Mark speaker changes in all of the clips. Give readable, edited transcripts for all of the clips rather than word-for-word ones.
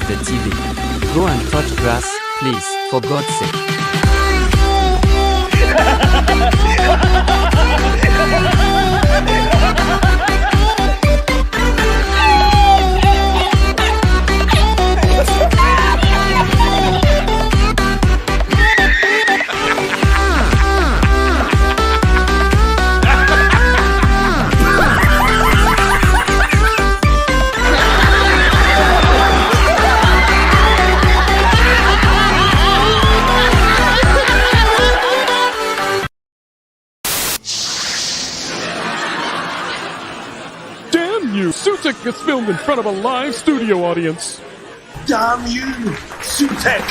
Speaker 1: the TV. Go and touch grass, please, for God's sake.
Speaker 2: Sutek gets filmed in front of a live studio audience.
Speaker 3: Damn you, Sutek!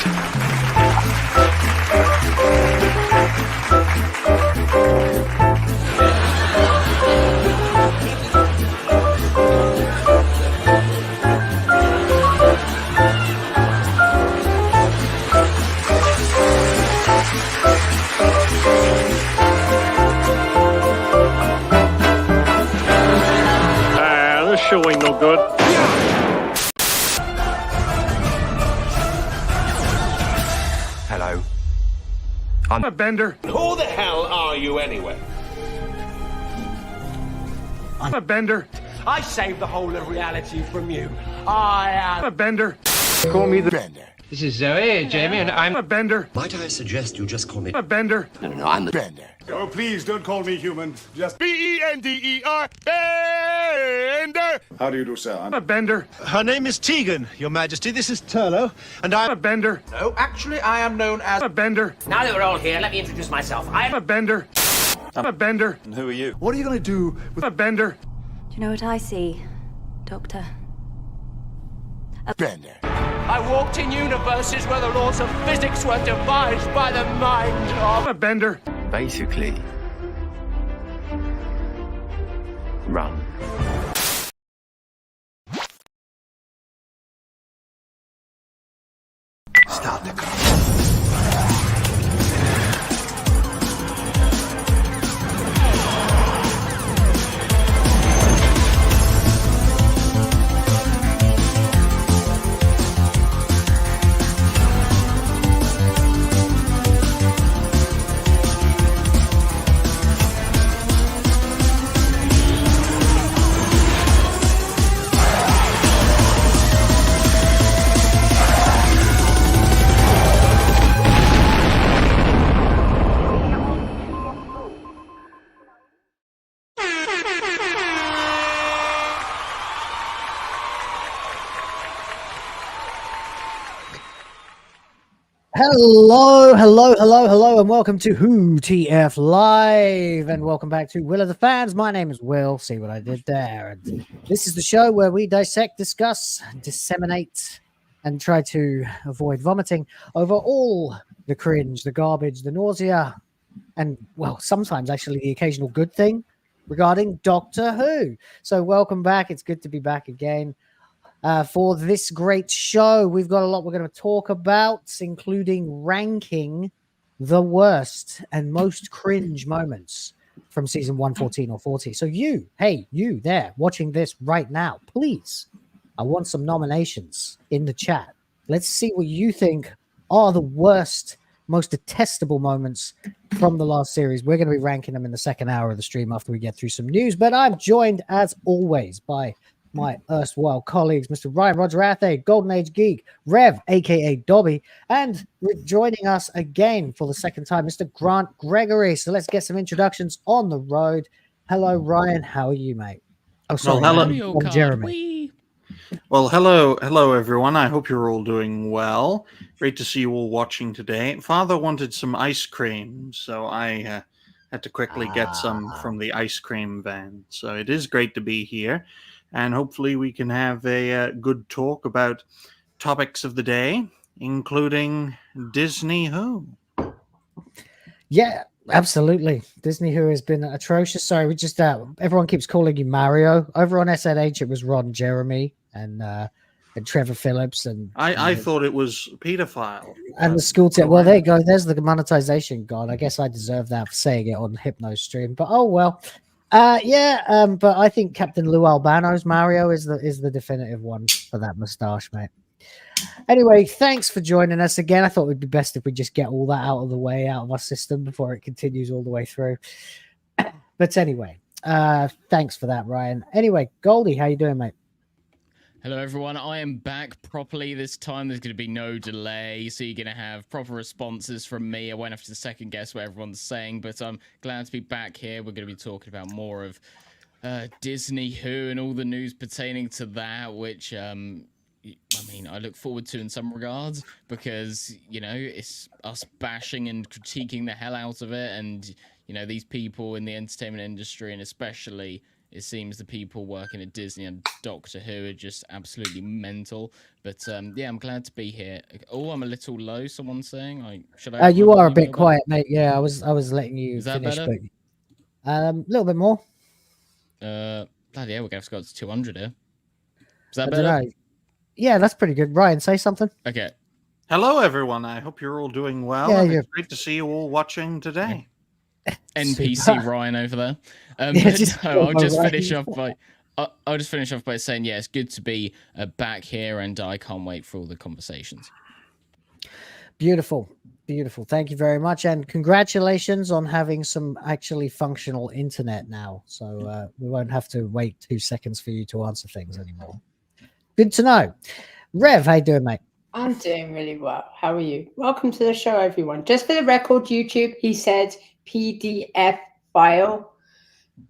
Speaker 2: Show ain't no good.
Speaker 4: Hello. I'm
Speaker 2: a bender.
Speaker 3: Who the hell are you anyway?
Speaker 2: I'm a bender.
Speaker 5: I saved the whole of reality from you. I am
Speaker 2: a bender.
Speaker 3: Call me the Bender.
Speaker 5: This is Zoe, Jamie, and I'm
Speaker 2: a bender.
Speaker 4: Might I suggest you just call me
Speaker 2: a bender?
Speaker 3: No, I'm the Bender.
Speaker 6: Oh, please don't call me human. Just B-E-N-D-E-R. Bender. How do you do, sir?
Speaker 2: I'm a bender.
Speaker 7: Her name is Tegan, Your Majesty. This is Turlo, and I'm
Speaker 2: a bender.
Speaker 5: No, actually, I am known as
Speaker 2: a bender.
Speaker 5: Now that we're all here, let me introduce myself.
Speaker 2: I'm a bender. I'm a bender.
Speaker 6: And who are you?
Speaker 7: What are you going to do with
Speaker 2: a bender?
Speaker 8: Do you know what I see, Doctor?
Speaker 3: A Bender.
Speaker 5: I walked in universes where the laws of physics were devised by the mind of
Speaker 2: a bender.
Speaker 4: basically run.
Speaker 3: Start the car.
Speaker 9: Hello, and welcome to WhoTF Live, and welcome back to Will of the Fans. My name is Will. See what I did there? And this is the show where we dissect, discuss, disseminate, and try to avoid vomiting over all the cringe, the garbage, the nausea, and, well, sometimes actually the occasional good thing regarding Doctor Who. So welcome back. It's good to be back again. For this great show, we've got a lot we're going to talk about, including ranking the worst and most cringe moments from season 114 or 40. So you there watching this right now, please, I want some nominations in the chat. Let's see what you think are the worst, most detestable moments from the last series. We're going to be ranking them in the second hour of the stream after we get through some news, but I'm joined as always by my erstwhile colleagues, Mr. Ryan Roger Athay, Golden Age Geek, Rev, aka Dobby, and joining us again for the second time, Mr. Grant Gregory. So let's get some introductions on the road. Hello, Ryan. How are you, mate? Oh, sorry.
Speaker 10: Well, hello,
Speaker 9: Jeremy.
Speaker 10: Well, hello, everyone. I hope you're all doing well. Great to see you all watching today. Father wanted some ice cream, so I had to quickly get some from the ice cream van. So it is great to be here. And hopefully we can have a good talk about topics of the day, including Disney Who.
Speaker 9: Yeah, absolutely. Disney Who has been atrocious. Sorry, we just everyone keeps calling you Mario. Over on SNH, it was Ron Jeremy and Trevor Phillips. And
Speaker 10: I thought it was pedophile.
Speaker 9: And the school tip. Well, there you go. There's the monetization god. I guess I deserve that for saying it on Hypno stream. But oh well. But I think Captain Lou Albano's Mario is the definitive one for that moustache, mate. Anyway, thanks for joining us again. I thought it would be best if we just get all that out of the way, out of our system before it continues all the way through. But anyway, thanks for that, Ryan. Anyway, Goldie, how you doing, mate?
Speaker 11: Hello, everyone. I am back properly this time. There's going to be no delay, so you're going to have proper responses from me. I won't have to second guess what everyone's saying, but I'm glad to be back here. We're going to be talking about more of Disney Who and all the news pertaining to that, which I mean, I look forward to in some regards because, you know, it's us bashing and critiquing the hell out of it. And, you know, these people in the entertainment industry, and especially it seems the people working at Disney and Doctor Who are just absolutely mental. But, yeah, I'm glad to be here. Oh, I'm a little low, someone's saying. Should I?
Speaker 9: You are a bit quiet, mate. Yeah, I was letting you
Speaker 11: Is that
Speaker 9: finish.
Speaker 11: better?
Speaker 9: But, a little bit more.
Speaker 11: Bloody hell, we're going to have to go to 200 here. Is that
Speaker 9: I
Speaker 11: better?
Speaker 9: dunno. Yeah, that's pretty good. Ryan, say something.
Speaker 11: Okay.
Speaker 10: Hello, everyone. I hope you're all doing well.
Speaker 9: Yeah,
Speaker 10: and
Speaker 9: you're-
Speaker 10: it's great to see you all watching today.
Speaker 11: NPC
Speaker 9: Super.
Speaker 11: Ryan over there.
Speaker 9: Yeah,
Speaker 11: But
Speaker 9: just
Speaker 11: no, I'll just
Speaker 9: Ryan.
Speaker 11: finish off by I'll just finish off by saying, yeah, it's good to be back here, and I can't wait for all the conversations.
Speaker 9: Beautiful. Beautiful. Thank you very much. And congratulations on having some actually functional internet now. So we won't have to wait 2 seconds for you to answer things anymore. Good to know. Rev, how you doing, mate?
Speaker 12: I'm doing really well. How are you? Welcome to the show, everyone. Just for the record, YouTube, he said PDF file.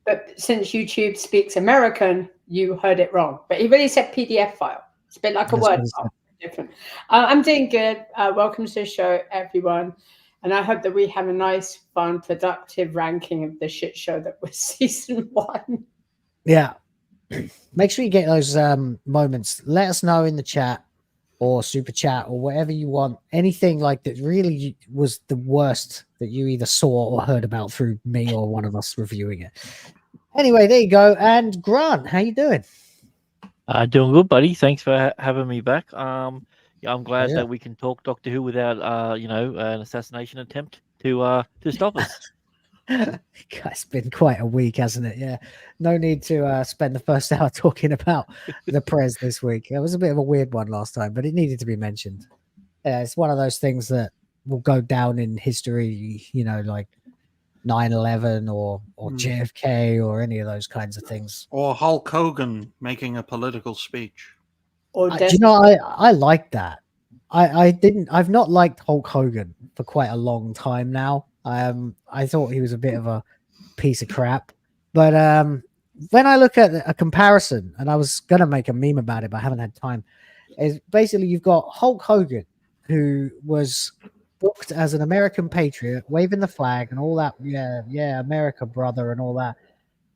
Speaker 12: But since YouTube speaks American, you heard it wrong. But he really said PDF file. It's a bit like a
Speaker 9: That's
Speaker 12: word
Speaker 9: what he
Speaker 12: file. Different. I'm doing good. Welcome to the show, everyone. And I hope that we have a nice, fun, productive ranking of the shit show that was season 1.
Speaker 9: Yeah. Make sure you get those moments. Let us know in the chat or super chat or whatever you want. Anything like that really was the worst that you either saw or heard about through me or one of us reviewing it. Anyway, there you go. And Grant, how you doing?
Speaker 13: Doing good, buddy. Thanks for having me back. Yeah, I'm glad
Speaker 9: Yeah.
Speaker 13: that we can talk Doctor Who without, you know, an assassination attempt to stop us.
Speaker 9: It's been quite a week, hasn't it? Yeah. No need to spend the first hour talking about the Prez this week. It was a bit of a weird one last time, but it needed to be mentioned. Yeah, it's one of those things that will go down in history, you know, like 9/11 or JFK or any of those kinds of things.
Speaker 10: Or Hulk Hogan making a political speech.
Speaker 12: Or
Speaker 9: Do you know, I like that. I've not liked Hulk Hogan for quite a long time now. I thought he was a bit of a piece of crap, but when I look at a comparison, and I was gonna make a meme about it, but I haven't had time. Is basically you've got Hulk Hogan, who was booked as an American patriot, waving the flag and all that. Yeah, America, brother, and all that.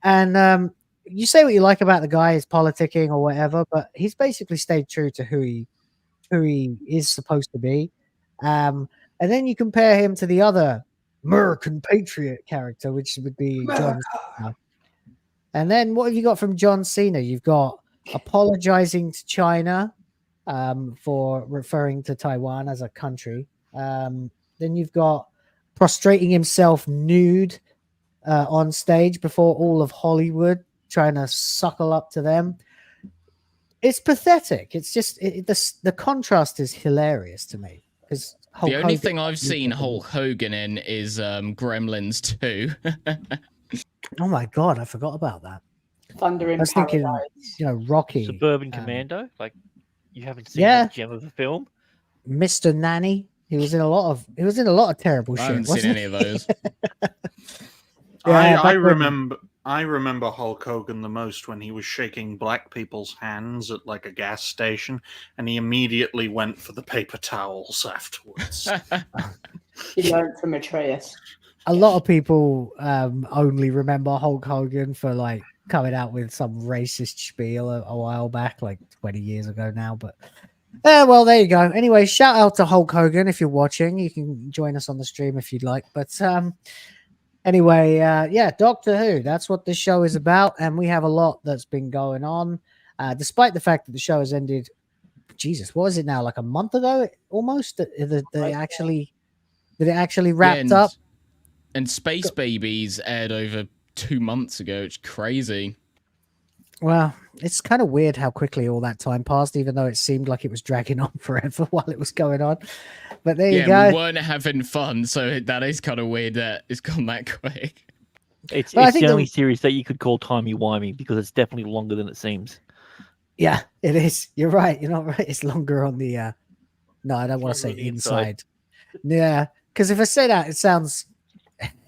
Speaker 9: And you say what you like about the guy, his politicking or whatever, but he's basically stayed true to who he is supposed to be. And then you compare him to the other American patriot character, which would be John Cena. And then what have you got from John Cena? You've got apologizing to China for referring to Taiwan as a country. Then you've got prostrating himself nude on stage before all of Hollywood, trying to suckle up to them. It's pathetic. It's just the contrast is hilarious to me because
Speaker 11: The only thing I've seen Hulk Hogan in is Gremlins 2.
Speaker 9: Oh my god, I forgot about that.
Speaker 12: Thunder in
Speaker 9: I was thinking,
Speaker 12: Paradise.
Speaker 9: you know, Rocky,
Speaker 13: Suburban Commando, like you haven't seen
Speaker 9: yeah.
Speaker 13: that gem of a film.
Speaker 9: Mr. Nanny. He was in a lot of terrible
Speaker 11: I
Speaker 9: shit.
Speaker 11: haven't seen
Speaker 9: wasn't
Speaker 11: any
Speaker 9: he?
Speaker 11: of those.
Speaker 9: Yeah,
Speaker 10: I remember Hulk Hogan the most when he was shaking black people's hands at like a gas station, and he immediately went for the paper towels afterwards.
Speaker 12: He learned from Atreus.
Speaker 9: A lot of people only remember Hulk Hogan for like coming out with some racist spiel a while back, like 20 years ago now. But well, there you go. Anyway, shout out to Hulk Hogan if you're watching. You can join us on the stream if you'd like. But anyway, yeah, Doctor Who. That's what this show is about, and we have a lot that's been going on, despite the fact that the show has ended. Jesus, what was it now? Like a month ago, almost. That it actually wrapped up.
Speaker 11: And Space Babies aired over 2 months ago. It's crazy.
Speaker 9: Well, it's kind of weird how quickly all that time passed, even though it seemed like it was dragging on forever while it was going on. But there you go.
Speaker 11: We weren't having fun, so that is kind of weird that it's gone that quick.
Speaker 13: It's the only series that you could call timey-wimey because it's definitely longer than it seems.
Speaker 9: Yeah, it is. You're right. You're not right. It's longer on the... No, I don't want to say inside. Yeah, because if I say that, it sounds...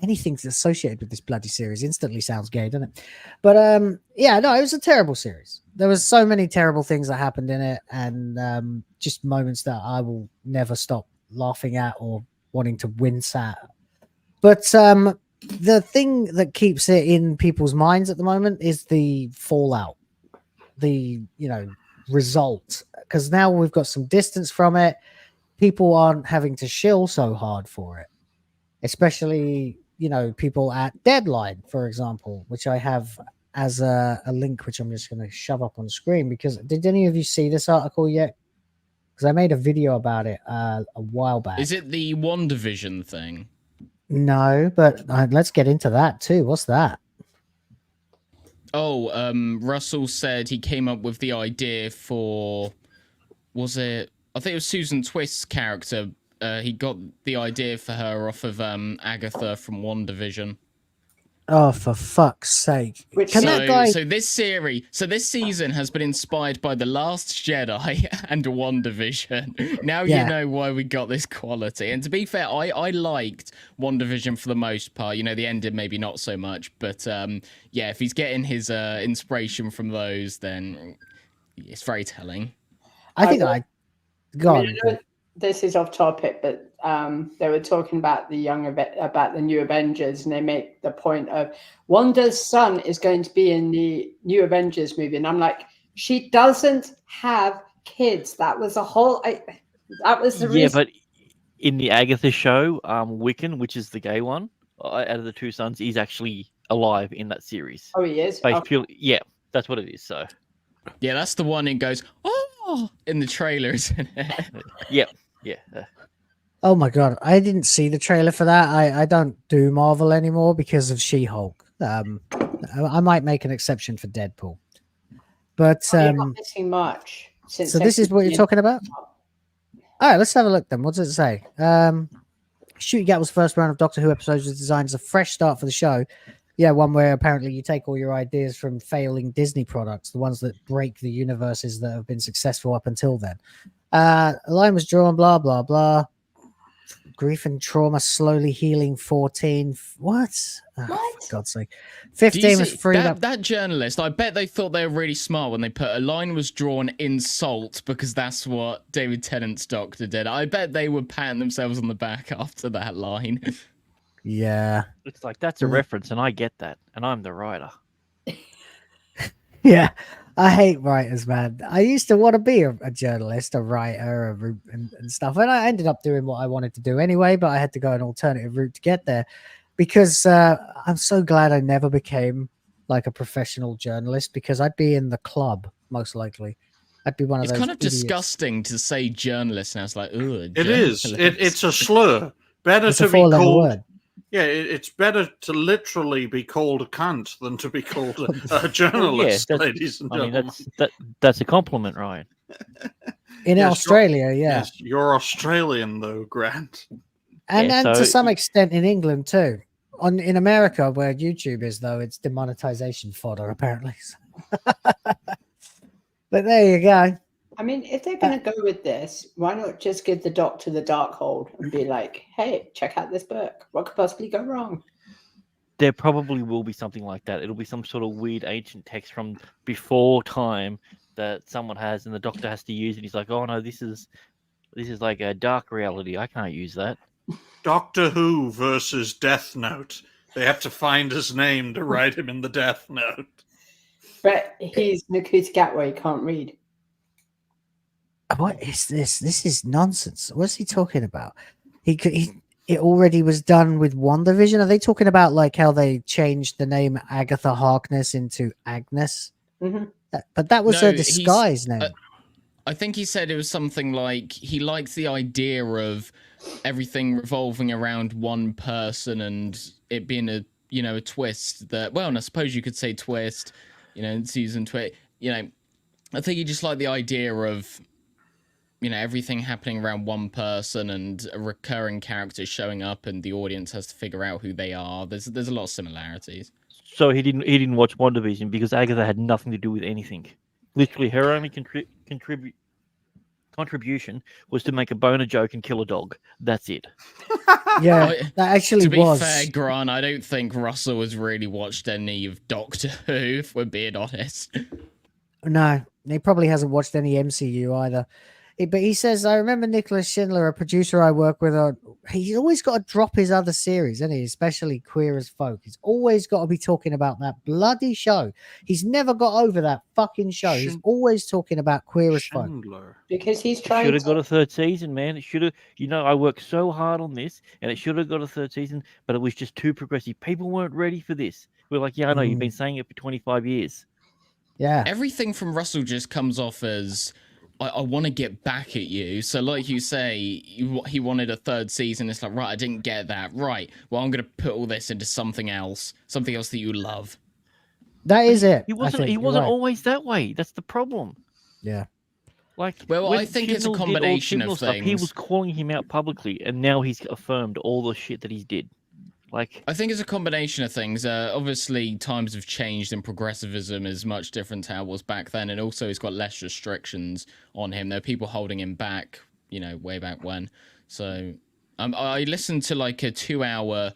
Speaker 9: Anything that's associated with this bloody series instantly sounds gay, doesn't it? But yeah, no, it was a terrible series. There was so many terrible things that happened in it, and just moments that I will never stop laughing at or wanting to wince at. But the thing that keeps it in people's minds at the moment is the fallout, the result, because now we've got some distance from it. People aren't having to shill so hard for it. Especially, people at Deadline, for example, which I have as a link, which I'm just going to shove up on the screen. Because did any of you see this article yet? Because I made a video about it a while back.
Speaker 11: Is it the WandaVision thing?
Speaker 9: No, but let's get into that too. What's that?
Speaker 11: Oh, Russell said he came up with the idea for... Was it... I think it was Susan Twist's character. He got the idea for her off of Agatha from WandaVision.
Speaker 9: Oh, for fuck's sake!
Speaker 11: So this season has been inspired by The Last Jedi and WandaVision. Now you know why we got this quality. And to be fair, I liked WandaVision for the most part. The ending maybe not so much, but yeah, if he's getting his inspiration from those, then it's very telling.
Speaker 9: I think go on.
Speaker 12: This is off topic, but they were talking about about the new Avengers, and they make the point of Wanda's son is going to be in the new Avengers movie, and I'm like, she doesn't have kids. That was that was the reason.
Speaker 13: Yeah, but in the Agatha show, Wiccan, which is the gay one, out of the two sons, is actually alive in that series.
Speaker 12: Oh, he is.
Speaker 13: Yeah, that's what it is. So.
Speaker 11: Yeah, that's the one. It goes in the trailer, isn't it?
Speaker 13: Yep. Yeah.
Speaker 9: Oh my god, I didn't see the trailer for that. I don't do Marvel anymore because of She-Hulk. I might make an exception for Deadpool. But
Speaker 12: you're not missing much.
Speaker 9: So this is what you're talking about? All right, let's have a look then. What does it say? Shooting Gatwell's first round of Doctor Who episodes was designed as a fresh start for the show. Yeah, one where apparently you take all your ideas from failing Disney products, the ones that break the universes that have been successful up until then. A line was drawn, blah, blah, blah. Grief and trauma slowly healing 14. What? Oh, for God's sake. 15 was freed up.
Speaker 11: That journalist, I bet they thought they were really smart when they put a line was drawn in salt because that's what David Tennant's doctor did. I bet they were patting themselves on the back after that line.
Speaker 9: Yeah.
Speaker 13: It's like, that's a reference, and I get that, and I'm the writer.
Speaker 9: Yeah. I hate writers, man. I used to want to be a journalist, a writer, and stuff. And I ended up doing what I wanted to do anyway, but I had to go an alternative route to get there because I'm so glad I never became like a professional journalist because I'd be in the club, most likely. I'd be one of those.
Speaker 11: It's kind of
Speaker 9: idiots.
Speaker 11: Disgusting to say journalist, and it's like, ugh.
Speaker 10: It is. It's a slur. Better
Speaker 9: it's
Speaker 10: to
Speaker 9: a
Speaker 10: be called.
Speaker 9: word.
Speaker 10: Yeah, it's better to literally be called a cunt than to be called a journalist, ladies and gentlemen.
Speaker 13: That's a compliment, Ryan.
Speaker 9: In Australia, yeah.
Speaker 10: Yes, you're Australian, though, Grant.
Speaker 9: And to some extent in England, too. In America, where YouTube is, though, it's demonetization fodder, apparently. But there you go.
Speaker 12: I mean, if they're going to go with this, why not just give the Doctor the Darkhold and be like, hey, check out this book. What could possibly go wrong?
Speaker 13: There probably will be something like that. It'll be some sort of weird ancient text from before time that someone has and the Doctor has to use. And he's like, oh, no, this is like a dark reality. I can't use that.
Speaker 10: Doctor Who versus Death Note. They have to find his name to write him in the Death Note.
Speaker 12: But he's Nakuta Gatwa, he can't read.
Speaker 9: What is this? This is nonsense. What's he talking about? It already was done with WandaVision. Are they talking about like how they changed the name Agatha Harkness into Agnes?
Speaker 12: Mm-hmm.
Speaker 9: But that was her disguise name.
Speaker 11: I think he said it was something like he likes the idea of everything revolving around one person and it being a twist that, well, and I suppose you could say twist. in season 20. I think you just like the idea of, everything happening around one person and a recurring character showing up, and the audience has to figure out who they are. There's a lot of similarities.
Speaker 13: So he didn't watch WandaVision because Agatha had nothing to do with anything. Literally, her only contribution was to make a boner joke and kill a dog. That's it.
Speaker 9: Yeah, that actually was.
Speaker 11: To be fair, Grant, I don't think Russell has really watched any of Doctor Who, if we're being honest.
Speaker 9: No, he probably hasn't watched any MCU either. But he says, I remember Nicholas Schindler, a producer I work with, he's always got to drop his other series, isn't he? Especially Queer as Folk. He's always got to be talking about that bloody show. He's never got over that fucking show. He's always talking about Queer as Folk.
Speaker 12: Because he's trying
Speaker 13: should have got a third season, man. It should have, I worked so hard on this, and it should have got a third season, but it was just too progressive. People weren't ready for this. We're like, yeah, I know, you've been saying it for 25 years.
Speaker 9: Yeah.
Speaker 11: Everything from Russell just comes off as, I want to get back at you. So like you say, he wanted a third season. It's like, right, I didn't get that. Right. Well, I'm going to put all this into something else that you love.
Speaker 9: That is it.
Speaker 13: He wasn't always that way. That's the problem.
Speaker 9: Yeah.
Speaker 11: Well, I think it's a combination of things.
Speaker 13: He was calling him out publicly, and now he's affirmed all the shit that he did.
Speaker 11: I think it's a combination of things. Obviously, times have changed, and progressivism is much different to how it was back then. And also, he's got less restrictions on him. There are people holding him back, way back when. So, I listened to a 2-hour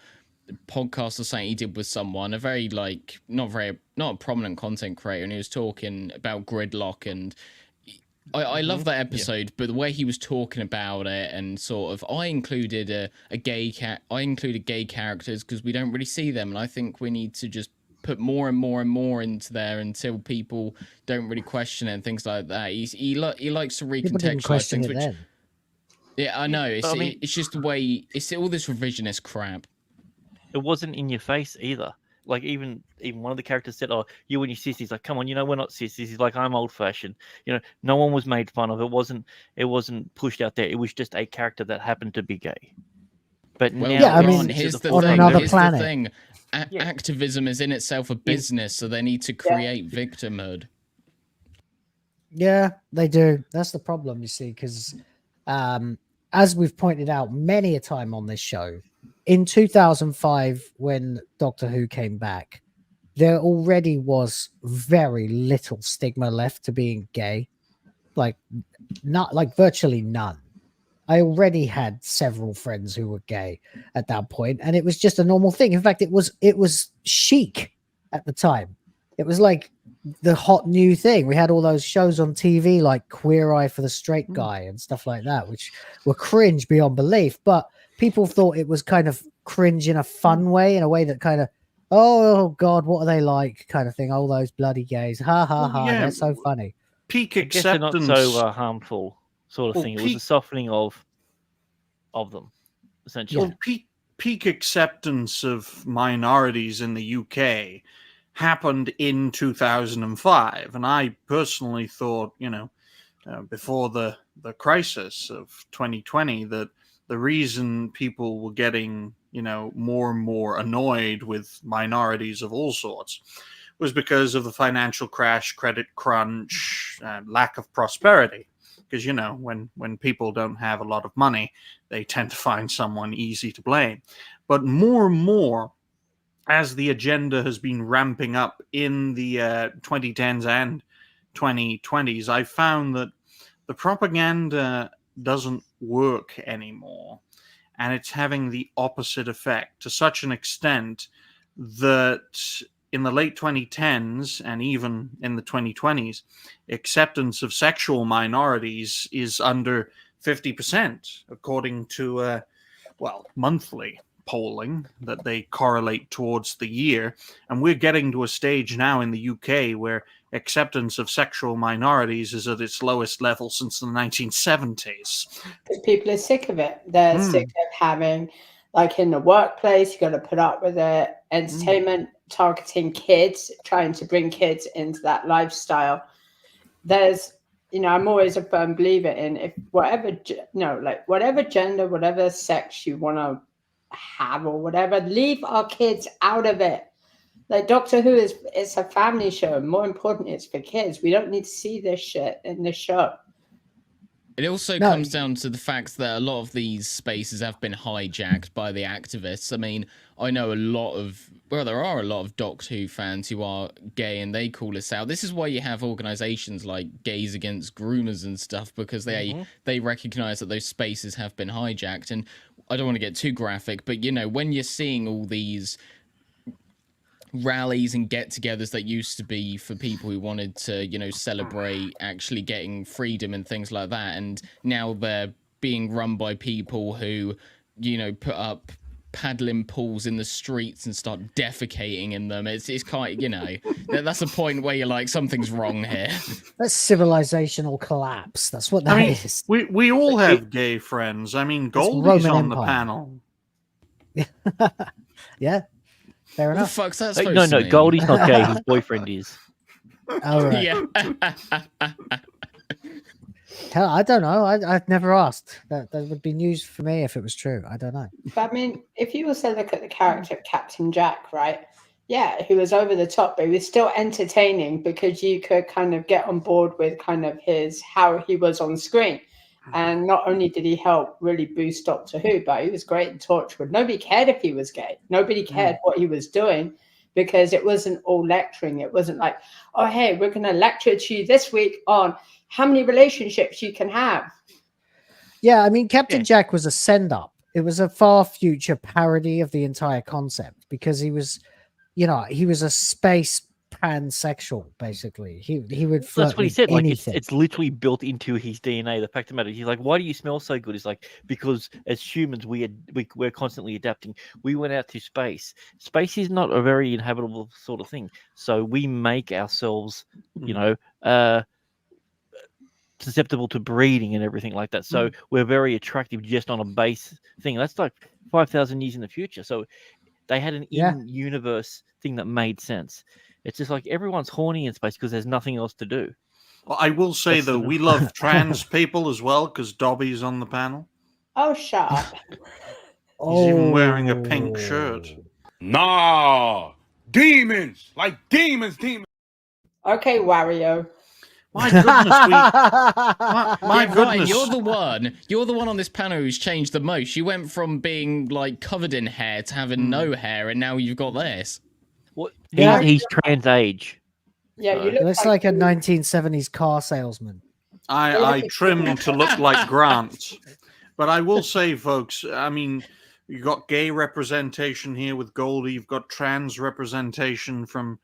Speaker 11: podcast or something he did with someone, a very not a prominent content creator, and he was talking about gridlock, and I love that episode, but the way he was talking about it, and sort of, I included gay characters because we don't really see them, and I think we need to just put more and more and more into there until people don't really question it and things like that. He likes to recontextualize things, which yeah, I know. It's just the way it's all this revisionist crap.
Speaker 13: It wasn't in your face either. Even one of the characters said, "Oh, you and your sissies." Like, come on, we're not sissies. He's like, I'm old fashioned. No one was made fun of. It wasn't pushed out there. It was just a character that happened to be gay. But
Speaker 11: well,
Speaker 13: now,
Speaker 11: here's the
Speaker 9: on
Speaker 11: thing.
Speaker 9: another
Speaker 11: Here's
Speaker 9: planet.
Speaker 11: the thing. Activism is in itself a business, so they need to create victimhood.
Speaker 9: Yeah, they do. That's the problem, you see, because as we've pointed out many a time on this show, in 2005, when Doctor Who came back, there already was very little stigma left to being gay, virtually none. I already had several friends who were gay at that point, and it was just a normal thing. In fact, it was chic at the time. It was like the hot new thing. We had all those shows on TV like Queer Eye for the Straight Guy and stuff like that, which were cringe beyond belief, but people thought it was kind of cringe in a fun way, in a way that kind of, oh God, what are they like, kind of thing. All those bloody gays, ha ha ha, they're so funny.
Speaker 10: Peak
Speaker 13: acceptance,
Speaker 10: acceptance,
Speaker 13: not so harmful sort of thing. It was a softening of them, essentially.
Speaker 10: Well, peak acceptance of minorities in the UK happened in 2005, and I personally thought, before the crisis of 2020, that the reason people were getting, more and more annoyed with minorities of all sorts was because of the financial crash, credit crunch, lack of prosperity. Because, when people don't have a lot of money, they tend to find someone easy to blame. But more and more, as the agenda has been ramping up in the 2010s and 2020s, I found that the propaganda doesn't work anymore, and it's having the opposite effect to such an extent that in the late 2010s and even in the 2020s, acceptance of sexual minorities is under 50%, according to monthly polling that they correlate towards the year. And we're getting to a stage now in the UK where acceptance of sexual minorities is at its lowest level since the 1970s.
Speaker 12: Because people are sick of it. They're sick of having, in the workplace, you got to put up with it. Entertainment, targeting kids, trying to bring kids into that lifestyle. There's, I'm always a firm believer in if whatever gender, whatever sex you want to have or whatever, leave our kids out of it. Like Doctor Who it's a family show. More important, it's for kids. We don't need to see this shit in the show.
Speaker 11: It also comes down to the fact that a lot of these spaces have been hijacked by the activists. I mean, I know there are a lot of Doctor Who fans who are gay and they call us out. This is why you have organizations like Gays Against Groomers and stuff, because they recognize that those spaces have been hijacked. And I don't want to get too graphic, but you know, when you're seeing all these rallies and get-togethers that used to be for people who wanted to, you know, celebrate actually getting freedom and things like that, and now they're being run by people who, you know, put up paddling pools in the streets and start defecating in them. It's kind of, you know, that's a point where you're like, something's wrong here.
Speaker 9: That's civilizational collapse. That's what that is.
Speaker 10: We all have gay friends. I mean, Goldie's on the panel.
Speaker 9: Yeah. Fair enough.
Speaker 11: What the fuck's that supposed
Speaker 13: No,
Speaker 11: to mean?
Speaker 13: Goldie's not gay. His boyfriend is.
Speaker 9: Oh, right.
Speaker 11: Yeah.
Speaker 9: Hell, I don't know. I've never asked. That would be news for me if it was true. I don't know.
Speaker 12: But I mean, if you also look at the character of Captain Jack, right? Yeah, he was over the top, but he was still entertaining because you could kind of get on board with kind of how he was on screen. And not only did he help really boost Doctor Who, but he was great in Torchwood. Nobody cared if he was gay. Nobody cared what he was doing because it wasn't all lecturing. It wasn't like, oh, hey, we're going to lecture to you this week on how many relationships you can have.
Speaker 9: Yeah, I mean, Captain Jack was a send-up. It was a far future parody of the entire concept because he was, you know, he was a space pansexual, basically. He would flirt.
Speaker 13: That's what he said.
Speaker 9: Anything.
Speaker 13: Like it's literally built into his DNA. The fact of the matter, he's like, why do you smell so good? He's like, because as humans, we're constantly adapting. We went out to space. Space is not a very inhabitable sort of thing, so we make ourselves, you know, susceptible to breeding and everything like that. So we're very attractive just on a base thing. That's like 5,000 years in the future. So they had an in-universe thing that made sense. It's just like everyone's horny in space because there's nothing else to do.
Speaker 10: Well, I will say, though, we love trans people as well because Dobby's on the panel.
Speaker 12: Oh, shut up.
Speaker 10: He's even wearing a pink shirt.
Speaker 6: Nah, demons, like demons.
Speaker 12: Okay, Wario.
Speaker 10: My goodness, my goodness.
Speaker 11: Ryan, you're the one on this panel who's changed the most. You went from being like covered in hair to having no hair, and now you've got this.
Speaker 13: What? He's trans age.
Speaker 12: Yeah, you
Speaker 9: It looks like a 1970s car salesman.
Speaker 10: I trimmed to look like Grant. But I will say, folks, I mean, you've got gay representation here with Goldie. You've got trans representation from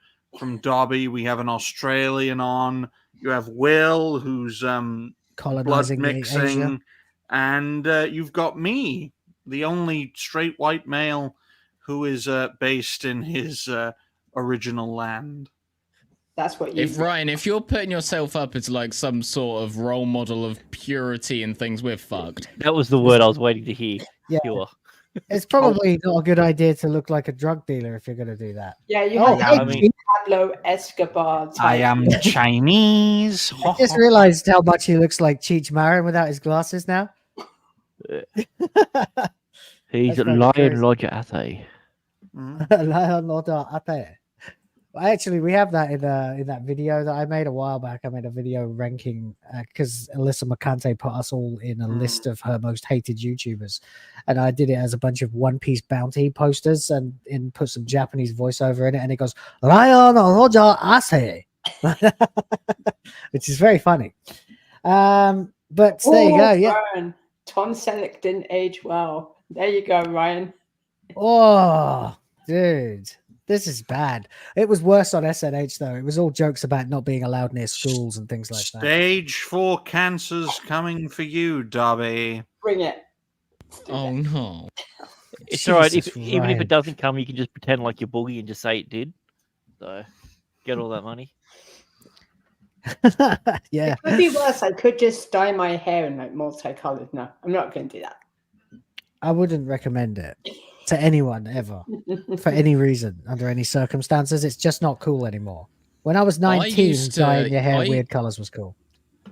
Speaker 10: Dobby. We have an Australian on. You have Will, who's blood mixing. And you've got me, the only straight white male who is based in his original land.
Speaker 12: That's what you.
Speaker 11: Ryan, if you're putting yourself up as like some sort of role model of purity and things, we're fucked.
Speaker 13: That was the word I was waiting to hear.
Speaker 9: Yeah.
Speaker 13: Pure.
Speaker 9: It's probably not a good idea to look like a drug dealer if you're going to do that.
Speaker 12: Yeah, you
Speaker 9: have
Speaker 12: Pablo Escobar type.
Speaker 10: I am Chinese.
Speaker 9: I just realized how much he looks like Cheech Marin without his glasses now.
Speaker 13: He's Lion Lodger Ate.
Speaker 9: Lion Lodger Ate. Actually, we have that in that video that I made a while back. I made a video ranking because Alyssa Mercante put us all in a list of her most hated YouTubers, and I did it as a bunch of One Piece bounty posters and put some Japanese voiceover in it, and it goes Lion Roger Ase, which is very funny. But there you go. Yeah,
Speaker 12: Ryan. Tom Selleck didn't age well. There you go, Ryan.
Speaker 9: Oh, dude. This is bad. It was worse on SNH, though. It was all jokes about not being allowed near schools and things like that.
Speaker 10: Stage 4 cancer's coming for you, Dobby.
Speaker 12: Bring it.
Speaker 11: Oh, no.
Speaker 13: It's all right. Even if it doesn't come, you can just pretend like you're boogie and just say it did. So, get all that money.
Speaker 9: Yeah.
Speaker 12: It could be worse. I could just dye my hair in like multicolored. No, I'm not going to do that.
Speaker 9: I wouldn't recommend it to anyone ever for any reason, under any circumstances. It's just not cool anymore. When I was 19, dyeing your hair weird colors was cool.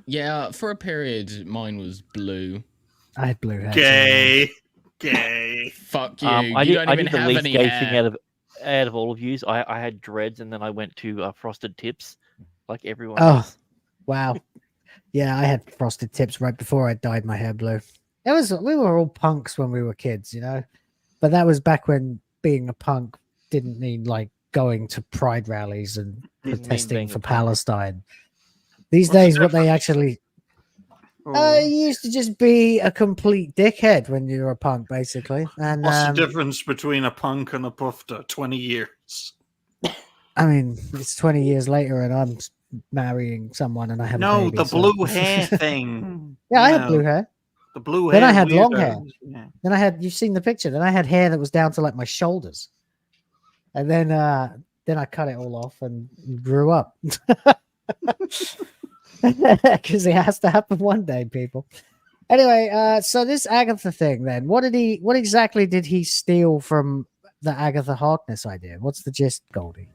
Speaker 11: Yeah, for a period, mine was blue.
Speaker 9: I had blue hair.
Speaker 10: Gay.
Speaker 11: Fuck you.
Speaker 13: I
Speaker 11: You
Speaker 13: did,
Speaker 11: don't
Speaker 13: I
Speaker 11: even
Speaker 13: did the
Speaker 11: have
Speaker 13: least
Speaker 11: any
Speaker 13: gay
Speaker 11: hair.
Speaker 13: thing out of out of all of yous, I had dreads and then I went to frosted tips, like everyone
Speaker 9: Oh,
Speaker 13: else.
Speaker 9: wow. Yeah, I had frosted tips right before I dyed my hair blue. We were all punks when we were kids, you know, but that was back when being a punk didn't mean like going to pride rallies and protesting for Palestine. These days, what they actually you used to just be a complete dickhead when you were a punk, basically. And
Speaker 10: what's the difference between a punk and a pufter? 20 years.
Speaker 9: I mean, it's 20 years later, and I'm marrying someone, and I have a baby,
Speaker 10: the blue hair thing.
Speaker 9: Yeah, I had blue hair.
Speaker 10: The blue
Speaker 9: hair. Then I had
Speaker 10: weirdos.
Speaker 9: long hair.
Speaker 10: Yeah.
Speaker 9: Then you've seen the picture. Then I had hair that was down to like my shoulders, and then I cut it all off and grew up. Because it has to happen one day, people. Anyway, so this Agatha thing, then, what exactly did he steal from the Agatha Harkness idea? What's the gist, Goldie?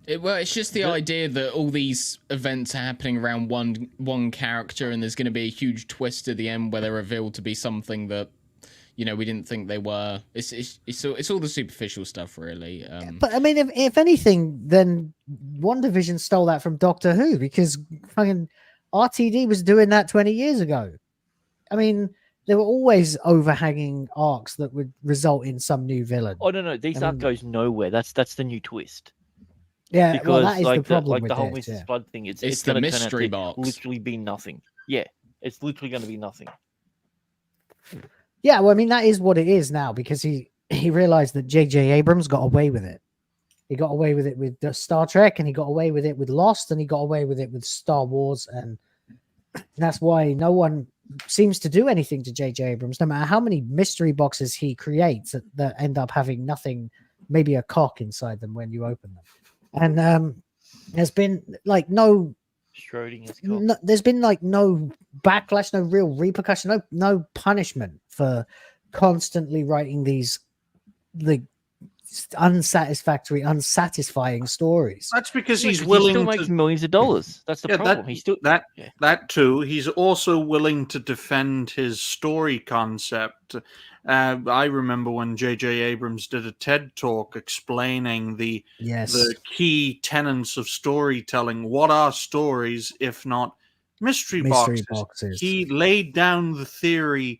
Speaker 11: It's just the idea that all these events are happening around one character, and there's going to be a huge twist at the end where they're revealed to be something that, you know, we didn't think they were. It's all the superficial stuff, really.
Speaker 9: But I mean, if anything, then WandaVision stole that from Doctor Who, because fucking RTD was doing that 20 years ago. I mean, there were always overhanging arcs that would result in some new villain.
Speaker 13: Oh no, these arc goes nowhere. That's the new twist.
Speaker 9: Yeah,
Speaker 13: because
Speaker 9: well, that is
Speaker 13: like
Speaker 9: the problem
Speaker 13: like
Speaker 9: with
Speaker 13: the whole
Speaker 9: this,
Speaker 13: Mrs. Blood thing. It's
Speaker 11: the
Speaker 13: going to
Speaker 11: mystery
Speaker 13: turn out to
Speaker 11: box.
Speaker 13: literally be nothing. Yeah, it's literally going to be nothing.
Speaker 9: Yeah, well, I mean, that is what it is now, because he realized that J.J. Abrams got away with it. He got away with it with Star Trek, and he got away with it with Lost, and he got away with it with Star Wars, and that's why no one seems to do anything to J.J. Abrams, no matter how many mystery boxes he creates that end up having nothing, maybe a cock inside them when you open them. And there's been like no there's been like no backlash, no real repercussion, no punishment for constantly writing these unsatisfying stories.
Speaker 10: That's because he's
Speaker 13: He
Speaker 10: willing
Speaker 13: still
Speaker 10: to
Speaker 13: makes millions of dollars. That's the problem. He's still
Speaker 10: that too. He's also willing to defend his story concept. I remember when J.J. Abrams did a TED talk explaining the key tenets of storytelling. What are stories if not mystery boxes? He laid down the theory,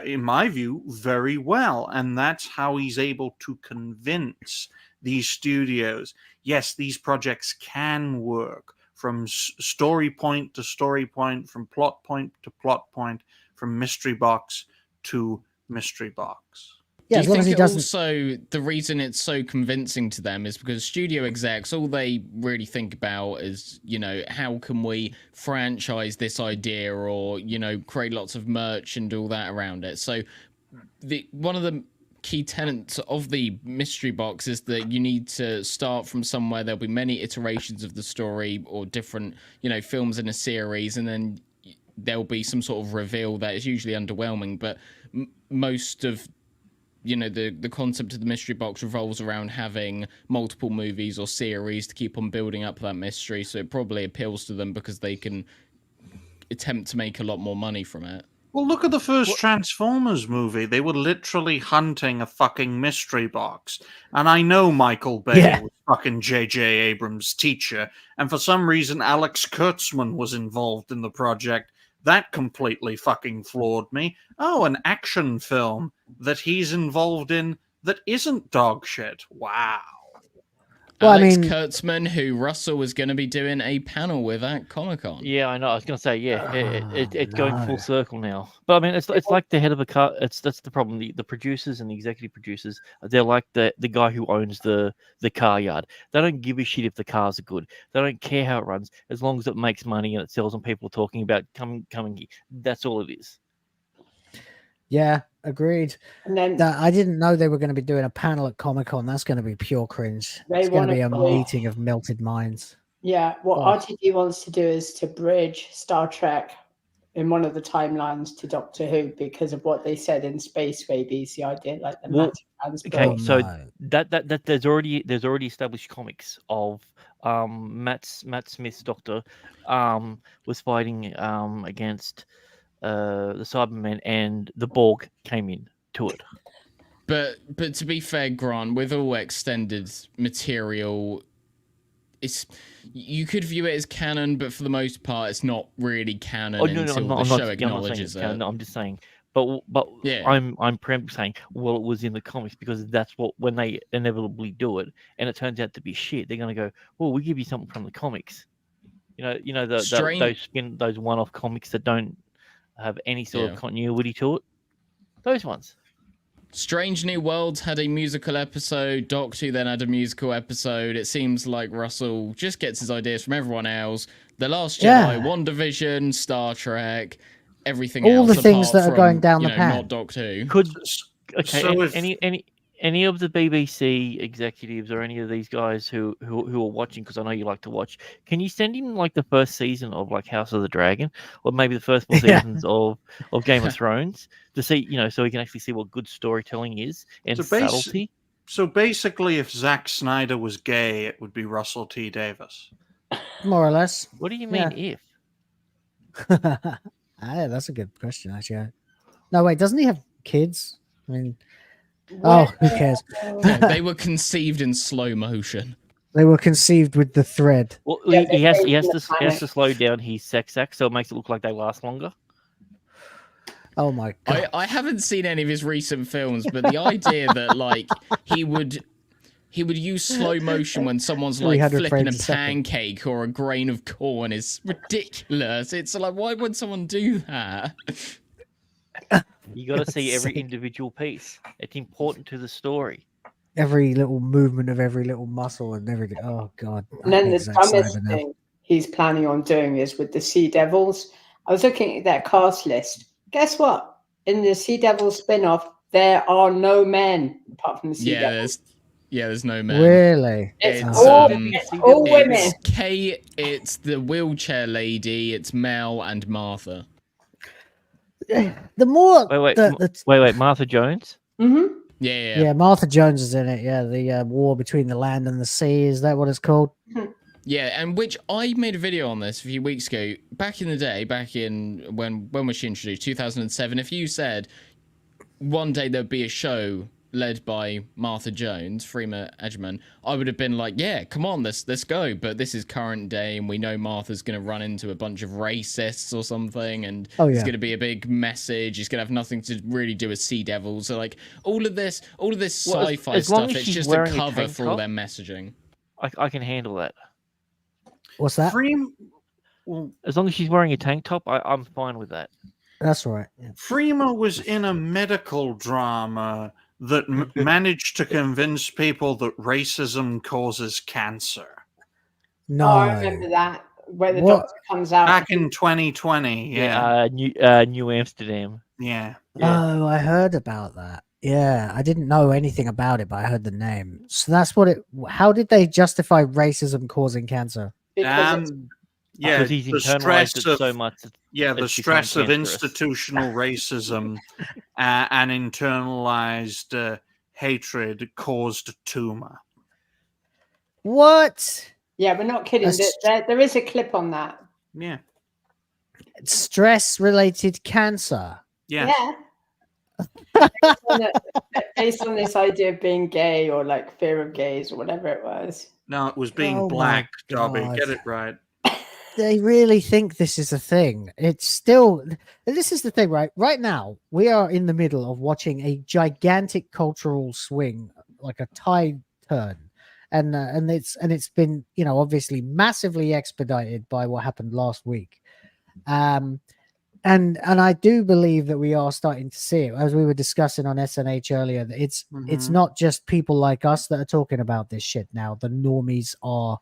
Speaker 10: in my view, very well, and that's how he's able to convince these studios, yes, these projects can work from story point to story point, from plot point to plot point, from mystery box to mystery box.
Speaker 11: Yeah, do you think also the reason it's so convincing to them is because studio execs, all they really think about is, you know, how can we franchise this idea, or, you know, create lots of merch and all that around it. So one of the key tenets of the mystery box is that you need to start from somewhere. There'll be many iterations of the story, or different, you know, films in a series, and then there'll be some sort of reveal that is usually underwhelming, but most of, you know, the concept of the mystery box revolves around having multiple movies or series to keep on building up that mystery, so it probably appeals to them because they can attempt to make a lot more money from it.
Speaker 10: Well, look at the first Transformers movie. They were literally hunting a fucking mystery box. And I know Michael Bay was fucking J.J. Abrams' teacher, and for some reason Alex Kurtzman was involved in the project. That completely fucking floored me. Oh, an action film that he's involved in that isn't dog shit. Wow.
Speaker 9: Well,
Speaker 11: Alex Kurtzman, who Russell was going to be doing a panel with at Comic-Con.
Speaker 13: Yeah, I know. I was going to say, it's going full circle now. But I mean, it's like the head of a car. That's the problem. The producers and the executive producers, they're like the guy who owns the car yard. They don't give a shit if the cars are good. They don't care how it runs, as long as it makes money and it sells and people are talking about coming here. That's all it is.
Speaker 9: Yeah, agreed.
Speaker 12: And then
Speaker 9: I didn't know they were going to be doing a panel at Comic-Con. That's going to be pure cringe. It's going to be a meeting of melted minds.
Speaker 12: Yeah, what RTD wants to do is to bridge Star Trek in one of the timelines to Doctor Who, because of what they said in Space Babies, the idea like the matter transport.
Speaker 13: Okay, so that there's already established comics of Matt Smith's Doctor was fighting against the Cybermen, and the Borg came in to it.
Speaker 11: But to be fair, Grant, with all extended material, you could view it as canon, but for the most part, it's not really canon until the show acknowledges it.
Speaker 13: No, I'm just saying. But
Speaker 11: yeah,
Speaker 13: I'm saying, well, it was in the comics because that's what when they inevitably do it, and it turns out to be shit. They're gonna go, well, we give you something from the comics. Those one-off comics that don't have any sort of continuity to it. Those ones.
Speaker 11: Strange New Worlds had a musical episode. Doctor Who then had a musical episode. It seems like Russell just gets his ideas from everyone else. The Last Jedi, WandaVision, Star Trek, everything else.
Speaker 9: All the things that are going down the pan.
Speaker 11: Not Doctor Who.
Speaker 13: Any of the BBC executives or any of these guys who are watching, because I know you like to watch, can you send him like the first season of like House of the Dragon, or maybe the first 4 seasons of Game of Thrones, to see, so he can actually see what good storytelling is and subtlety?
Speaker 10: So basically, if Zack Snyder was gay, it would be Russell T Davies.
Speaker 9: More or less.
Speaker 13: What do you mean if?
Speaker 9: That's a good question, actually. No, wait, doesn't he have kids? I mean, who cares?
Speaker 11: They were conceived in slow motion.
Speaker 9: They were conceived with the thread.
Speaker 13: Well, he has to slow down his sex act, so it makes it look like they last longer.
Speaker 9: Oh my god!
Speaker 11: I haven't seen any of his recent films, but the idea that like he would use slow motion when someo's like flipping a pancake or a grain of corn is ridiculous. It's like, why would someone do that?
Speaker 13: You got to see every individual piece. It's important to the story.
Speaker 9: Every little movement of every little muscle and everything. Oh god!
Speaker 12: And then the dumbest thing he's planning on doing is with the Sea Devils. I was looking at their cast list. Guess what? In the Sea Devils spin-off, there are no men apart from the Sea Devils.
Speaker 11: There's no men.
Speaker 9: Really?
Speaker 12: It's all women.
Speaker 11: It's Kate, it's the wheelchair lady, it's Mel and Martha.
Speaker 9: The more
Speaker 13: wait, Martha Jones?
Speaker 12: Mm-hmm.
Speaker 11: Yeah.
Speaker 9: Martha Jones is in it. Yeah, the war between the land and the sea. Is that what it's called?
Speaker 11: Yeah, and which I made a video on this a few weeks ago. Back in the day, when was she introduced? 2007. If you said one day there'd be a show led by Martha Jones, Freema Agyeman, I would have been like, yeah, come on, let's go. But this is current day, and we know Martha's going to run into a bunch of racists or something, and it's going to be a big message. It's going to have nothing to really do with Sea Devils. So like all of this sci-fi stuff, it's just a cover for all their messaging.
Speaker 13: I can handle that.
Speaker 9: What's that?
Speaker 13: As long as she's wearing a tank top, I'm fine with that.
Speaker 9: That's right. Yeah.
Speaker 10: Freema was in a medical drama that managed to convince people that racism causes cancer.
Speaker 9: No,
Speaker 12: I remember that where the doctor comes out
Speaker 10: back in 2020.
Speaker 13: New Amsterdam.
Speaker 10: Yeah.
Speaker 9: Oh, I heard about that. Yeah, I didn't know anything about it, but I heard the name. So that's what it. How did they justify racism causing cancer?
Speaker 13: Because he's internalized it so much.
Speaker 10: The stress of institutional racism and internalized hatred caused a tumor.
Speaker 9: What?
Speaker 12: Yeah, we're not kidding. There is a clip on that.
Speaker 10: Yeah.
Speaker 9: Stress-related cancer.
Speaker 10: Yeah.
Speaker 12: Based on this idea of being gay or like fear of gays or whatever it was.
Speaker 10: No, it was being black, Dobby. Get it right.
Speaker 9: They really think this is a thing. It's still, this is the thing, right? Right now, we are in the middle of watching a gigantic cultural swing, like a tide turn. And it's been, obviously massively expedited by what happened last week. And I do believe that we are starting to see it, as we were discussing on SNH earlier. That it's not just people like us that are talking about this shit now. The normies are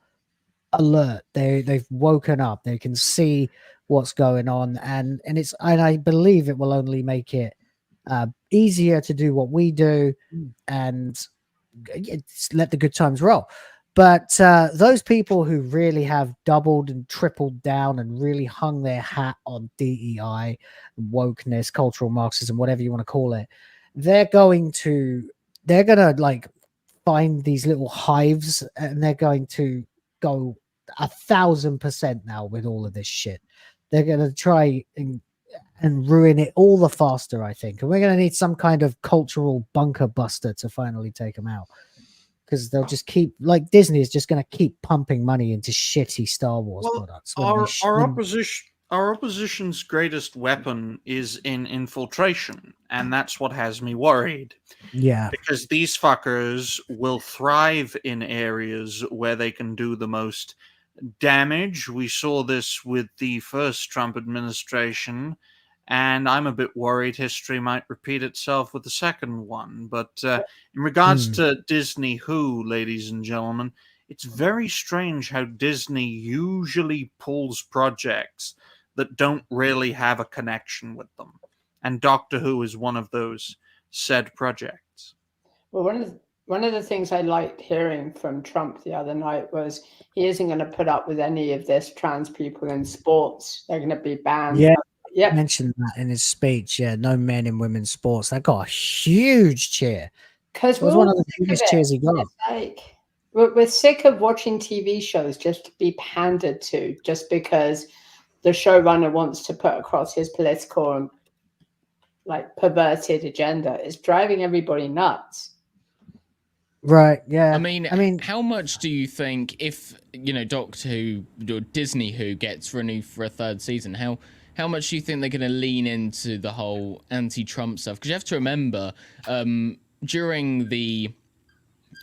Speaker 9: alert. They've woken up. They can see what's going on, and I believe it will only make it easier to do what we do and let the good times roll. But those people who really have doubled and tripled down and really hung their hat on DEI, wokeness, cultural Marxism, whatever you want to call it, they're gonna like find these little hives, and they're going to go 1,000% now with all of this shit. They're gonna try and ruin it all the faster, I think. And we're going to need some kind of cultural bunker buster to finally take them out. Because they'll just keep, like Disney is just going to keep pumping money into shitty Star Wars products.
Speaker 10: Our opposition's greatest weapon is in infiltration, and that's what has me worried.
Speaker 9: Yeah.
Speaker 10: Because these fuckers will thrive in areas where they can do the most damage. We saw this with the first Trump administration, and I'm a bit worried history might repeat itself with the second one. But in regards to Disney Who, ladies and gentlemen, it's very strange how Disney usually pulls projects that don't really have a connection with them. And Doctor Who is one of those said projects.
Speaker 12: Well, one of the things I liked hearing from Trump the other night was he isn't going to put up with any of this trans people in sports. They're going to be banned.
Speaker 9: Yeah.
Speaker 12: Yeah,
Speaker 9: mentioned that in his speech. Yeah, no men in women's sports. That got a huge cheer.
Speaker 12: Because
Speaker 9: it was one of the biggest cheers he got.
Speaker 12: Like, we're sick of watching TV shows just to be pandered to, just because the showrunner wants to put across his political and like perverted agenda. It's driving everybody nuts.
Speaker 9: Right. Yeah.
Speaker 11: I mean, how much do you think if Doctor Who or Disney Who gets renewed for a third season? How much do you think they're going to lean into the whole anti-Trump stuff? Because you have to remember, during the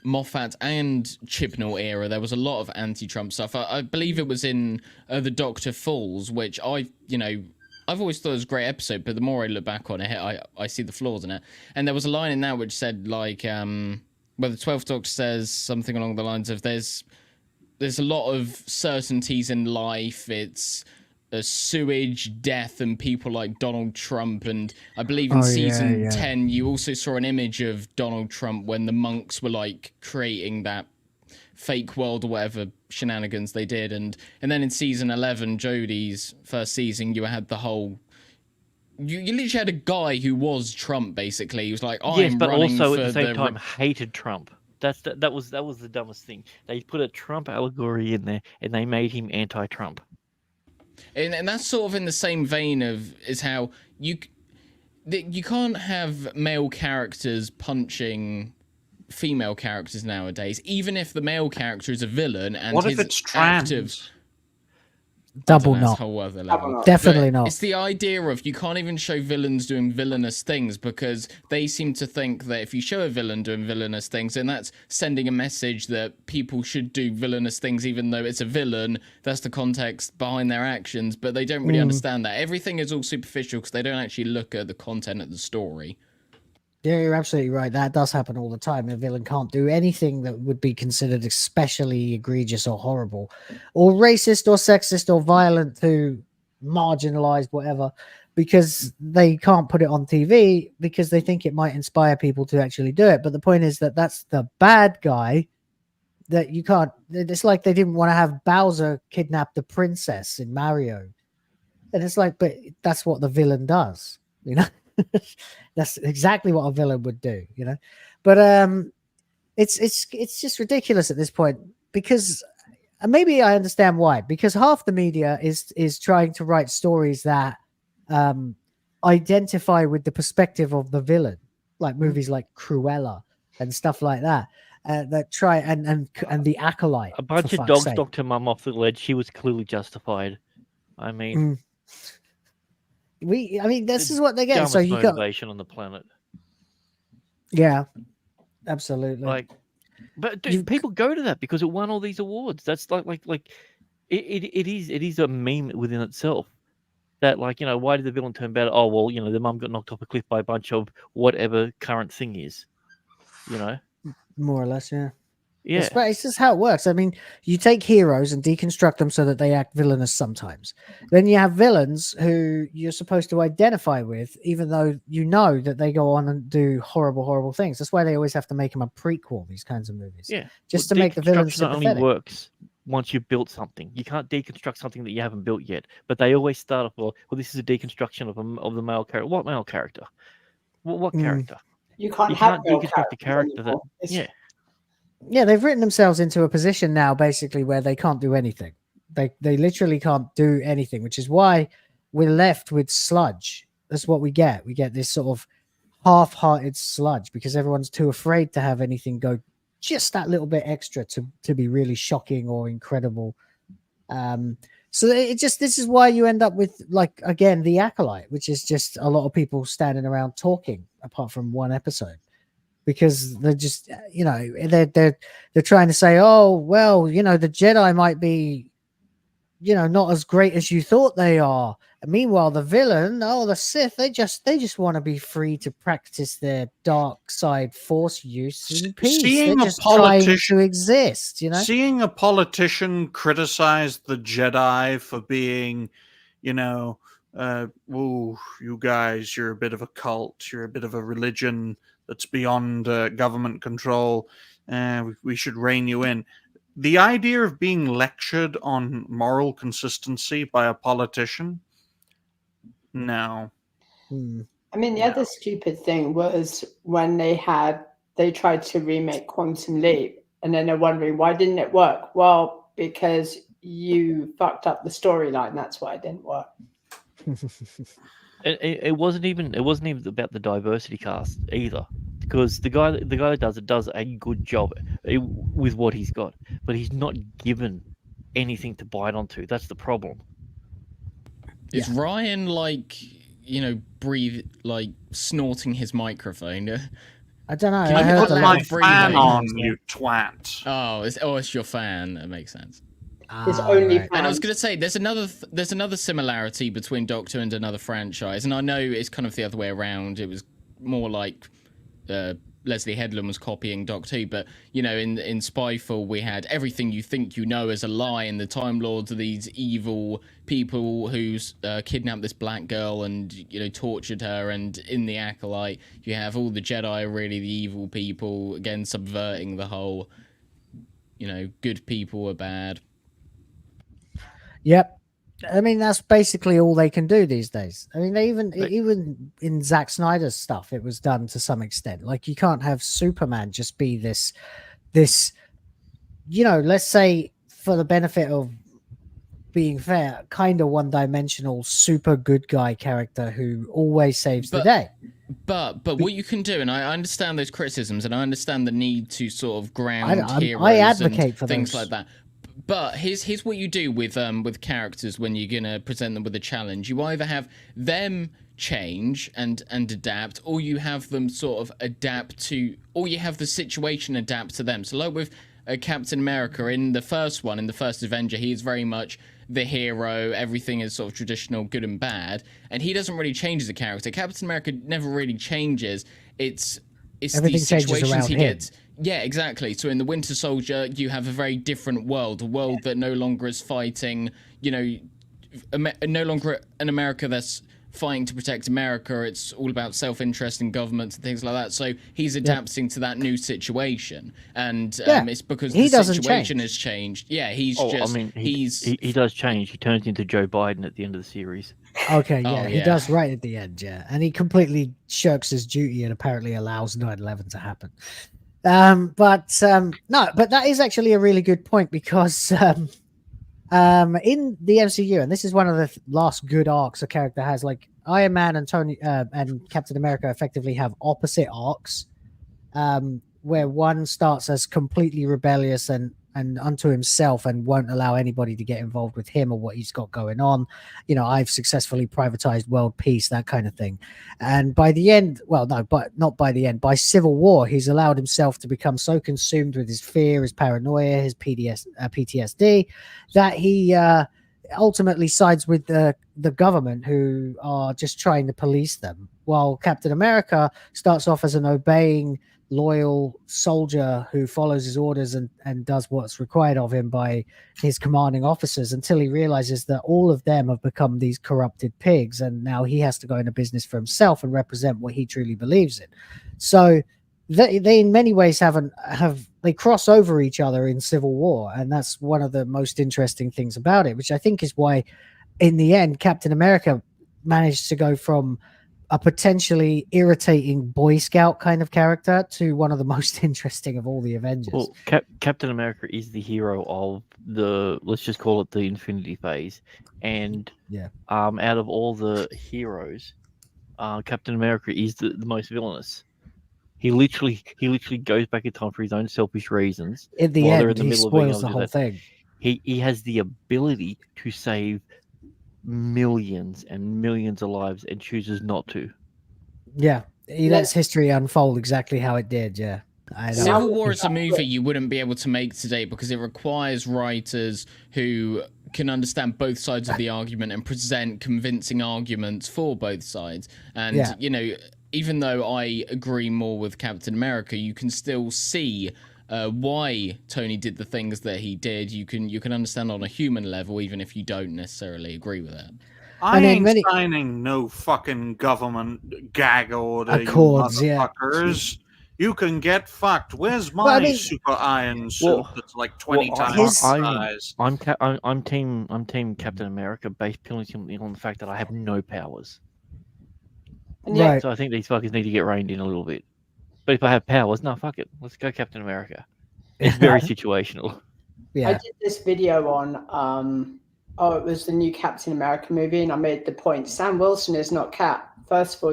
Speaker 11: Moffat and Chibnall era, there was a lot of anti-Trump stuff. I believe it was in The Doctor Falls, which I've always thought it was a great episode, but the more I look back on it, I see the flaws in it. And there was a line in that which said, like, where the 12th Doctor says something along the lines of, there's a lot of certainties in life. It's a sewage, death, and people like Donald Trump. And I believe in season 10, you also saw an image of Donald Trump when the monks were like creating that fake world or whatever shenanigans they did. And then in season 11, Jodie's first season, you had the whole... You literally had a guy who was Trump, basically. He was like, I'm
Speaker 13: but
Speaker 11: running
Speaker 13: also
Speaker 11: for
Speaker 13: at the same time hated Trump. That was the dumbest thing. They put a Trump allegory in there, and they made him anti-Trump.
Speaker 11: And that's sort of in the same vein of is how you can't have male characters punching female characters nowadays, even if the male character is a villain and
Speaker 10: what
Speaker 11: his
Speaker 10: if it's trans?
Speaker 11: active
Speaker 9: Double not. Definitely not.
Speaker 11: It's the idea of you can't even show villains doing villainous things, because they seem to think that if you show a villain doing villainous things, then that's sending a message that people should do villainous things, even though it's a villain. That's the context behind their actions, but they don't really understand that. Everything is all superficial because they don't actually look at the content of the story.
Speaker 9: Yeah, you're absolutely right. That does happen all the time. A villain can't do anything that would be considered especially egregious or horrible, or racist or sexist or violent to marginalized, whatever, because they can't put it on TV because they think it might inspire people to actually do it. But the point is that that's the bad guy that you can't. It's like they didn't want to have Bowser kidnap the princess in Mario. And it's like, but that's what the villain does, you know? That's exactly what a villain would do, you know. But it's just ridiculous at this point, because maybe I understand why, because half the media is trying to write stories that identify with the perspective of the villain, like movies like Cruella and stuff like that, that try and the Acolyte.
Speaker 13: A bunch of dogs knocked her mum off the ledge. She was clearly justified. I mean,
Speaker 9: this is what they get. So you got
Speaker 13: motivation on the planet.
Speaker 9: Yeah, absolutely.
Speaker 13: Like, but dude, people go to that because it won all these awards. That's like it is a meme within itself. That, like, you know, why did the villain turn bad? Oh, well, you know, the mum got knocked off a cliff by a bunch of whatever current thing is, you know,
Speaker 9: more or less, yeah.
Speaker 13: Yeah,
Speaker 9: it's just how it works. I mean, you take heroes and deconstruct them so that they act villainous sometimes. Then you have villains who you're supposed to identify with, even though you know that they go on and do horrible, horrible things. That's why they always have to make them a prequel, these kinds of movies.
Speaker 13: Yeah,
Speaker 9: just to make the villains sympathetic.
Speaker 13: Only works once you've built something. You can't deconstruct something that you haven't built yet. But they always start off, well, this is a deconstruction of the male character. What male character? What character?
Speaker 12: You can't
Speaker 13: deconstruct a character that. Yeah.
Speaker 9: Yeah, they've written themselves into a position now, basically, where they can't do anything. They literally can't do anything, which is why we're left with sludge That's what we get. We get this sort of half-hearted sludge because everyone's too afraid to have anything go just that little bit extra to be really shocking or incredible. So this is why you end up with, like, again, the Acolyte, which is just a lot of people standing around talking apart from one episode, because they're just, you know, they're trying to say, oh, well, you know, the Jedi might be, you know, not as great as you thought they are. And meanwhile, the villain, the Sith, they just want to be free to practice their dark side force use in peace. They're just trying to exist, you know.
Speaker 10: Seeing a politician criticize the Jedi for being, you know, oh, you guys, you're a bit of a cult, you're a bit of a religion that's beyond government control, we should rein you in. The idea of being lectured on moral consistency by a politician, no.
Speaker 12: I mean, the other stupid thing was when they tried to remake Quantum Leap, and then they're wondering, why didn't it work? Well, because you fucked up the storyline. That's why it didn't work.
Speaker 13: It wasn't even about the diversity cast either, because the guy that does a good job with what he's got, but he's not given anything to bite onto. That's the problem.
Speaker 11: Is Ryan, like, you know, snorting his microphone?
Speaker 9: I don't know.
Speaker 10: I heard my fan on, you twat.
Speaker 11: Oh, it's your fan. That makes sense.
Speaker 12: His only fan.
Speaker 11: And I was going to say, there's another similarity between Doctor and another franchise, and I know it's kind of the other way around. It was more like Leslie Headland was copying Doctor Who, but, you know, in Spyfall we had everything you think you know as a lie, and the Time Lords are these evil people who kidnapped this black girl and, you know, tortured her, and in the Acolyte you have all the Jedi are really the evil people, again subverting the whole, you know, good people are bad.
Speaker 9: Yep. I mean, that's basically all they can do these days. I mean, they even in Zack Snyder's stuff, it was done to some extent. Like, you can't have Superman just be this, you know, let's say, for the benefit of being fair, kind of one-dimensional, super good guy character who always saves the day.
Speaker 11: But what you can do, and I understand those criticisms, and I understand the need to sort of ground heroes
Speaker 9: I advocate
Speaker 11: and
Speaker 9: for
Speaker 11: things
Speaker 9: those.
Speaker 11: like that. But here's what you do with characters when you're gonna present them with a challenge. You either have them change and adapt, or you have them sort of adapt to, or you have the situation adapt to them. So like with Captain America in the first Avenger, he is very much the hero. Everything is sort of traditional good and bad, and he doesn't really change as a character. Captain America never really changes. It's
Speaker 9: Everything
Speaker 11: these situations
Speaker 9: changes around
Speaker 11: he
Speaker 9: him.
Speaker 11: gets. Yeah, exactly. So in the Winter Soldier, you have a very different world, a world that no longer is fighting, you know, no longer an America that's fighting to protect America. It's all about self-interest in governments and things like that. So he's adapting to that new situation, and it's because the situation has changed. Yeah, he
Speaker 13: does change. He turns into Joe Biden at the end of the series.
Speaker 9: Okay, he does right at the end, and he completely shirks his duty and apparently allows 9/11 to happen. But that is actually a really good point, because in the MCU, and this is one of the last good arcs a character has, like Iron Man and Tony and Captain America effectively have opposite arcs, where one starts as completely rebellious and unto himself and won't allow anybody to get involved with him or what he's got going on. You know, I've successfully privatized world peace, that kind of thing. And by the end, not by the end, by Civil War, he's allowed himself to become so consumed with his fear, his paranoia, his PTSD, that he ultimately sides with the government, who are just trying to police them. While Captain America starts off as an obeying, loyal soldier who follows his orders and does what's required of him by his commanding officers, until he realizes that all of them have become these corrupted pigs, and now he has to go into business for himself and represent what he truly believes in. So they in many ways they cross over each other in Civil War, and that's one of the most interesting things about it, which I think is why in the end Captain America managed to go from a potentially irritating Boy Scout kind of character to one of the most interesting of all the Avengers.
Speaker 13: Well, Captain America is the hero of let's just call it the Infinity Phase, and out of all the heroes, Captain America is the most villainous. He literally goes back in time for his own selfish reasons.
Speaker 9: In the
Speaker 13: while they're
Speaker 9: end,
Speaker 13: in the
Speaker 9: he
Speaker 13: middle of being able
Speaker 9: spoils
Speaker 13: to
Speaker 9: the
Speaker 13: do
Speaker 9: whole
Speaker 13: that.
Speaker 9: thing.
Speaker 13: He has the ability to save millions and millions of lives and chooses not to.
Speaker 9: Yeah, he lets history unfold exactly how it did. Yeah, I know.
Speaker 11: Civil War is a movie you wouldn't be able to make today because it requires writers who can understand both sides of the argument and present convincing arguments for both sides. And,
Speaker 9: Yeah.
Speaker 11: you know, even though I agree more with Captain America, you can still see why Tony did the things that he did. You can understand on a human level, even if you don't necessarily agree with it.
Speaker 10: I ain't signing no fucking government gag order,
Speaker 9: Accords,
Speaker 10: you
Speaker 9: yeah.
Speaker 10: motherfuckers. You can get fucked. Where's my
Speaker 9: Well, I mean-
Speaker 10: super iron suit that's like 20 times size?
Speaker 13: I'm team Captain America based purely simply on the fact that I have no powers.
Speaker 9: Right.
Speaker 13: So I think these fuckers need to get reined in a little bit. But if I have powers, no, fuck it. Let's go Captain America. It's very situational.
Speaker 9: Yeah.
Speaker 12: I did this video on it was the new Captain America movie, and I made the point Sam Wilson is not Cap. First of all,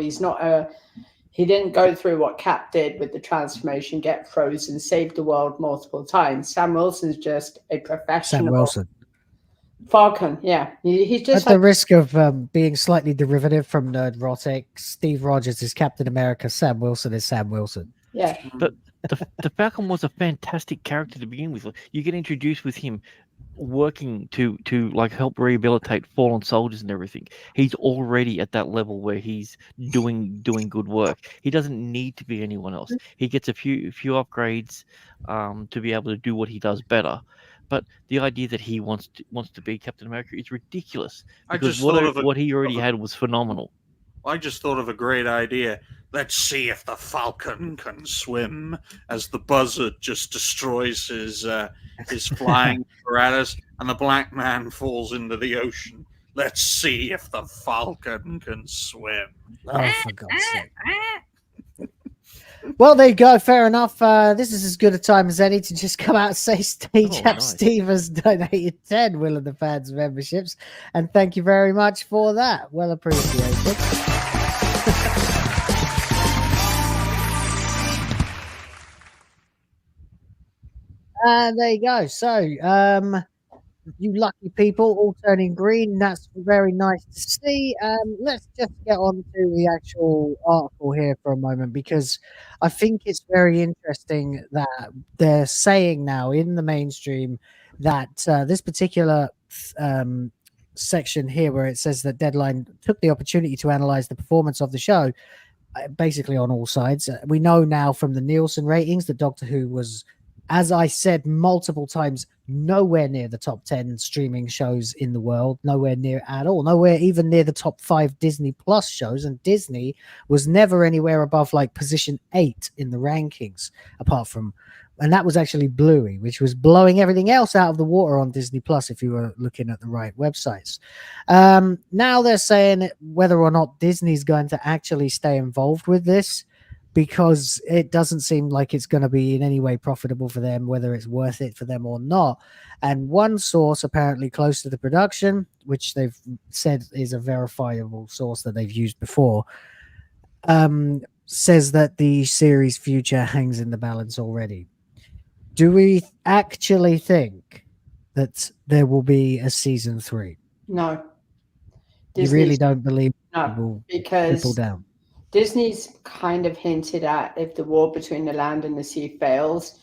Speaker 12: he didn't go through what Cap did with the transformation, get frozen, save the world multiple times. Sam Wilson's just a professional.
Speaker 9: Sam Wilson.
Speaker 12: Falcon, yeah. He's just
Speaker 9: At the risk of being slightly derivative from Nerdrotic, Steve Rogers is Captain America, Sam Wilson is Sam Wilson.
Speaker 12: Yeah.
Speaker 13: But the Falcon was a fantastic character to begin with. You get introduced with him working to like help rehabilitate fallen soldiers and everything. He's already at that level where he's doing good work. He doesn't need to be anyone else. He gets a few upgrades to be able to do what he does better. But the idea that he wants to be Captain America is ridiculous. Because what he already had was phenomenal.
Speaker 10: I just thought of a great idea. Let's see if the Falcon can swim, as the buzzard just destroys his flying apparatus, and the black man falls into the ocean. Let's see if the Falcon can swim.
Speaker 9: Oh, for God's sake. Well, there you go. Fair enough. This is as good a time as any to just come out and say Stage Up
Speaker 13: nice.
Speaker 9: Steve has donated 10 Will of the Fans memberships. And thank you very much for that. Well appreciated. There you go. So, you lucky people all turning green. That's very nice to see. Let's just get on to the actual article here for a moment, because I think it's very interesting that they're saying now in the mainstream that this particular section here, where it says that Deadline took the opportunity to analyze the performance of the show, basically on all sides. We know now from the Nielsen ratings that Doctor Who was, as I said multiple times, nowhere near the top 10 streaming shows in the world, nowhere near at all, nowhere even near the top 5 Disney Plus shows, and Disney was never anywhere above like position 8 in the rankings, apart from, and that was actually Bluey, which was blowing everything else out of the water on Disney Plus if you were looking at the right websites. Now they're saying whether or not Disney's going to actually stay involved with this, because it doesn't seem like it's going to be in any way profitable for them, whether it's worth it for them or not. And one source apparently close to the production, which they've said is a verifiable source that they've used before, says that the series' future hangs in the balance already. Do we actually think that there will be a season 3?
Speaker 12: No.
Speaker 9: You really don't believe
Speaker 12: no, because
Speaker 9: people down?
Speaker 12: Disney's kind of hinted at if the war between the land and the sea fails,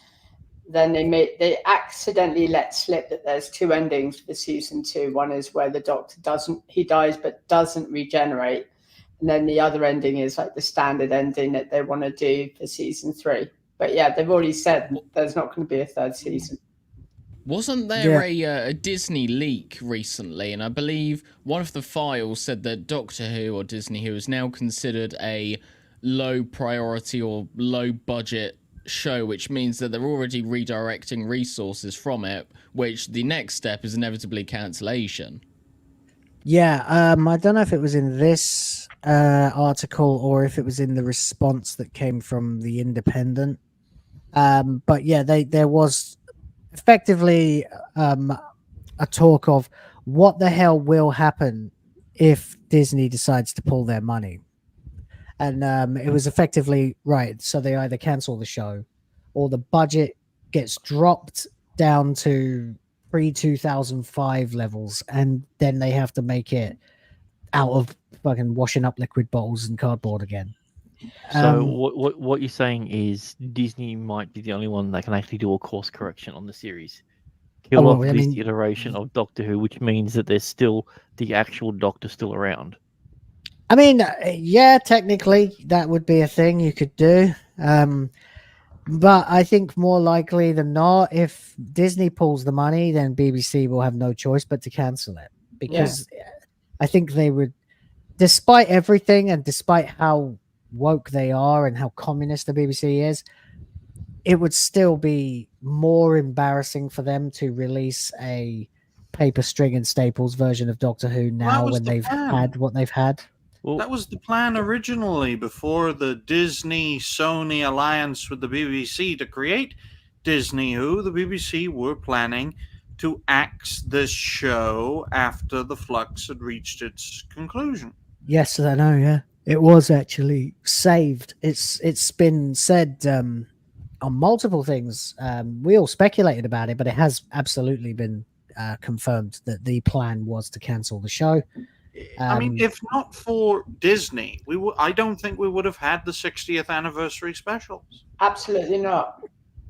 Speaker 12: then they accidentally let slip that there's 2 endings for season 2. One is where the Doctor dies but doesn't regenerate, and then the other ending is like the standard ending that they want to do for season 3. But yeah, they've already said there's not going to be a 3rd season.
Speaker 11: Wasn't there a Disney leak recently? And I believe one of the files said that Doctor Who or Disney Who is now considered a low priority or low budget show, which means that they're already redirecting resources from it, which the next step is inevitably cancellation.
Speaker 9: Yeah, I don't know if it was in this article or if it was in the response that came from The Independent. But yeah, there was effectively a talk of what the hell will happen if Disney decides to pull their money. And it was effectively right. So they either cancel the show, or the budget gets dropped down to pre-2005 levels, and then they have to make it out of fucking washing up liquid bottles and cardboard again.
Speaker 13: So what you're saying is Disney might be the only one that can actually do a course correction on the series. Kill off this iteration of Doctor Who, which means that there's still the actual Doctor still around.
Speaker 9: I mean, yeah, technically that would be a thing you could do. But I think more likely than not, if Disney pulls the money, then BBC will have no choice but to cancel it. Because I think they would, despite everything and despite how woke they are and how communist the BBC is, it would still be more embarrassing for them to release a paper string and staples version of Doctor Who now when they've had what they've had.
Speaker 10: Well, that was the plan originally before the Disney-Sony alliance with the BBC to create Disney Who. The BBC were planning to axe this show after the Flux had reached its conclusion.
Speaker 9: Yes, I know, yeah. It was actually saved. It's been said on multiple things. We all speculated about it, but it has absolutely been confirmed that the plan was to cancel the show.
Speaker 10: I mean, if not for Disney, I don't think we would have had the 60th anniversary specials.
Speaker 12: Absolutely not.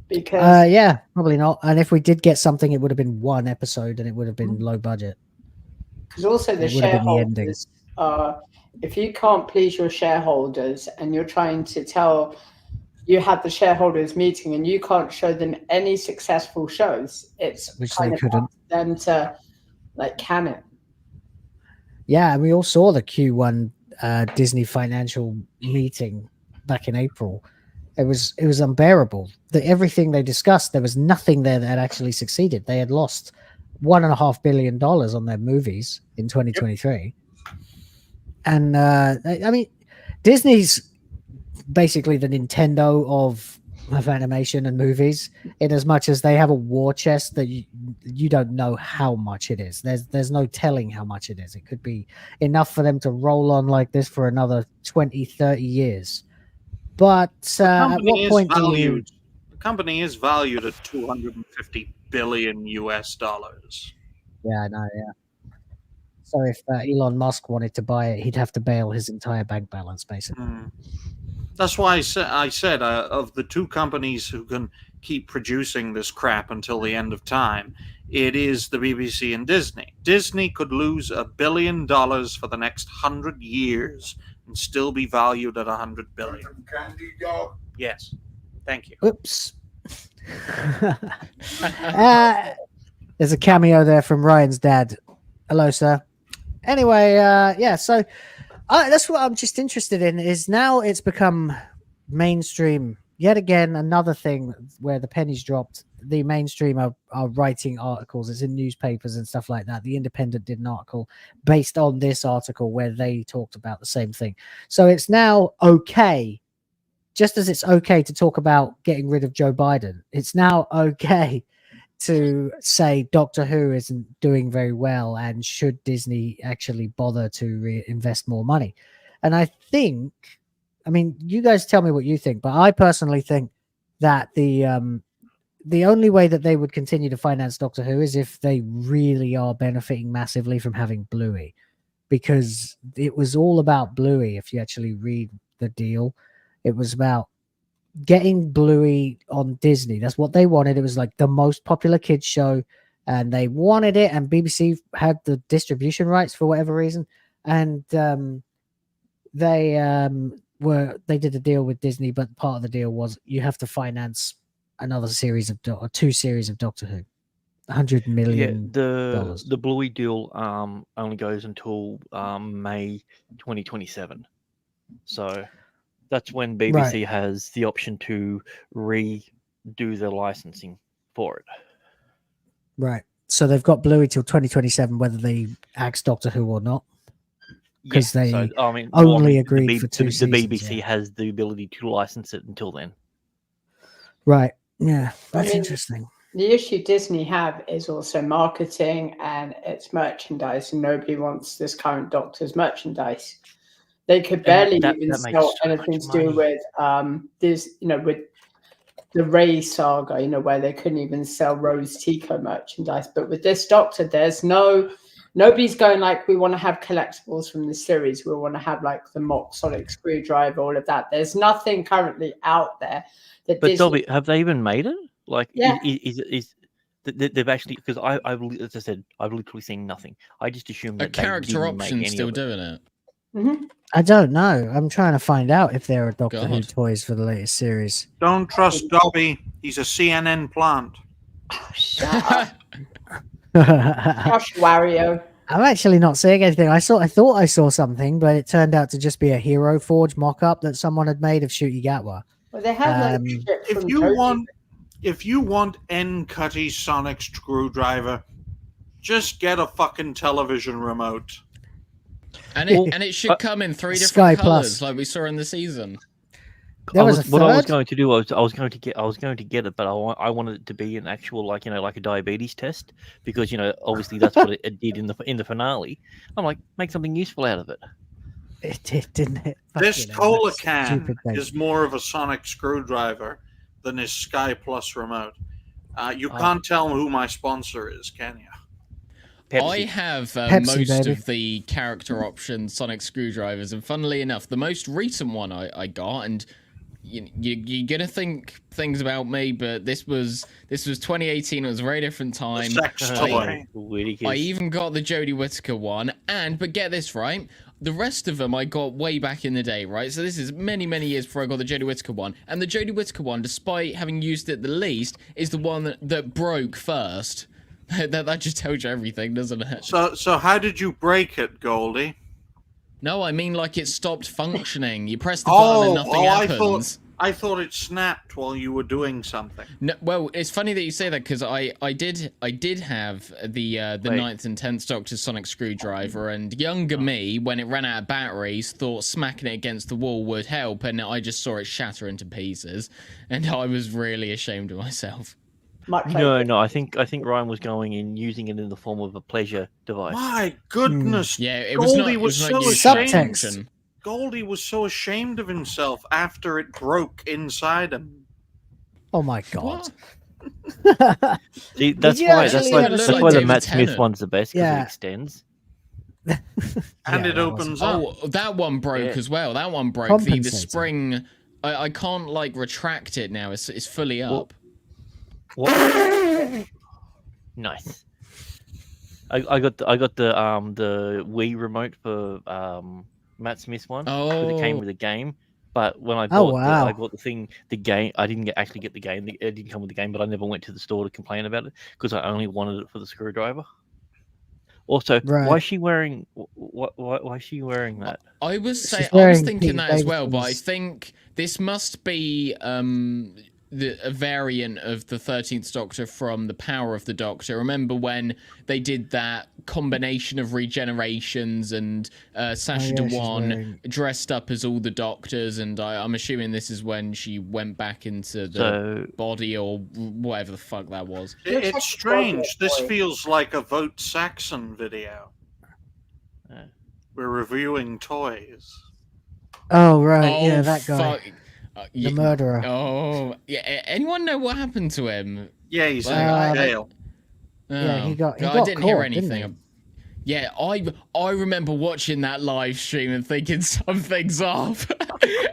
Speaker 12: Because
Speaker 9: yeah, probably not. And if we did get something, it would have been one episode and it would have been low budget.
Speaker 12: Because also the shareholders are, if you can't please your shareholders and you're trying to tell, you have the shareholders meeting and you can't show them any successful shows, it's
Speaker 9: which
Speaker 12: kind
Speaker 9: they
Speaker 12: of
Speaker 9: couldn't.
Speaker 12: up to them to like can it.
Speaker 9: Yeah, and we all saw the Q1 Disney financial meeting back in April. It was unbearable. Everything they discussed, there was nothing there that had actually succeeded. They had lost $1.5 billion on their movies in 2023. Yep. And I mean, Disney's basically the Nintendo of animation and movies, in as much as they have a war chest that you don't know how much it is. There's no telling how much it is. It could be enough for them to roll on like this for another 20, 30 years. But at what point
Speaker 10: the company is valued at $250 billion US.
Speaker 9: Yeah, I know, yeah. So if Elon Musk wanted to buy it, he'd have to bail his entire bank balance, basically.
Speaker 10: That's why I said of the two companies who can keep producing this crap until the end of time, it is the BBC and Disney. Disney could lose $1 billion for the next 100 years and still be valued at $100 billion. Yes, thank you.
Speaker 9: Oops. There's a cameo there from Ryan's dad. Hello, sir. Anyway, yeah. So. That's what I'm just interested in, is now it's become mainstream. Yet again, another thing where the pennies dropped. The mainstream are writing articles. It's in newspapers and stuff like that. The Independent did an article based on this article where they talked about the same thing. So it's now okay, just as it's okay to talk about getting rid of Joe Biden. It's now okay to say Doctor Who isn't doing very well and should Disney actually bother to invest more money. And I think, I mean, you guys tell me what you think, but I personally think that the only way that they would continue to finance Doctor Who is if they really are benefiting massively from having Bluey, because it was all about Bluey. If you actually read the deal, it was about getting Bluey on Disney. That's what they wanted. It was like the most popular kids show and they wanted it, and BBC had the distribution rights for whatever reason, and they did a deal with Disney, but part of the deal was you have to finance another series of two series of Doctor Who. $100 million.
Speaker 13: Yeah, the Bluey deal only goes until May 2027. So that's when BBC has the option to redo the licensing for it.
Speaker 9: Right. So they've got Bluey till 2027, whether they axe Doctor Who or not. Because only agreed for 2 seasons.
Speaker 13: The BBC has the ability to license it until then.
Speaker 9: Right. Yeah. That's interesting.
Speaker 12: The issue Disney have is also marketing and its merchandise, and nobody wants this current Doctor's merchandise. They could barely
Speaker 13: that
Speaker 12: even
Speaker 13: makes
Speaker 12: sell
Speaker 13: so
Speaker 12: anything
Speaker 13: much
Speaker 12: to do
Speaker 13: money.
Speaker 12: with this, with the Ray saga, where they couldn't even sell Rose Tico merchandise. But with this Doctor, there's nobody's going like, we want to have collectibles from the series. We want to have like the mock sonic screwdriver, all of that. There's nothing currently out there that.
Speaker 13: But
Speaker 12: Disney...
Speaker 13: Dolby, have they even made it? Like,
Speaker 12: yeah.
Speaker 13: Is they've actually, because I've, as I said, I've literally seen nothing. I just assumed that
Speaker 11: a character option still doing it.
Speaker 12: Mm-hmm.
Speaker 9: I don't know. I'm trying to find out if there are Doctor Who toys for the latest series.
Speaker 10: Don't trust Dobby. He's a CNN plant.
Speaker 12: Shut up. Gosh, Wario.
Speaker 9: I'm actually not seeing anything. I thought I saw something, but it turned out to just be a Hero Forge mock-up that someone had made of Shooty Gatwa.
Speaker 12: Well, they have
Speaker 10: if you want N Cutty sonic screwdriver, just get a fucking television remote.
Speaker 11: And it should come in 3
Speaker 9: Sky
Speaker 11: different colors,
Speaker 9: Plus.
Speaker 11: like we saw in the season.
Speaker 9: There was
Speaker 13: what I was going to do was I was going to get it, but I wanted it to be an actual like a diabetes test, because obviously that's what it did in the finale. I'm like, make something useful out of it.
Speaker 9: It did, didn't it?
Speaker 10: This cola can is more of a sonic screwdriver than his Sky Plus remote. You can't tell who my sponsor is, can you?
Speaker 13: Pepsi.
Speaker 11: I have
Speaker 9: Pepsi,
Speaker 11: most
Speaker 9: baby.
Speaker 11: of the character option sonic screwdrivers, and funnily enough, the most recent one I got, and you're gonna think things about me, but this was 2018. It was a very different time.
Speaker 10: Sex toy.
Speaker 11: I even got the Jodie Whittaker one, but get this right. The rest of them I got way back in the day, right? So this is many, many years before I got the Jodie Whittaker one. And the Jodie Whittaker one, despite having used it the least, is the one that broke first. that just tells you everything, doesn't it?
Speaker 10: So how did you break it, Goldie?
Speaker 11: No, I mean like it stopped functioning. You press the button and nothing happens.
Speaker 10: I thought it snapped while you were doing something.
Speaker 11: No, well, it's funny that you say that, because I did have the 9th and 10th Doctor's sonic screwdriver, and younger me, when it ran out of batteries, thought smacking it against the wall would help, and I just saw it shatter into pieces, and I was really ashamed of myself.
Speaker 13: No, I think Ryan was going and using it in the form of a pleasure device.
Speaker 10: My goodness.
Speaker 11: Yeah, it
Speaker 10: Goldie
Speaker 11: was
Speaker 10: so
Speaker 11: not
Speaker 10: ashamed.
Speaker 11: subtext.
Speaker 10: Goldie was so ashamed of himself after it broke inside him.
Speaker 9: Oh my god.
Speaker 13: See, that's why the Matt Smith one's the best, because it extends.
Speaker 10: And it opens up.
Speaker 11: Oh, that one broke as well. That one broke. The spring. I can't like retract it now. It's fully up.
Speaker 13: What? Nice. I got the Wii remote for Matt Smith's one.
Speaker 11: Oh,
Speaker 13: it came with a game. But when I bought the game, I didn't actually get the game. It didn't come with the game, but I never went to the store to complain about it, because I only wanted it for the screwdriver. Also, why is she wearing? Why is she wearing that?
Speaker 11: I was thinking that as well, but I think this must be a variant of the 13th Doctor from The Power of the Doctor. Remember when they did that combination of regenerations, and Sacha Dhawan dressed up as all the Doctors, and I'm assuming this is when she went back into the body or whatever the fuck that was.
Speaker 10: It's strange. This feels like a Vote Saxon video. We're reviewing toys.
Speaker 9: Oh, right. Yeah, that guy.
Speaker 11: Fuck.
Speaker 9: The murderer.
Speaker 11: Oh, yeah. Anyone know what happened to him?
Speaker 10: Yeah, he's in jail.
Speaker 9: Yeah, he got
Speaker 11: I didn't hear
Speaker 9: caught,
Speaker 11: anything. Yeah, I remember watching that live stream and thinking something's off,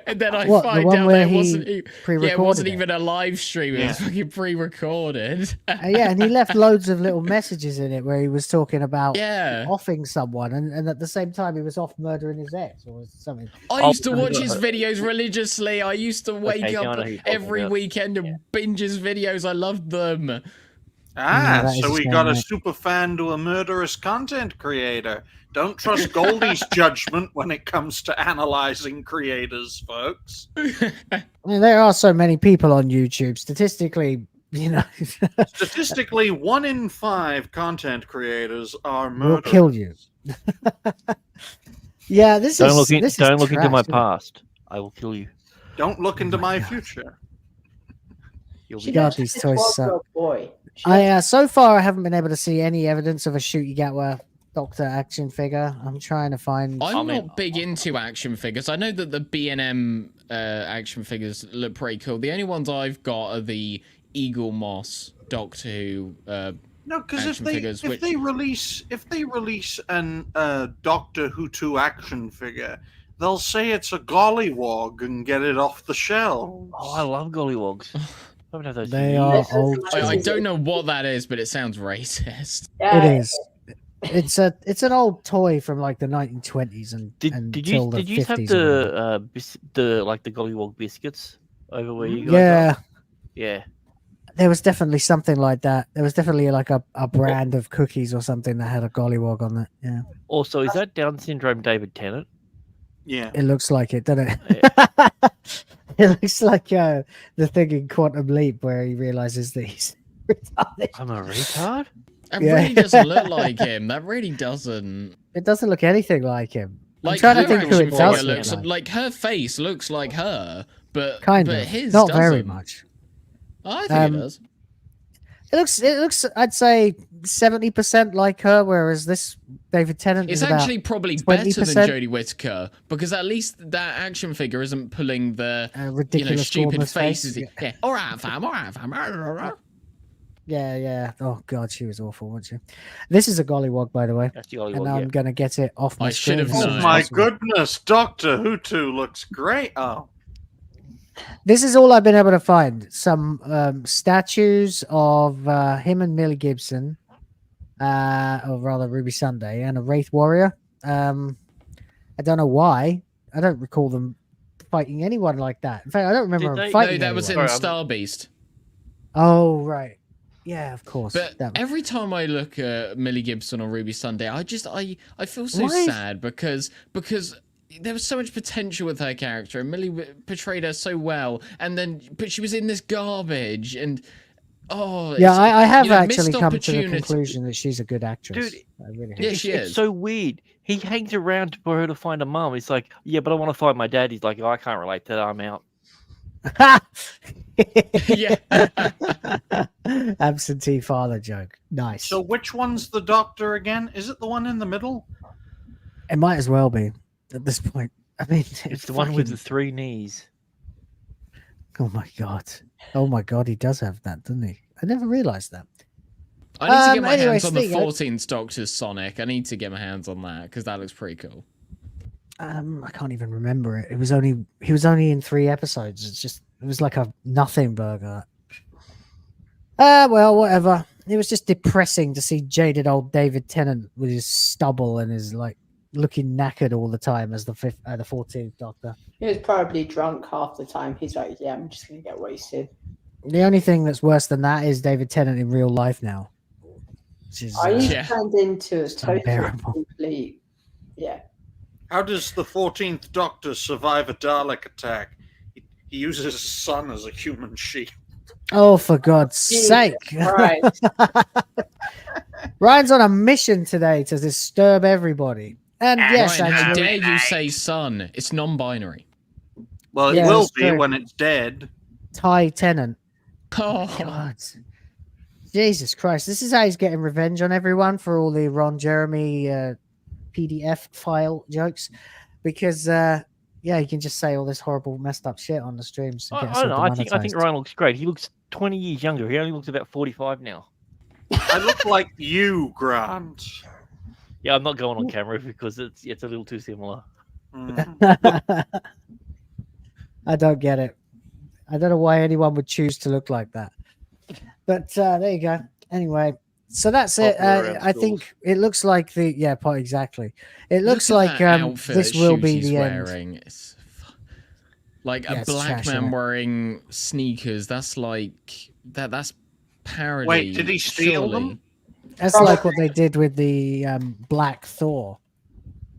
Speaker 11: and then I find out that it wasn't even a live stream; it was fucking pre-recorded.
Speaker 9: Yeah, and he left loads of little messages in it where he was talking about offing someone, and at the same time he was off murdering his ex or something.
Speaker 11: I used to watch his videos religiously. I used to wake up every weekend and binge his videos. I loved them.
Speaker 10: So we got a super fan to a murderous content creator. Don't trust Goldie's judgment when it comes to analyzing creators, folks.
Speaker 9: I mean, there are so many people on YouTube. Statistically,
Speaker 10: Statistically, 1 in 5 content creators are murderers.
Speaker 9: Will kill you. Yeah, this
Speaker 13: don't
Speaker 9: is.
Speaker 13: Don't look into my past. I will kill you.
Speaker 10: Don't look into my future.
Speaker 9: God, these toys suck. So far I haven't been able to see any evidence of a Shooty Gatwa Doctor action figure. I'm trying to find.
Speaker 11: I'm not big into action figures. I know that the B&M action figures look pretty cool. The only ones I've got are the Eagle Moss Doctor Who.
Speaker 10: No, because if
Speaker 11: figures,
Speaker 10: they release an Doctor Who 2 action figure, they'll say it's a gollywog and get it off the shelves.
Speaker 13: Oh, I love gollywogs.
Speaker 9: They are old.
Speaker 11: I don't know what that is, but it sounds racist.
Speaker 9: It is. It's an old toy from like the 1920s and
Speaker 13: did you have the like the gollywog biscuits over where you guys
Speaker 9: yeah
Speaker 13: are? Yeah.
Speaker 9: There was definitely something like that. There was definitely like a brand of cookies or something that had a gollywog on it. Yeah.
Speaker 13: Also, is that Down syndrome David Tennant?
Speaker 10: Yeah.
Speaker 9: It looks like it, doesn't it? It looks like the thing in Quantum Leap where he realizes that he's retarded.
Speaker 13: I'm a retard?
Speaker 11: That really doesn't look like him. That really doesn't.
Speaker 9: It doesn't look anything like him.
Speaker 11: Like,
Speaker 9: I'm trying
Speaker 11: her
Speaker 9: to think who it
Speaker 11: action
Speaker 9: does
Speaker 11: figure
Speaker 9: look
Speaker 11: looks like her face looks like her, but
Speaker 9: kind
Speaker 11: but
Speaker 9: of.
Speaker 11: his
Speaker 9: Not
Speaker 11: doesn't.
Speaker 9: very much.
Speaker 11: I think it does.
Speaker 9: It looks. I'd say 70% like her, whereas this David Tennant
Speaker 11: It's
Speaker 9: is about
Speaker 11: actually probably
Speaker 9: 20%.
Speaker 11: better than Jodie Whittaker because at least that action figure isn't pulling the
Speaker 9: ridiculous
Speaker 11: stupid
Speaker 9: gormless face.
Speaker 11: faces. Yeah. All right, fam. All right, fam.
Speaker 9: Yeah. Oh god, she was awful, wasn't she? This is a gollywog, by the way,
Speaker 13: That's the gollywog,
Speaker 9: and I'm gonna get it off my
Speaker 11: I should
Speaker 9: screen.
Speaker 11: have
Speaker 9: as soon
Speaker 11: known.
Speaker 9: as
Speaker 10: Oh my
Speaker 9: possible.
Speaker 10: goodness, Doctor Who 2 looks great. Oh.
Speaker 9: This is all I've been able to find. Some statues of him and Millie Gibson, or rather Ruby Sunday, and a Wraith Warrior. I don't know why. I don't recall them fighting anyone like that. In fact, I don't remember them fighting.
Speaker 11: No, that was in
Speaker 9: anyone.
Speaker 11: Star Beast.
Speaker 9: Oh, right. Yeah, of course.
Speaker 11: But
Speaker 9: That-
Speaker 11: every time I look at Millie Gibson or Ruby Sunday, I feel so
Speaker 9: Why?
Speaker 11: sad because there was so much potential with her character, and Millie portrayed her so well, but she was in this garbage, and
Speaker 9: yeah, I have
Speaker 11: you know,
Speaker 9: actually
Speaker 11: missed
Speaker 9: come to the
Speaker 11: opportunity.
Speaker 9: conclusion that she's a good actress.
Speaker 13: Dude,
Speaker 9: I really have.
Speaker 11: Yeah, she
Speaker 13: It's
Speaker 11: is.
Speaker 13: so weird. He hangs around for her to find a mum. He's like, yeah, but I want to find my dad. He's like, oh, I can't relate to that. I'm out.
Speaker 11: Yeah.
Speaker 9: Absentee father joke. Nice.
Speaker 10: So which one's the Doctor again? Is it the one in the middle?
Speaker 9: It might as well be at this point. I mean,
Speaker 13: It's the one with the 3 knees.
Speaker 9: Oh my god! Oh my god! He does have that, doesn't he? I never realized that.
Speaker 11: I need to get my
Speaker 9: anyway,
Speaker 11: hands on the
Speaker 9: speaking of-
Speaker 11: 14th Doctor's Sonic. I need to get my hands on that because that looks pretty cool.
Speaker 9: I can't even remember it. He was only in 3 episodes. It was like a nothing burger. Well, whatever. It was just depressing to see jaded old David Tennant with his stubble and his like looking knackered all the time as the 14th Doctor.
Speaker 12: He was probably drunk half the time. He's like, yeah, I'm just going to get wasted.
Speaker 9: The only thing that's worse than that is David Tennant in real life now. Which is,
Speaker 12: He's turned into a totally
Speaker 9: unbearable.
Speaker 12: complete, yeah.
Speaker 10: How does the 14th Doctor survive a Dalek attack? He uses his son as a human sheep.
Speaker 9: Oh, for God's
Speaker 12: Jesus
Speaker 9: sake.
Speaker 12: Christ.
Speaker 9: Ryan's on a mission today to disturb everybody. And yes,
Speaker 11: Ryan, how
Speaker 9: actually,
Speaker 11: dare you say son? It's non-binary.
Speaker 10: Well, it
Speaker 9: Yeah,
Speaker 10: will
Speaker 9: that's
Speaker 10: be
Speaker 9: true.
Speaker 10: when it's dead.
Speaker 9: Ty Tennant.
Speaker 11: Oh,
Speaker 9: God. Jesus Christ. This is how he's getting revenge on everyone for all the Ron Jeremy PDF file jokes. Because, yeah, he can just say all this horrible, messed up shit on the streams. And
Speaker 13: I
Speaker 9: get
Speaker 13: don't know.
Speaker 9: himself
Speaker 13: I think
Speaker 9: demonetized.
Speaker 13: Ryan looks great. He looks 20 years younger. He only looks about 45 now.
Speaker 10: I look like you, Grant.
Speaker 13: Yeah, I'm not going on camera because it's a little too similar.
Speaker 9: I don't get it. I don't know why anyone would choose to look like that. But there you go. Anyway, so that's it.
Speaker 13: Popular around
Speaker 9: I
Speaker 13: schools.
Speaker 9: think it looks like exactly. It looks
Speaker 11: look at
Speaker 9: like
Speaker 11: that outfit
Speaker 9: this
Speaker 11: that
Speaker 9: will be
Speaker 11: Shooty's
Speaker 9: the end.
Speaker 11: wearing. It's like
Speaker 9: Yeah,
Speaker 11: a
Speaker 9: it's
Speaker 11: black
Speaker 9: trash, isn't
Speaker 11: man
Speaker 9: it?
Speaker 11: wearing sneakers. That's like that's parody.
Speaker 10: Wait, did he steal
Speaker 11: surely.
Speaker 10: them?
Speaker 9: That's like what they did with the Black Thor.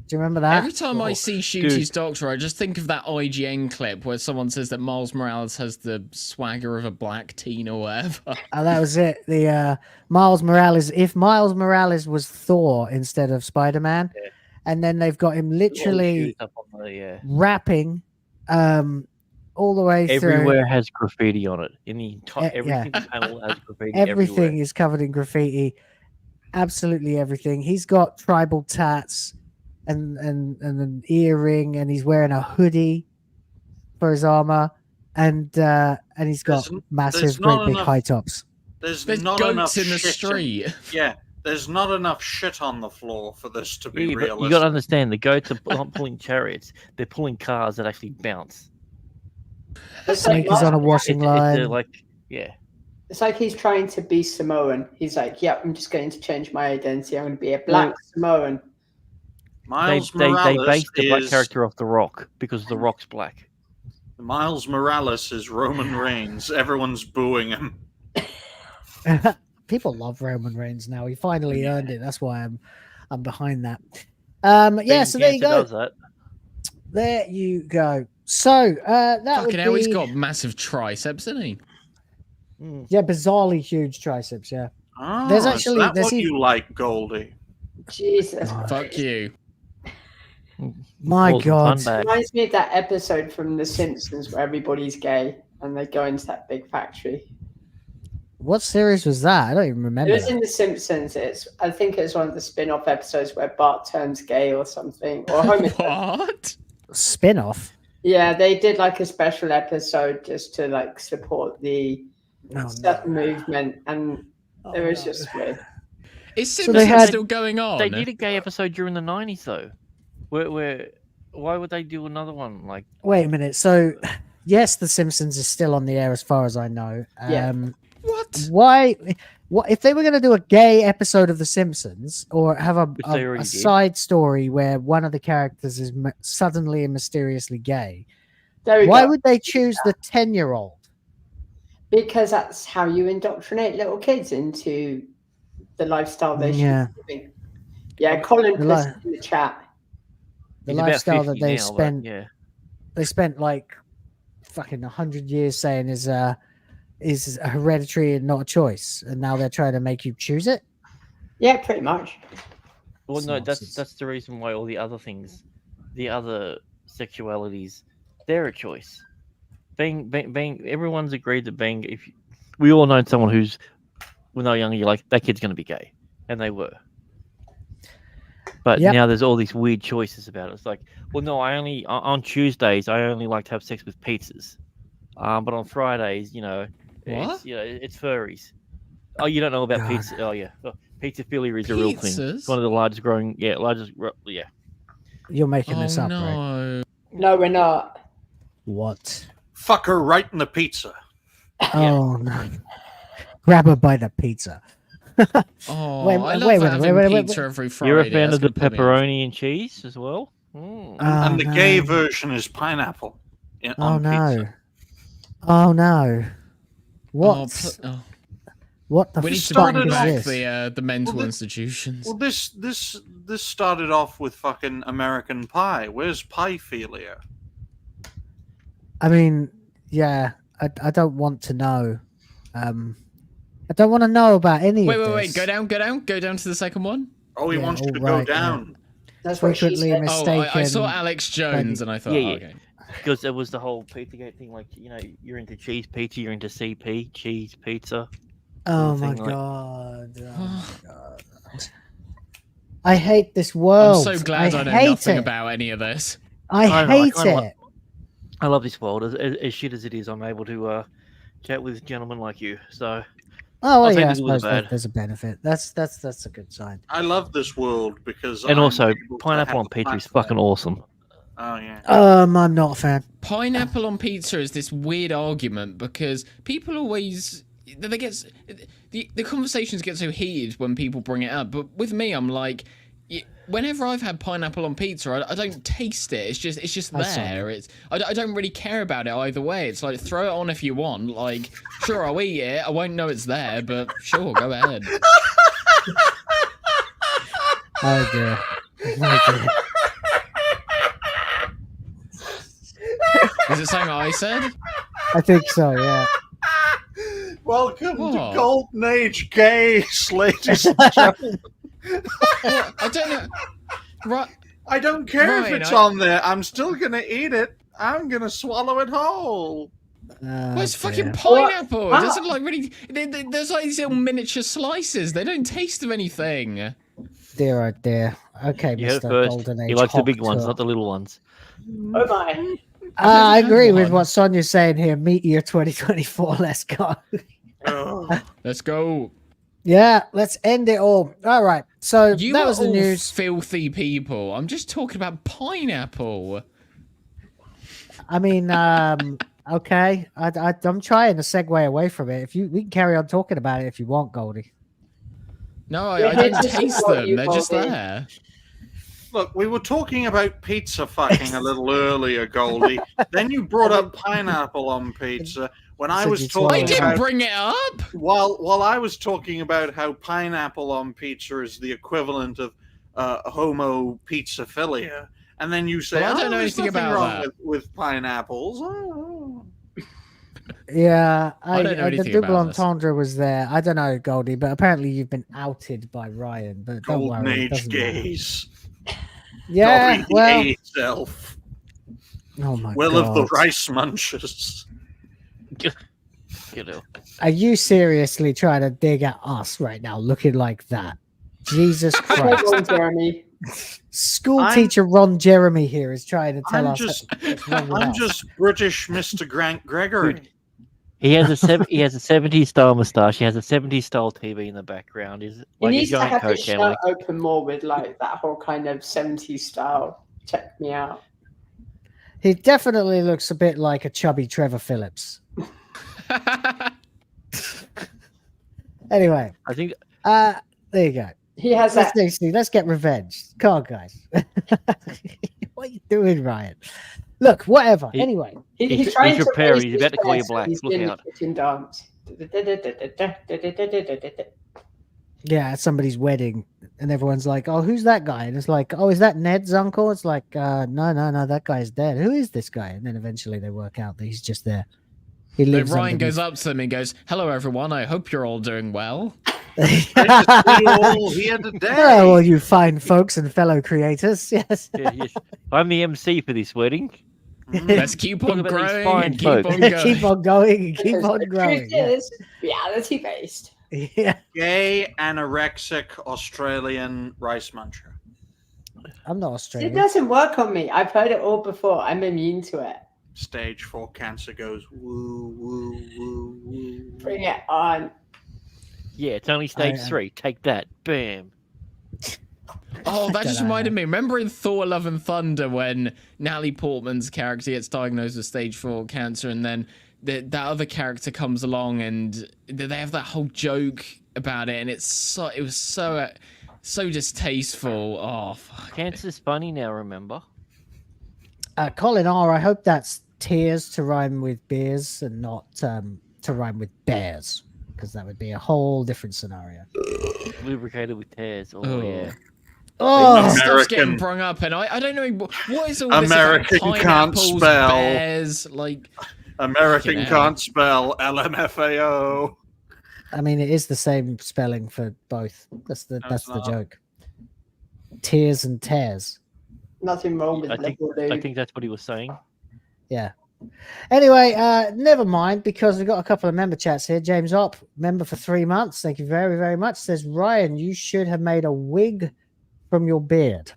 Speaker 9: Do you remember that?
Speaker 11: Every time I see Shooty's Doctor, I just think of that IGN clip where someone says that Miles Morales has the swagger of a black teen or whatever.
Speaker 9: Oh, that was it. The Miles Morales. If Miles Morales was Thor instead of Spider-Man, and then they've got him literally
Speaker 13: Up on the,
Speaker 9: rapping all the way
Speaker 13: everywhere
Speaker 9: through.
Speaker 13: has graffiti on it. In the entire every
Speaker 9: yeah.
Speaker 13: single panel has graffiti
Speaker 9: Everything
Speaker 13: everywhere.
Speaker 9: is covered in graffiti. absolutely everything. He's got tribal tats and an earring, and he's wearing a hoodie for his armor, and he's got massive, great big high tops.
Speaker 10: There's
Speaker 11: not
Speaker 10: not
Speaker 11: goats
Speaker 10: enough
Speaker 11: in the
Speaker 10: shit
Speaker 11: street.
Speaker 10: Yeah, there's not enough shit on the floor for this to be realistic.
Speaker 13: You got to understand, the goats are not pulling chariots; they're pulling cars that actually bounce.
Speaker 9: Snake is on a washing line.
Speaker 12: It's like he's trying to be Samoan. He's like, "Yep, I'm just going to change my identity. I'm going to be a black Samoan."
Speaker 10: Miles
Speaker 13: they
Speaker 10: Morales
Speaker 13: based the black
Speaker 10: is-
Speaker 13: character off The Rock because The Rock's black.
Speaker 10: Miles Morales is Roman Reigns. Everyone's booing him.
Speaker 9: People love Roman Reigns now. He finally earned it. That's why I'm behind that. Yeah, so there you go.
Speaker 13: Does that.
Speaker 9: There you go. So that
Speaker 11: Fucking
Speaker 9: would
Speaker 11: hell,
Speaker 9: be...
Speaker 11: he's got massive triceps, isn't he?
Speaker 9: Yeah, bizarrely huge triceps. Yeah.
Speaker 10: Oh,
Speaker 9: There's actually
Speaker 10: is that
Speaker 9: there's
Speaker 10: what you like, Goldie?
Speaker 12: Jesus.
Speaker 11: Fuck you.
Speaker 9: My God.
Speaker 12: Reminds me of that episode from The Simpsons where everybody's gay and they go into that big factory.
Speaker 9: What series was that? I don't even remember.
Speaker 12: It was
Speaker 9: that.
Speaker 12: in The Simpsons. I think it's one of the spin-off episodes where Bart turns gay or something. Or Homer.
Speaker 11: What?
Speaker 9: Spin-off?
Speaker 12: Yeah, they did like a special episode just to like support the movement, and it was just weird.
Speaker 11: Is
Speaker 9: So
Speaker 11: Simpsons
Speaker 9: they had-
Speaker 11: still going on?
Speaker 13: They did a gay episode during the 90s, though. Why would they do another one? Like,
Speaker 9: Wait a minute. So, yes, The Simpsons is still on the air as far as I know.
Speaker 12: Yeah.
Speaker 11: What?
Speaker 9: Why? What if they were going to do a gay episode of The Simpsons, or have
Speaker 13: they
Speaker 9: a
Speaker 13: already did.
Speaker 9: side story where one of the characters is suddenly and mysteriously gay?
Speaker 12: There we
Speaker 9: Why
Speaker 12: go.
Speaker 9: would they choose the 10-year-old?
Speaker 12: Because that's how you indoctrinate little kids into the lifestyle they should
Speaker 9: Yeah.
Speaker 12: be living. Yeah, Colin
Speaker 9: The
Speaker 12: puts
Speaker 9: li-
Speaker 12: it in the chat.
Speaker 9: The
Speaker 13: he's about
Speaker 9: lifestyle that
Speaker 13: 50
Speaker 9: they
Speaker 13: now, but
Speaker 9: spent.
Speaker 13: yeah.
Speaker 9: They spent like fucking 100 years saying is a hereditary and not a choice, and now they're trying to make you choose it.
Speaker 12: Yeah, pretty much.
Speaker 13: Well,
Speaker 9: It's
Speaker 13: no,
Speaker 9: nonsense.
Speaker 13: that's the reason why all the other things, the other sexualities, they're a choice. Being everyone's agreed that we all know someone who's, when they were younger, you're like, that kid's going to be gay, and they were. But
Speaker 9: Yep.
Speaker 13: now there's all these weird choices about it. It's like, well, no, on Tuesdays I only like to have sex with pizzas, but on Fridays,
Speaker 11: What?
Speaker 13: it's furries. Oh, you don't know about
Speaker 9: God.
Speaker 13: pizza? Oh yeah, pizzaphilia is a real thing.
Speaker 11: Pizzas?
Speaker 13: It's one of the largest growing, yeah.
Speaker 9: You're making this
Speaker 11: Oh,
Speaker 9: up, right?
Speaker 11: no.
Speaker 12: No, we're not.
Speaker 9: What?
Speaker 10: Fuck her right in the pizza.
Speaker 9: Oh no! Grab her by the pizza.
Speaker 11: Oh,
Speaker 9: Wait,
Speaker 11: I love
Speaker 9: wait,
Speaker 11: having
Speaker 9: wait, wait,
Speaker 11: pizza every Friday.
Speaker 13: You're a fan
Speaker 11: That's
Speaker 13: of the
Speaker 11: gonna put me off.
Speaker 13: pepperoni and cheese as well? Mm.
Speaker 10: And the
Speaker 9: Oh,
Speaker 10: gay
Speaker 9: no.
Speaker 10: version is pineapple
Speaker 9: Oh
Speaker 10: on
Speaker 9: no!
Speaker 10: pizza.
Speaker 9: Oh no! What?
Speaker 11: Oh,
Speaker 9: What the
Speaker 11: we need to
Speaker 9: fuck
Speaker 11: bring
Speaker 9: is
Speaker 11: back
Speaker 9: this?
Speaker 11: the mental
Speaker 10: Well,
Speaker 11: institutions.
Speaker 10: Well, this started off with fucking American Pie. Where's Piephilia?
Speaker 9: I mean, yeah, I don't want to know. I don't want to know about any
Speaker 11: Wait,
Speaker 9: of
Speaker 11: wait,
Speaker 9: this.
Speaker 11: wait. Go down to the second one.
Speaker 10: Oh, he
Speaker 9: Yeah,
Speaker 10: wants you to
Speaker 9: all right,
Speaker 10: go down.
Speaker 12: That's what she
Speaker 9: Frequently
Speaker 12: said.
Speaker 9: mistaken.
Speaker 11: Oh, I saw Alex Jones and I thought,
Speaker 13: Yeah,
Speaker 11: oh,
Speaker 13: yeah.
Speaker 11: okay.
Speaker 13: Because it was the whole Pizzagate thing, like, you're into cheese pizza, you're into CP, cheese pizza.
Speaker 9: Oh
Speaker 13: sort
Speaker 9: my
Speaker 13: of thing, like-
Speaker 9: god! Oh my god! I hate this world.
Speaker 11: I'm so glad I know
Speaker 9: hate
Speaker 11: nothing
Speaker 9: it.
Speaker 11: about any of this.
Speaker 9: I
Speaker 13: I know,
Speaker 9: hate
Speaker 13: kinda
Speaker 9: it.
Speaker 13: I love this world. As shit as it is, I'm able to chat with gentlemen like you. So,
Speaker 9: Oh well,
Speaker 13: I'll take
Speaker 9: yeah, I
Speaker 13: the good with
Speaker 9: suppose
Speaker 13: the bad.
Speaker 9: there's a benefit. That's a good sign.
Speaker 10: I love this world because.
Speaker 13: and
Speaker 10: I'm
Speaker 13: also,
Speaker 10: able to
Speaker 13: pineapple
Speaker 10: have
Speaker 13: on
Speaker 10: a
Speaker 13: pizza is
Speaker 10: platform.
Speaker 13: fucking awesome.
Speaker 10: Oh yeah.
Speaker 9: I'm not a fan.
Speaker 11: Pineapple on pizza is this weird argument because people always the conversations get so heated when people bring it up. But with me, I'm like, whenever I've had pineapple on pizza, I don't taste it. It's just
Speaker 9: I saw
Speaker 11: there. I don't really care about it either way. It's like, throw it on if you want. Like, sure, I'll eat it. I won't know it's there, but sure, go ahead.
Speaker 9: Oh dear. Oh dear.
Speaker 11: Is it something I said?
Speaker 9: I think so. Yeah.
Speaker 10: Welcome
Speaker 11: What?
Speaker 10: to Golden Age gays, ladies and gentlemen.
Speaker 11: I don't know. Right.
Speaker 10: I don't care if
Speaker 11: Ryan,
Speaker 10: it's on there. I'm still gonna eat it. I'm gonna swallow it whole.
Speaker 11: Where's fucking pineapple? It doesn't like really. There's like these little miniature slices. They don't taste of anything.
Speaker 9: Dear, oh dear. Okay,
Speaker 13: You heard
Speaker 9: Mr.
Speaker 13: it first.
Speaker 9: Golden Age.
Speaker 13: He likes the big
Speaker 9: Hawk
Speaker 13: ones,
Speaker 9: Tour.
Speaker 13: not the little ones.
Speaker 12: Oh my.
Speaker 9: I agree with what Sonia's saying here. Meet Year 2024. Let's go.
Speaker 11: Let's go.
Speaker 9: Yeah, let's end it all. All right. So
Speaker 11: You
Speaker 9: that
Speaker 11: are
Speaker 9: was the
Speaker 11: all
Speaker 9: news.
Speaker 11: filthy people. I'm just talking about pineapple.
Speaker 9: I mean, okay. I'm trying to segue away from it. We can carry on talking about it if you want, Goldie.
Speaker 11: No, I don't taste them. They're just there.
Speaker 10: Look, we were talking about pizza fucking a little earlier, Goldie. Then you brought up pineapple on pizza. When I was talking,
Speaker 11: I didn't bring it up.
Speaker 10: While I was talking about how pineapple on pizza is the equivalent of homo pizzaphilia, and then you say,
Speaker 11: Well, I don't know
Speaker 10: there's
Speaker 11: anything
Speaker 10: nothing
Speaker 11: about
Speaker 10: wrong
Speaker 11: that.
Speaker 10: with pineapples. Oh.
Speaker 9: Yeah,
Speaker 11: I don't know
Speaker 9: the
Speaker 11: anything
Speaker 9: double
Speaker 11: about this.
Speaker 9: entendre was there. I don't know, Goldie, but apparently you've been outed by Ryan. But don't
Speaker 10: Golden
Speaker 9: worry, it
Speaker 10: Age
Speaker 9: doesn't matter.
Speaker 10: gays.
Speaker 9: Yeah,
Speaker 10: Goldie
Speaker 9: well,
Speaker 10: the elf.
Speaker 9: oh my
Speaker 10: Will
Speaker 9: god,
Speaker 10: of the Rice Munchers.
Speaker 13: You know.
Speaker 9: are you seriously trying to dig at us right now, looking like that? Jesus Christ!
Speaker 12: Hold on, Jeremy.
Speaker 9: School teacher Ron Jeremy here is trying to tell
Speaker 10: I'm
Speaker 9: us.
Speaker 10: just,
Speaker 9: what's wrong with
Speaker 10: I'm
Speaker 9: us.
Speaker 10: just British Mr. Grant Gregory.
Speaker 13: He has a 70s style moustache. He has a 70s style TV in the background. Is
Speaker 12: He
Speaker 13: like a
Speaker 12: needs to
Speaker 13: giant
Speaker 12: have
Speaker 13: coat
Speaker 12: his
Speaker 13: camera.
Speaker 12: shirt open more with like that whole kind of 70s style. Check me out.
Speaker 9: He definitely looks a bit like a chubby Trevor Phillips. Anyway,
Speaker 13: I think
Speaker 9: there you go.
Speaker 12: He has that.
Speaker 9: Let's get revenge. Come on, guys. What are you doing, Ryan? Look, whatever. Anyway,
Speaker 12: He's trying to
Speaker 13: preparing.
Speaker 12: raise
Speaker 13: He's
Speaker 12: his
Speaker 13: about to call you
Speaker 12: chest
Speaker 13: black.
Speaker 12: when he's
Speaker 13: Look
Speaker 12: doing
Speaker 13: out.
Speaker 12: the kitchen dance.
Speaker 9: yeah, at somebody's wedding, and everyone's like, "Oh, who's that guy?" And it's like, "Oh, is that Ned's uncle?" It's like, no, that guy's dead. Who is this guy? And then eventually they work out that he's just there. He
Speaker 11: Then
Speaker 9: lives.
Speaker 11: Ryan
Speaker 9: underneath.
Speaker 11: goes up to them and goes, "Hello, everyone. I hope you're all doing well."
Speaker 10: all here today.
Speaker 9: Hello, all you fine folks and fellow creators. Yes.
Speaker 13: yes. I'm the MC for this wedding.
Speaker 11: Let's keep on
Speaker 13: Look at these
Speaker 11: growing
Speaker 13: fine
Speaker 11: and keep
Speaker 13: folk.
Speaker 11: on going.
Speaker 9: Keep on going and keep on
Speaker 12: The
Speaker 9: growing.
Speaker 12: truth
Speaker 9: Yeah.
Speaker 12: is reality based.
Speaker 9: Yeah.
Speaker 10: Gay, anorexic, Australian rice muncher.
Speaker 9: I'm not
Speaker 12: It
Speaker 9: Australian.
Speaker 12: doesn't work on me. I've heard it all before. I'm immune to it.
Speaker 10: Stage 4 cancer goes woo, woo, woo, woo.
Speaker 12: Bring it on.
Speaker 13: Yeah, it's only stage 3. Take that. Bam.
Speaker 11: Oh, that just
Speaker 9: Dunno.
Speaker 11: reminded me. Remember in Thor: Love and Thunder when Natalie Portman's character gets diagnosed with stage 4 cancer, and then that other character comes along and they have that whole joke about it, and it was so distasteful. Oh, fuck.
Speaker 13: Cancer's funny now, remember?
Speaker 9: Colin R, I hope that's tears to rhyme with beers and not to rhyme with bears, because that would be a whole different scenario.
Speaker 13: Lubricated with tears. Oh,
Speaker 11: Oh.
Speaker 13: yeah.
Speaker 9: Oh,
Speaker 11: Stuff's getting
Speaker 10: American.
Speaker 11: brung up, and I don't know what is all this
Speaker 10: American
Speaker 11: about
Speaker 10: can't
Speaker 11: pineapples,
Speaker 10: spell.
Speaker 11: bears, like.
Speaker 10: American
Speaker 11: Fucking hell.
Speaker 10: can't spell LMFAO.
Speaker 9: I mean, it is the same spelling for both. That's the
Speaker 10: it's not.
Speaker 9: joke. Tears and tears.
Speaker 12: Nothing wrong with
Speaker 13: I think that's what he was saying.
Speaker 9: Yeah. Anyway, never mind, because we've got a couple of member chats here. James Opp, member for 3 months. Thank you very, very much. Says, Ryan, you should have made a wig from your beard.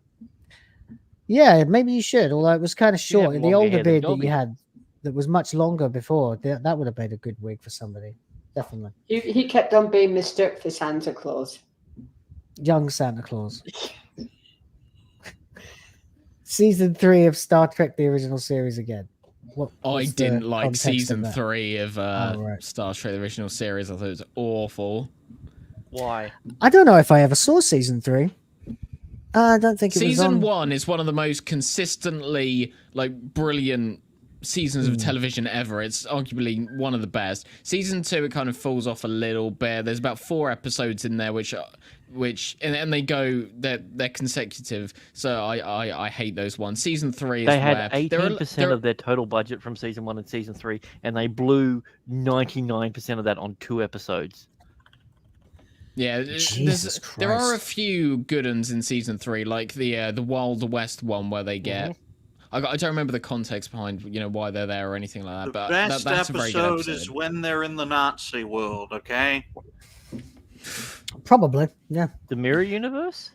Speaker 9: Yeah, maybe you should, although it was kind of short. The
Speaker 13: longer
Speaker 9: older
Speaker 13: hair than
Speaker 9: beard that
Speaker 13: Dobby.
Speaker 9: you had that was much longer before, that would have made a good wig for somebody. Definitely.
Speaker 12: He kept on being mistook for Santa Claus.
Speaker 9: Young Santa Claus. Season 3 of Star Trek, the original series again.
Speaker 11: I
Speaker 9: what's the
Speaker 11: didn't like
Speaker 9: context of
Speaker 11: season
Speaker 9: that?
Speaker 11: 3 of
Speaker 9: right.
Speaker 11: Star Trek: The Original Series. I thought it was awful.
Speaker 13: Why?
Speaker 9: I don't know if I ever saw season 3. I don't think it was
Speaker 11: Season
Speaker 9: on.
Speaker 11: 1 is one of the most consistently brilliant seasons of television ever. It's arguably one of the best. Season 2, it kind of falls off a little bit. There's about 4 episodes in there which and they go they're consecutive. So I hate those ones. Season 3 is
Speaker 13: They had
Speaker 11: where
Speaker 13: 18% of their total budget from season 1 and season 3, and they blew 99% of that on 2 episodes.
Speaker 11: Yeah,
Speaker 9: Jesus
Speaker 11: there are a
Speaker 9: Christ.
Speaker 11: few good ones in season 3, like the Wild West one where they get I don't remember the context behind why they're there or anything like that.
Speaker 10: The
Speaker 11: But
Speaker 10: best
Speaker 11: that's a very good
Speaker 10: episode
Speaker 11: episode.
Speaker 10: is when they're in the Nazi world. Okay.
Speaker 9: Probably, yeah.
Speaker 13: The mirror universe.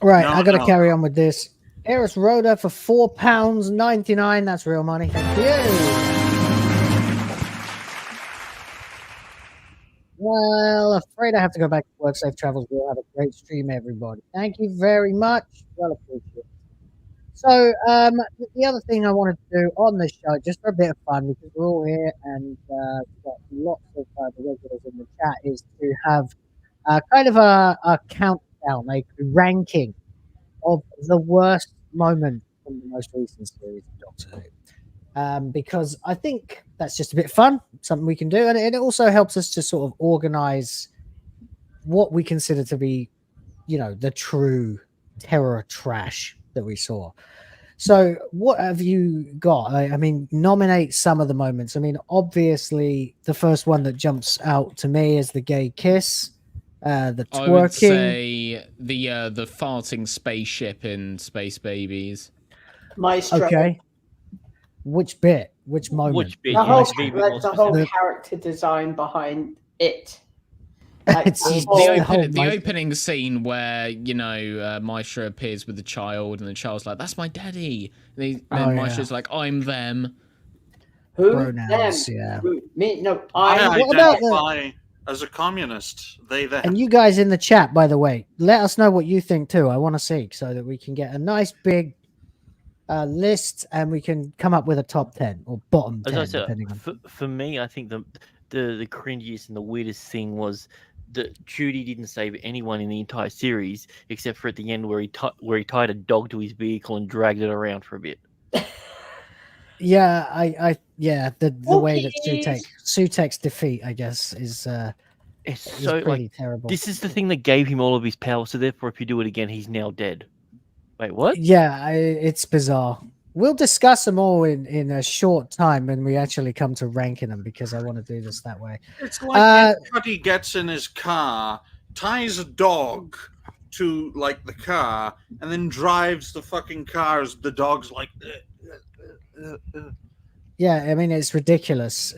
Speaker 9: Right,
Speaker 10: No,
Speaker 9: I got to
Speaker 10: no.
Speaker 9: carry on with this. Eris Rhoda for £4.99. That's real money. Thank you. Well, afraid I have to go back to work. Safe travels. We'll have a great stream, everybody. Thank you very much. Well appreciated. So, the other thing I wanted to do on this show, just for a bit of fun, because we're all here and we've got lots of the regulars in the chat, is to have kind of a countdown, like a ranking of the worst moment from the most recent series of Doctor Who. Because I think that's just a bit fun, something we can do, and it also helps us to sort of organize what we consider to be, the true terror trash that we saw. So what have you got? I mean, nominate some of the moments. I mean, obviously the first one that jumps out to me is the gay kiss, the twerking.
Speaker 11: I would say the farting spaceship in Space Babies.
Speaker 12: Maestro.
Speaker 9: Okay. Which bit? Which moment?
Speaker 13: Which bit?
Speaker 12: The whole,
Speaker 13: Yeah,
Speaker 12: the whole character design behind it. Like,
Speaker 11: the opening scene where Maestro appears with the child and the child's like, "That's my daddy," and then Maestro's like, "I'm them."
Speaker 12: Who?
Speaker 9: Pronouns,
Speaker 12: them?
Speaker 9: yeah.
Speaker 12: Who? Me? No,
Speaker 10: I
Speaker 9: What about
Speaker 10: identify as a communist. They them.
Speaker 9: And you guys in the chat, by the way, let us know what you think too. I want to see so that we can get a nice big list and we can come up with a top 10 or bottom 10,
Speaker 13: As I said,
Speaker 9: depending on.
Speaker 13: for me, I think the cringiest and the weirdest thing was that Judy didn't save anyone in the entire series except for at the end where he tied a dog to his vehicle and dragged it around for a bit.
Speaker 9: Yeah, the way that Sutek's defeat, I guess, is
Speaker 13: so
Speaker 9: pretty terrible.
Speaker 13: This is the thing that gave him all of his power. So therefore, if you do it again, he's now dead. Wait, what?
Speaker 9: Yeah, it's bizarre. We'll discuss them all in a short time when we actually come to ranking them, because I want to do this that way.
Speaker 10: It's like Cuddy gets in his car, ties a dog to the car, and then drives the fucking car as the dog's like.
Speaker 9: Yeah, I mean, it's ridiculous.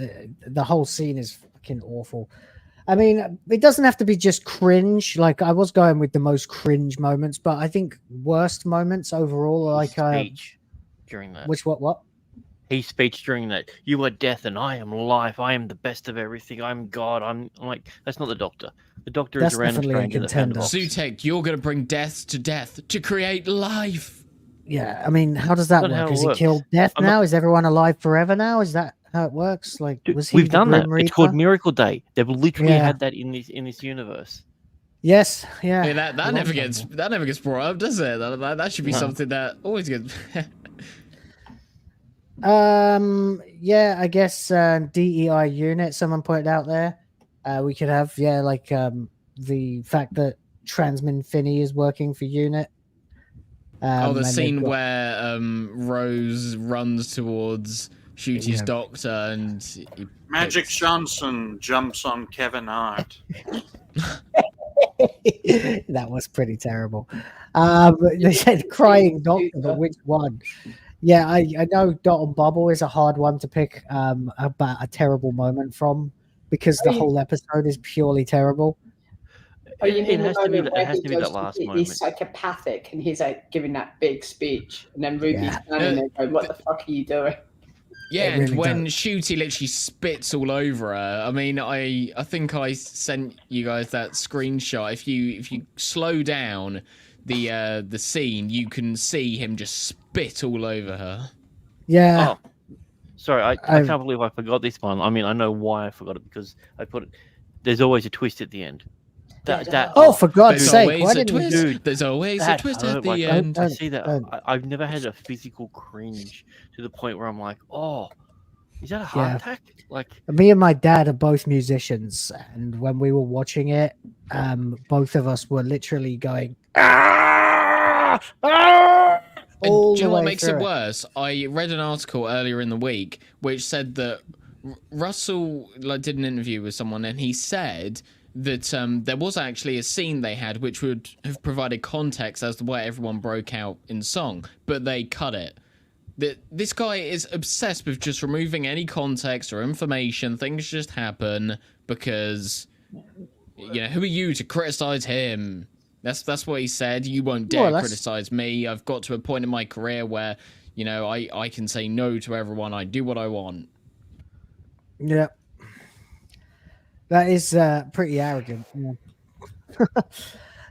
Speaker 9: The whole scene is fucking awful. I mean, it doesn't have to be just cringe. Like, I was going with the most cringe moments, but I think worst moments overall are like
Speaker 13: speech during that.
Speaker 9: Which what?
Speaker 13: His speech during that. You are death and I am life. I am the best of everything. I'm God. I'm like, that's not the Doctor. The Doctor is a random stranger that found a box.
Speaker 11: Sutek, you're going to bring death to create life.
Speaker 9: Yeah, I mean, how does that work? Has he killed death now? Is everyone alive forever now? Is that how it works? Like, was he?
Speaker 13: We've done that.
Speaker 9: Grim Reaper?
Speaker 13: It's called Miracle Day. They've literally had that in this universe.
Speaker 9: Yes, yeah.
Speaker 11: Hey, that never gets brought up, does it? That should be something that always gets.
Speaker 9: Yeah, I guess DEI unit. Someone pointed out there. We could have the fact that Transmin Finney is working for unit.
Speaker 11: The scene where Rose runs towards Shooty's doctor and
Speaker 10: Magic Johnson jumps on Kevin Hart.
Speaker 9: That was pretty terrible. They said crying doctor, but which one? Yeah, I know Dot and Bubble is a hard one to pick about a terrible moment from, because the whole episode is purely terrible.
Speaker 12: Oh, you mean
Speaker 13: it has to be that last moment.
Speaker 12: He's psychopathic and he's like giving that big speech, and then Ruby's standing there going, "What the fuck are you doing?"
Speaker 11: Yeah, and when Shooty literally spits all over her. I mean, I think I sent you guys that screenshot. If you slow down the scene, you can see him just spit all over her.
Speaker 9: Yeah.
Speaker 13: Oh, sorry, I can't believe I forgot this one. I mean, I know why I forgot it, because I put it. There's always a twist at the end.
Speaker 9: For God's sake! Why didn't
Speaker 11: we? There's always a twist at the end.
Speaker 13: I see that. I've never had a physical cringe to the point where I'm like, "Oh, is that a heart attack?" Like,
Speaker 9: me and my dad are both musicians, and when we were watching it, both of us were literally going.
Speaker 11: Do you know what makes it worse? I read an article earlier in the week which said that Russell did an interview with someone, and he said that there was actually a scene they had which would have provided context as to why everyone broke out in song, but they cut it. This guy is obsessed with just removing any context or information. Things just happen because, who are you to criticize him? That's what he said. You won't dare criticize me. I've got to a point in my career where, I can say no to everyone. I do what I want.
Speaker 9: Yeah. That is pretty arrogant. Yeah.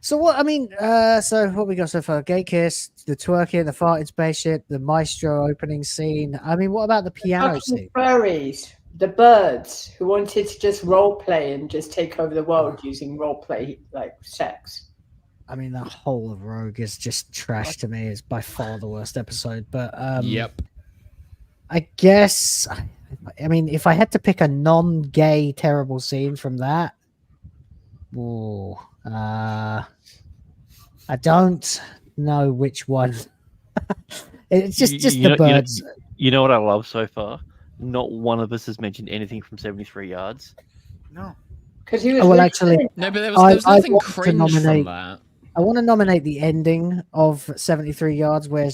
Speaker 9: So what we got so far? Gay kiss, the twerking, the farting spaceship, the maestro opening scene. I mean, what about the piano scene?
Speaker 12: Furries, the birds who wanted to just role play and just take over the world using role play like sex.
Speaker 9: I mean, the whole of Rogue is just trash to me. It's by far the worst episode. But
Speaker 11: yep.
Speaker 9: I guess, I mean, if I had to pick a non-gay terrible scene from that, I don't know which one. It's just the birds.
Speaker 13: You know what I love so far? Not one of us has mentioned anything from 73 yards.
Speaker 10: No.
Speaker 12: Because he was
Speaker 11: no, but there was nothing cringe from that.
Speaker 9: I want to nominate the ending of 73 yards where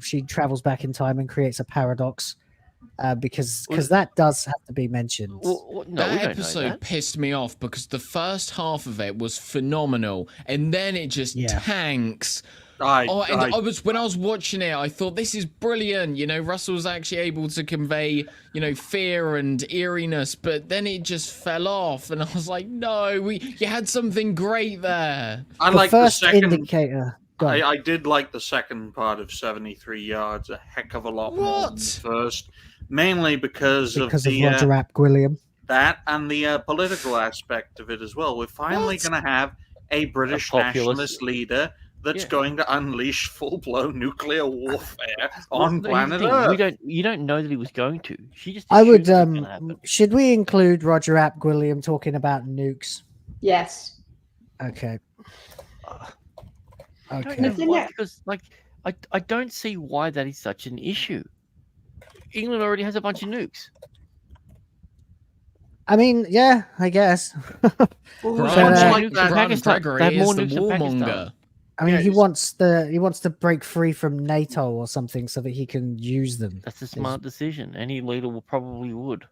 Speaker 9: she travels back in time and creates a paradox. Because that does have to be mentioned.
Speaker 11: That episode pissed me off because the first half of it was phenomenal, and then it just tanks. When I was watching it, I thought this is brilliant. Russell's actually able to convey, fear and eeriness, but then it just fell off, and I was like, no, you had something great there.
Speaker 10: I like the second
Speaker 9: indicator.
Speaker 10: I did like the second part of 73 yards a heck of a lot more than the first. Mainly because of
Speaker 9: Roger Ap Gwilliam.
Speaker 10: That and the political aspect of it as well. We're finally going to have a British nationalist leader that's going to unleash full-blown nuclear warfare on planet Earth.
Speaker 13: You don't know that he was going to. She just.
Speaker 9: I would. Should we include Roger Ap Gwilliam talking about nukes?
Speaker 12: Yes.
Speaker 9: Okay.
Speaker 13: Because I don't see why that is such an issue. England already has a bunch of nukes.
Speaker 9: I mean, yeah, I guess.
Speaker 11: Gregory is the warmonger.
Speaker 9: I mean, he wants to break free from NATO or something so that he can use them.
Speaker 13: That's a smart decision. Any leader probably would.
Speaker 10: It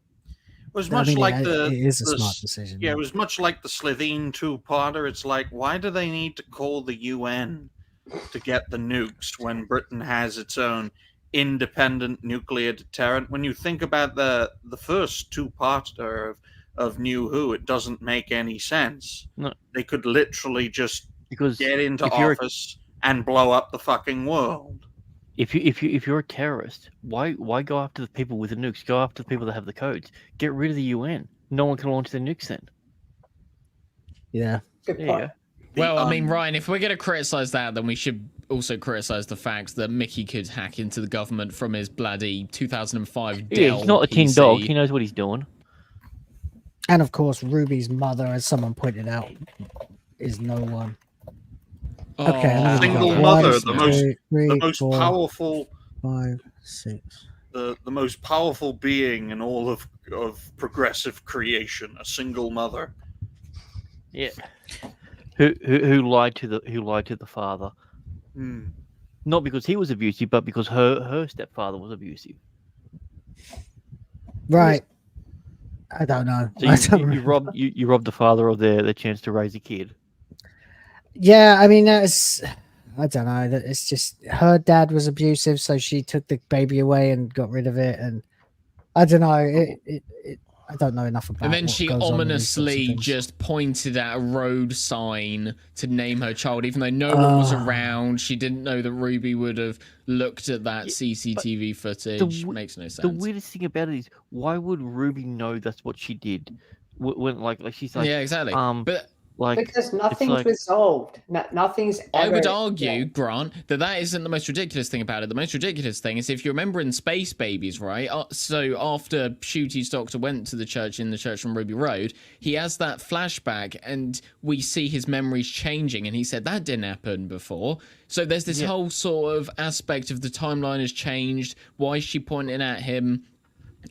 Speaker 10: was much like
Speaker 9: it is a smart decision.
Speaker 10: Yeah, it was much like the Slitheen two-parter. It's like, why do they need to call the UN to get the nukes when Britain has its own independent nuclear deterrent? When you think about the first two-parter of New Who, it doesn't make any sense.
Speaker 13: No.
Speaker 10: They could literally just get into office and blow up the fucking world.
Speaker 13: If you're a terrorist, why go after the people with the nukes? Go after the people that have the codes. Get rid of the UN. No one can launch the nukes then.
Speaker 9: Yeah.
Speaker 12: Good point.
Speaker 11: Well, I mean, Ryan, if we're going to criticize that, then we should also criticize the fact that Mickey could hack into the government from his bloody 2005 Dell
Speaker 13: he's not a tin
Speaker 11: PC.
Speaker 13: dog. He knows what he's doing.
Speaker 9: And of course, Ruby's mother, as someone pointed out, is no one. Okay,
Speaker 10: single mother, the most powerful,
Speaker 9: 5, 6.
Speaker 10: The most powerful being in all of progressive creation, a single mother.
Speaker 13: Yeah. Who lied to the father? Not because he was abusive, but because her stepfather was abusive.
Speaker 9: Right. I don't know.
Speaker 13: So you robbed the father of their chance to raise a kid.
Speaker 9: Yeah, I mean I don't know. It's just her dad was abusive, so she took the baby away and got rid of it, and I don't know. I don't know enough about.
Speaker 11: And then she ominously just pointed at a road sign to name her child, even though no one was around. She didn't know that Ruby would have looked at that CCTV footage. Makes no sense.
Speaker 13: The weirdest thing about it is, why would Ruby know that's what she did? When like she's like,
Speaker 11: yeah, exactly.
Speaker 13: But
Speaker 12: because nothing's resolved. Nothing's ever...
Speaker 11: I would argue, Grant, that isn't the most ridiculous thing about it. The most ridiculous thing is if you remember in Space Babies, right? So after Shooty's doctor went to the church on Ruby Road, he has that flashback and we see his memories changing. And he said that didn't happen before. So there's this whole sort of aspect of the timeline has changed. Why is she pointing at him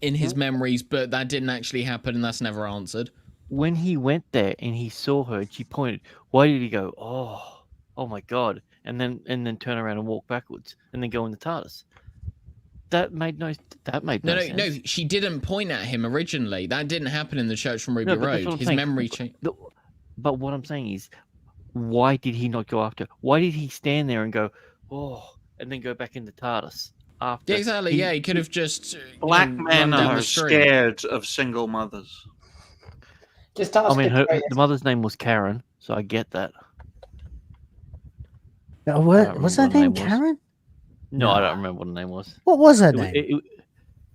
Speaker 11: in his memories, but that didn't actually happen and that's never answered?
Speaker 13: When he went there and he saw her and she pointed, why did he go, oh my God, and then turn around and walk backwards and then go in the TARDIS? That made no sense.
Speaker 11: No. She didn't point at him originally. That didn't happen in the church from Ruby Road. His memory changed.
Speaker 13: But what I'm saying is, why did he not go after? Why did he stand there and go, oh, and then go back into TARDIS after?
Speaker 11: Yeah, exactly. He could have just.
Speaker 10: Black men are scared of single mothers.
Speaker 12: Just ask.
Speaker 13: I mean, the mother's name was Karen, so I get that.
Speaker 9: What was her name? Karen?
Speaker 13: No, I don't remember what her name was.
Speaker 9: What was her name?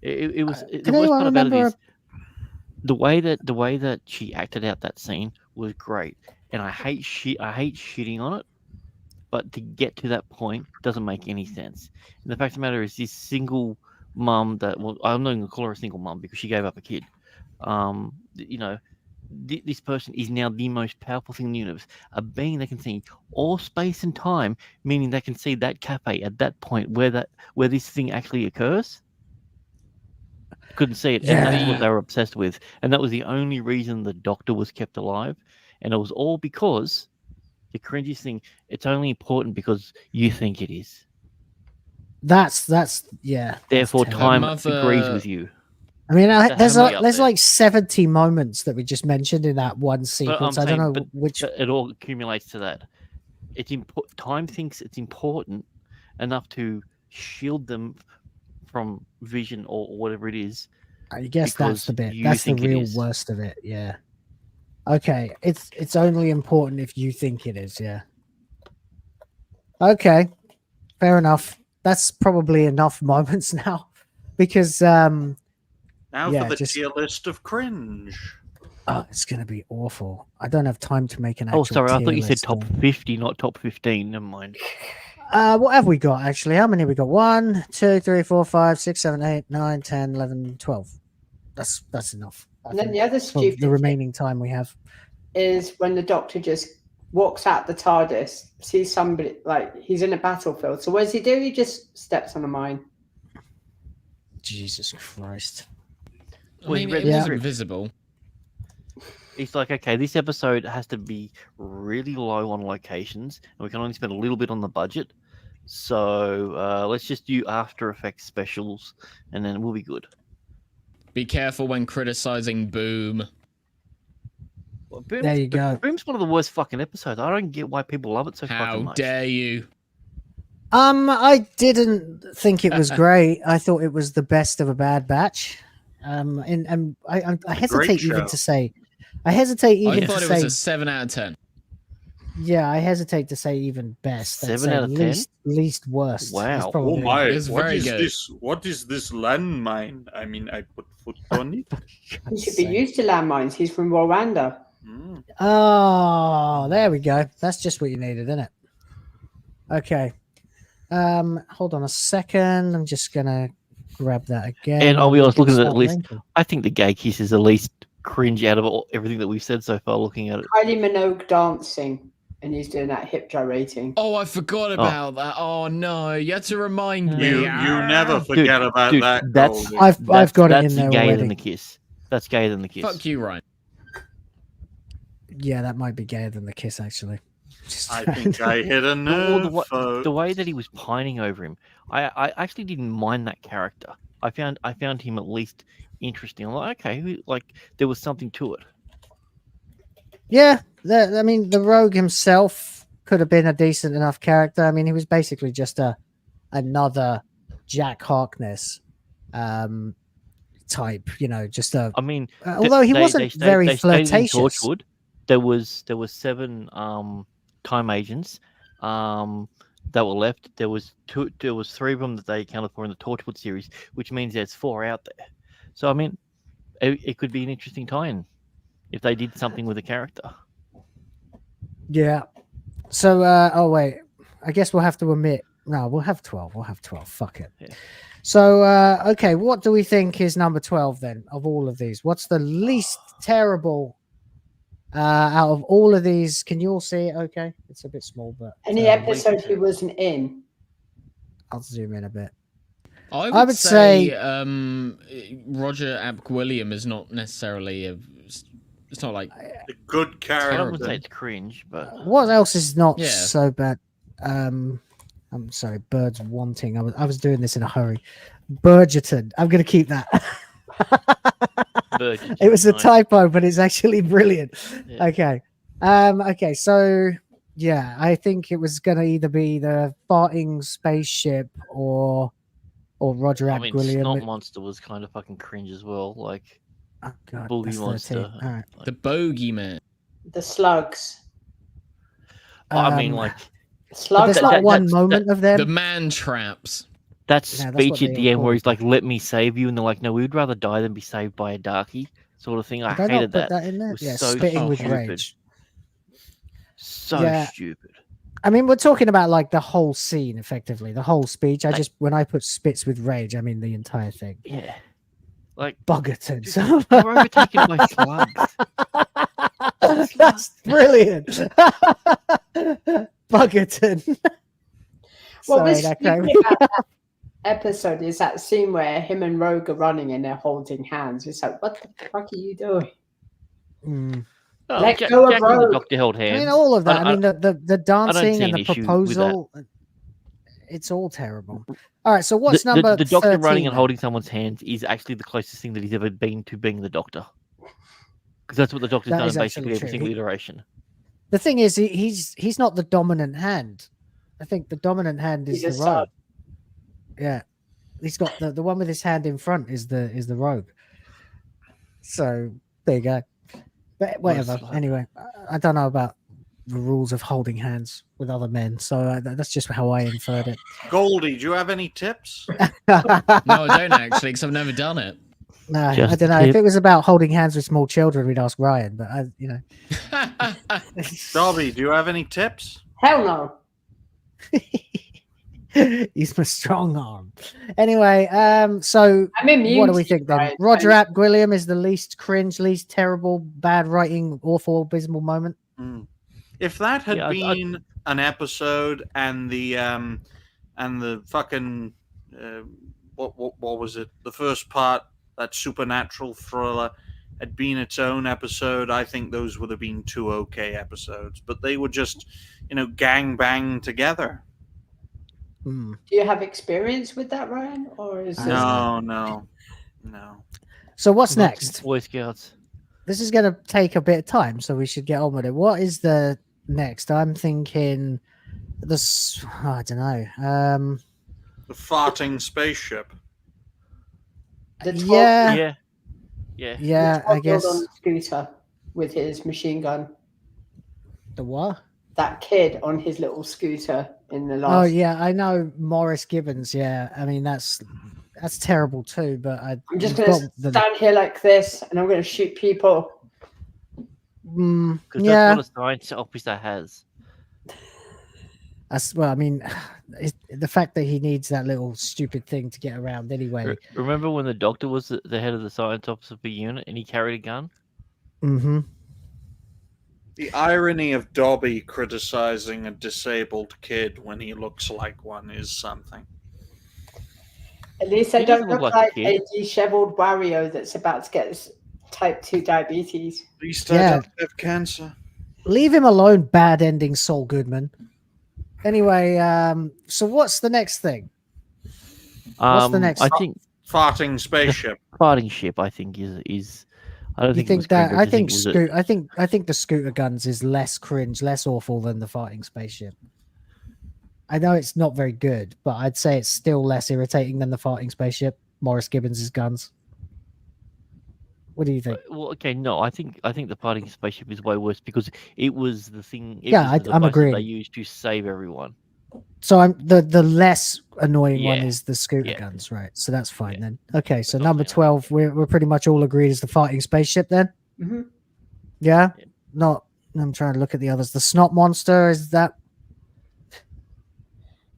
Speaker 13: It was the worst part about it is the way that she acted out that scene was great, and I hate shitting on it, but to get to that point doesn't make any sense. And the fact of the matter is, this single mum I'm not even gonna call her a single mum because she gave up a kid. This person is now the most powerful thing in the universe, a being that can see all space and time, meaning they can see that cafe at that point where this thing actually occurs. Couldn't see it, and that's what they were obsessed with, and that was the only reason the Doctor was kept alive, and it was all because the cringiest thing. It's only important because you think it is.
Speaker 9: That's
Speaker 13: Therefore, time agrees with you.
Speaker 9: I mean, there's like 70 moments that we just mentioned in that one sequence. I don't know which.
Speaker 13: It all accumulates to that. Time thinks it's important enough to shield them from vision or whatever it is.
Speaker 9: I guess that's the bit. That's the real worst of it. Yeah. Okay. It's only important if you think it is. Yeah. Okay. Fair enough. That's probably enough moments now, because
Speaker 10: Now for the tier list of cringe.
Speaker 9: Oh, it's going to be awful. I don't have time to make an actual
Speaker 13: sorry. I thought you said
Speaker 9: list
Speaker 13: top 50, not top 15. Never mind.
Speaker 9: What have we got, actually? How many have we got? 1, 2, 3, 4, 5, 6, 7, 8, 9, 10, 11, 12. That's enough.
Speaker 12: And then the other stupid
Speaker 9: the remaining time we have
Speaker 12: is when the Doctor just walks out the TARDIS, sees somebody, like he's in a battlefield. So what does he do? He just steps on a mine.
Speaker 9: Jesus Christ.
Speaker 11: I mean, it wasn't visible.
Speaker 13: It's like, okay, this episode has to be really low on locations, and we can only spend a little bit on the budget. So let's just do After Effects specials, and then we'll be good.
Speaker 11: Be careful when criticizing Boom.
Speaker 13: Well, Boom's,
Speaker 9: there you go.
Speaker 13: Boom's one of the worst fucking episodes. I don't get why people love it so fucking much.
Speaker 11: How dare you?
Speaker 9: I didn't think it was great. I thought it was the best of a bad batch. And I hesitate even to say. I hesitate even to say.
Speaker 11: I thought it was a 7 out of 10.
Speaker 9: Yeah, I hesitate to say even best.
Speaker 13: 7 out of 10.
Speaker 9: Least worst.
Speaker 13: Wow.
Speaker 10: Oh my!
Speaker 11: It's very good.
Speaker 10: What is this landmine? I mean, I put foot on it.
Speaker 12: He should be used to landmines. He's from Rwanda.
Speaker 9: Oh, there we go. That's just what you needed, isn't it? Okay. Hold on a second. I'm just gonna grab that again.
Speaker 13: And I'll be honest, looking at that list, I think the gay kiss is the least cringe out of everything that we've said so far. Looking at it,
Speaker 12: Kylie Minogue dancing, and he's doing that hip gyrating.
Speaker 11: Oh, I forgot about that. Oh no, you had to remind me.
Speaker 10: You never forget about that.
Speaker 9: I've got it in there
Speaker 13: gayer
Speaker 9: already.
Speaker 13: than the kiss. That's gayer than the kiss.
Speaker 11: Fuck you, Ryan.
Speaker 9: Yeah, that might be gayer than the kiss, actually.
Speaker 10: I think I hit a nerve.
Speaker 13: The way that he was pining over him, I actually didn't mind that character. I found him at least interesting. I'm like, okay, like there was something to it.
Speaker 9: Yeah, I mean, the rogue himself could have been a decent enough character. I mean, he was basically just another Jack Harkness type, just a.
Speaker 13: I mean,
Speaker 9: although he wasn't very flirtatious.
Speaker 13: Torchwood, there was 7 time agents that were left. There was 3 of them that they accounted for in the Torchwood series, which means there's 4 out there. So I mean, it could be an interesting tie-in if they did something with the character.
Speaker 9: Yeah. So oh wait, I guess we'll have to omit. No, we'll have 12. We'll have 12. Fuck it. Yeah. So okay, what do we think is number 12 then of all of these? What's the least terrible out of all of these? Can you all see it? Okay, it's a bit small, but
Speaker 12: any episode he wasn't in.
Speaker 9: I'll zoom in a bit.
Speaker 11: I would say Roger Ap-William is not necessarily it's not like
Speaker 10: a good character.
Speaker 13: I wouldn't say it's cringe, but
Speaker 9: what else is not so bad? I'm sorry, birds wanting. I was doing this in a hurry. Burgerton. I'm going to keep that. It was a typo, but it's actually brilliant. Yeah. Okay. Okay. So yeah, I think it was going to either be the farting spaceship or Roger
Speaker 13: I mean,
Speaker 9: William.
Speaker 13: Snot Monster was kind of fucking cringe as well. Like,
Speaker 9: oh God,
Speaker 13: Boogie Monster.
Speaker 9: All right.
Speaker 11: The Bogeyman.
Speaker 12: The slugs.
Speaker 13: I mean, like,
Speaker 12: slugs.
Speaker 9: There's not one moment of them.
Speaker 11: The man traps.
Speaker 13: That speech at the end where he's like, "Let me save you," and they're like, "No, we'd rather die than be saved by a darkie," sort of thing. I hated that.
Speaker 9: In there? Yeah,
Speaker 13: so
Speaker 9: spitting with
Speaker 13: stupid.
Speaker 9: rage.
Speaker 13: So stupid.
Speaker 9: I mean, we're talking about like the whole scene, effectively, the whole speech. When I put spits with rage, I mean the entire thing.
Speaker 13: Yeah, like
Speaker 9: Buggerton.
Speaker 13: We're overtaken by slugs.
Speaker 9: That's brilliant. Buggerton.
Speaker 12: What was stupid about that episode is that scene where him and Rogue are running and they're holding hands. It's like, what the fuck are you doing?
Speaker 13: Oh,
Speaker 12: Let go of Rogue.
Speaker 13: The doctor held hands.
Speaker 9: I mean, all of that. I mean, the dancing and the
Speaker 13: issue with
Speaker 9: proposal. It's all terrible. All right, so what's number
Speaker 13: the doctor
Speaker 9: 13,
Speaker 13: running and
Speaker 9: then?
Speaker 13: holding someone's hands is actually the closest thing that he's ever been to being the doctor. Because that's what the doctor's
Speaker 9: That
Speaker 13: done
Speaker 9: is
Speaker 13: in
Speaker 9: actually
Speaker 13: basically every
Speaker 9: true.
Speaker 13: single iteration.
Speaker 9: The thing is, he's not the dominant hand. I think the dominant hand is
Speaker 12: He's
Speaker 9: the
Speaker 12: a
Speaker 9: rogue.
Speaker 12: sub.
Speaker 9: Yeah, he's got the one with his hand in front is the rogue. So there you go. But whatever. Anyway, I don't know about the rules of holding hands with other men, so that's just how I inferred it.
Speaker 10: Goldie, do you have any tips?
Speaker 11: No, I don't actually, because I've never done it.
Speaker 9: No, I don't know. If it was about holding hands with small children, we'd ask Ryan. But
Speaker 10: Dobby, do you have any tips?
Speaker 12: Hell no.
Speaker 9: He's my strong arm. Anyway, so
Speaker 12: I'm immune
Speaker 9: what do we
Speaker 12: to
Speaker 9: think then?
Speaker 12: Ryan.
Speaker 9: Roger William is the least cringe, least terrible, bad writing, awful, abysmal moment.
Speaker 10: If that had
Speaker 13: Yeah,
Speaker 10: been an episode and the fucking what was it? The first part, that supernatural thriller, had been its own episode, I think those would have been two okay episodes. But they were just, gang bang together.
Speaker 12: Do you have experience with that, Ryan? Or is this...
Speaker 10: No.
Speaker 9: So what's next?
Speaker 13: Boy Scouts.
Speaker 9: This is going to take a bit of time, so we should get on with it. What is the next? I'm thinking this. I don't know.
Speaker 10: The farting spaceship.
Speaker 12: The 12
Speaker 9: Yeah, I guess.
Speaker 12: on the scooter with his machine gun.
Speaker 9: The what?
Speaker 12: That kid on his little scooter in the last.
Speaker 9: Oh yeah, I know Morris Gibbons. Yeah, I mean that's terrible too. But
Speaker 12: I'm just going to stand here like this, and I'm going to shoot people.
Speaker 13: Because
Speaker 9: yeah,
Speaker 13: that's what a science officer has.
Speaker 9: Well, I mean, the fact that he needs that little stupid thing to get around anyway.
Speaker 13: Remember when the doctor was the head of the science officer for unit and he carried a gun?
Speaker 9: Mm-hmm.
Speaker 10: The irony of Dobby criticizing a disabled kid when he looks like one is something.
Speaker 12: At least I
Speaker 13: He
Speaker 12: don't
Speaker 13: doesn't
Speaker 12: look
Speaker 13: look like
Speaker 12: like
Speaker 13: a
Speaker 12: a disheveled Wario that's about to get type 2 diabetes.
Speaker 10: At least I don't have cancer.
Speaker 9: Leave him alone, bad ending Saul Goodman. Anyway, so what's the next thing? What's the next?
Speaker 13: I think
Speaker 10: farting spaceship.
Speaker 13: Farting ship, I think is. I don't
Speaker 9: You
Speaker 13: think.
Speaker 9: think
Speaker 13: it was
Speaker 9: that?
Speaker 13: cringe,
Speaker 9: I think the scooter guns is less cringe, less awful than the farting spaceship. I know it's not very good, but I'd say it's still less irritating than the farting spaceship. Morris Gibbons' guns. What do you think?
Speaker 13: Well, okay, no, I think the farting spaceship is way worse because it was the thing.
Speaker 9: I'm
Speaker 13: device that
Speaker 9: agreeing.
Speaker 13: They used to save everyone.
Speaker 9: So the less annoying one is the scooter guns, right? So that's fine then. Okay, so number 12, we're pretty much all agreed is the farting spaceship then.
Speaker 12: Mm-hmm.
Speaker 9: Yeah. Not. I'm trying to look at the others. The snot monster, is that?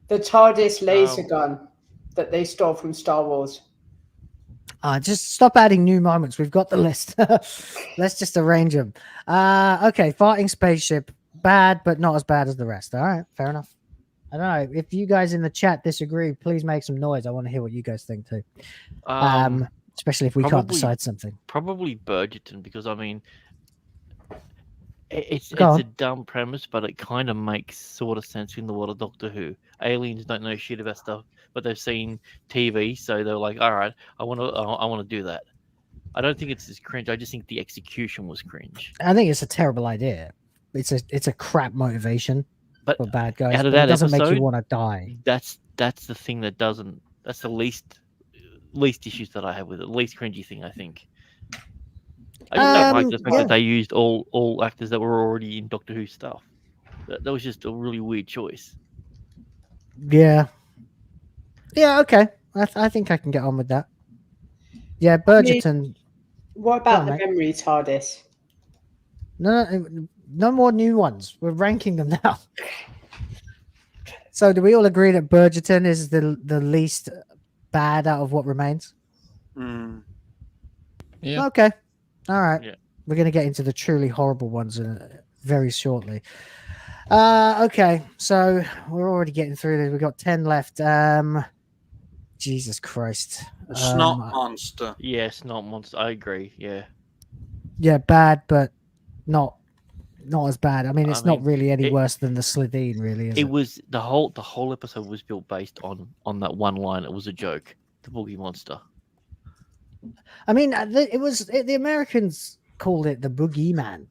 Speaker 12: The TARDIS laser gun that they stole from Star Wars.
Speaker 9: Just stop adding new moments. We've got the list. Let's just arrange them. Okay, farting spaceship, bad, but not as bad as the rest. All right, fair enough. I don't know if you guys in the chat disagree. Please make some noise. I want to hear what you guys think too. Especially if we can't decide something.
Speaker 13: Probably Burgerton, because I mean, It's
Speaker 9: Go
Speaker 13: a dumb premise, but it kind of makes sort of sense in the world of Doctor Who. Aliens don't know shit about stuff, but they've seen TV, so they're like, "All right, I want to do that." I don't think it's as cringe. I just think the execution was cringe.
Speaker 9: I think it's a terrible idea. It's a crap motivation
Speaker 13: But
Speaker 9: for bad guys.
Speaker 13: out of
Speaker 9: But
Speaker 13: that
Speaker 9: it doesn't make
Speaker 13: episode,
Speaker 9: you want to die.
Speaker 13: That's the thing that doesn't. That's the least issues that I have with it. Least cringy thing, I think. I just don't like the fact that they used all actors that were already in Doctor Who stuff. That was just a really weird choice.
Speaker 9: Yeah. Yeah. Okay. I think I can get on with that. Yeah, Burgerton.
Speaker 12: What about the memory TARDIS?
Speaker 9: No more new ones. We're ranking them now. So, do we all agree that Burgerton is the least bad out of what remains?
Speaker 11: Yeah.
Speaker 9: Okay. All right.
Speaker 13: Yeah.
Speaker 9: We're going to get into the truly horrible ones very shortly. Okay. So, we're already getting through this. We've got 10 left. Jesus Christ.
Speaker 10: A snot monster.
Speaker 13: Yeah, snot monster. I agree. Yeah.
Speaker 9: Yeah, bad, but not as bad. I mean, it's not really any worse than the Slitheen, really. Is it
Speaker 13: was the whole episode was built based on that one line. It was a joke. The boogie monster.
Speaker 9: I mean, the Americans called it the boogeyman,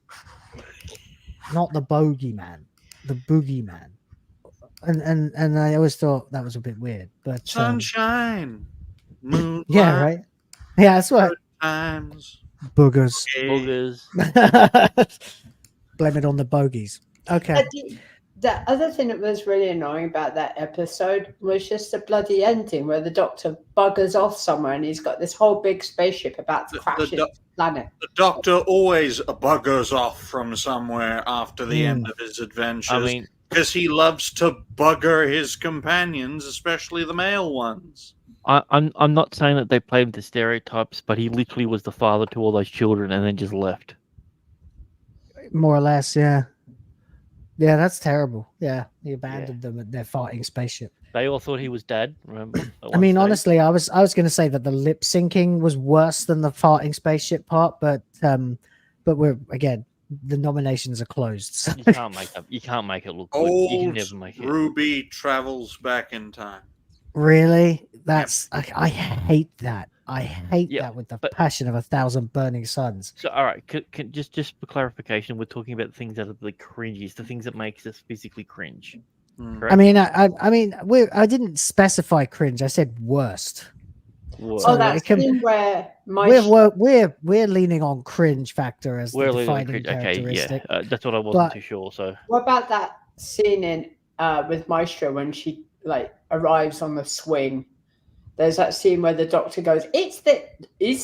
Speaker 9: not the bogeyman, the boogeyman. And I always thought that was a bit weird, but
Speaker 10: sunshine, moonlight,
Speaker 9: yeah, right, yeah, that's what
Speaker 10: times
Speaker 9: boogers. Blame it on the bogies. Okay.
Speaker 12: The other thing that was really annoying about that episode was just the bloody ending where the Doctor buggers off somewhere and he's got this whole big spaceship about to crash into the planet.
Speaker 10: The Doctor always buggers off from somewhere after the end of his adventures.
Speaker 13: I mean,
Speaker 10: because he loves to bugger his companions, especially the male ones.
Speaker 13: I'm not saying that they played the stereotypes, but he literally was the father to all those children and then just left.
Speaker 9: More or less, yeah. Yeah, that's terrible. Yeah, he abandoned them at their farting spaceship.
Speaker 13: They all thought he was dead. Remember?
Speaker 9: I mean, honestly, I was going to say that the lip syncing was worse than the farting spaceship part, but we're again, the nominations are closed. So.
Speaker 13: You can't make it look good. You can never make it.
Speaker 10: Ruby travels back in time.
Speaker 9: Really? That's I hate that. I hate that with the passion of 1,000 burning suns.
Speaker 13: So, all right, just for clarification, we're talking about things that are the cringiest, the things that makes us physically cringe.
Speaker 9: I mean, I didn't specify cringe. I said worst.
Speaker 12: So that scene where
Speaker 9: we're leaning on cringe factor as the defining characteristic.
Speaker 13: Okay, yeah, that's what I wasn't too sure. So,
Speaker 12: what about that scene in with Maestro when she arrives on the swing? There's that scene where the Doctor goes, it's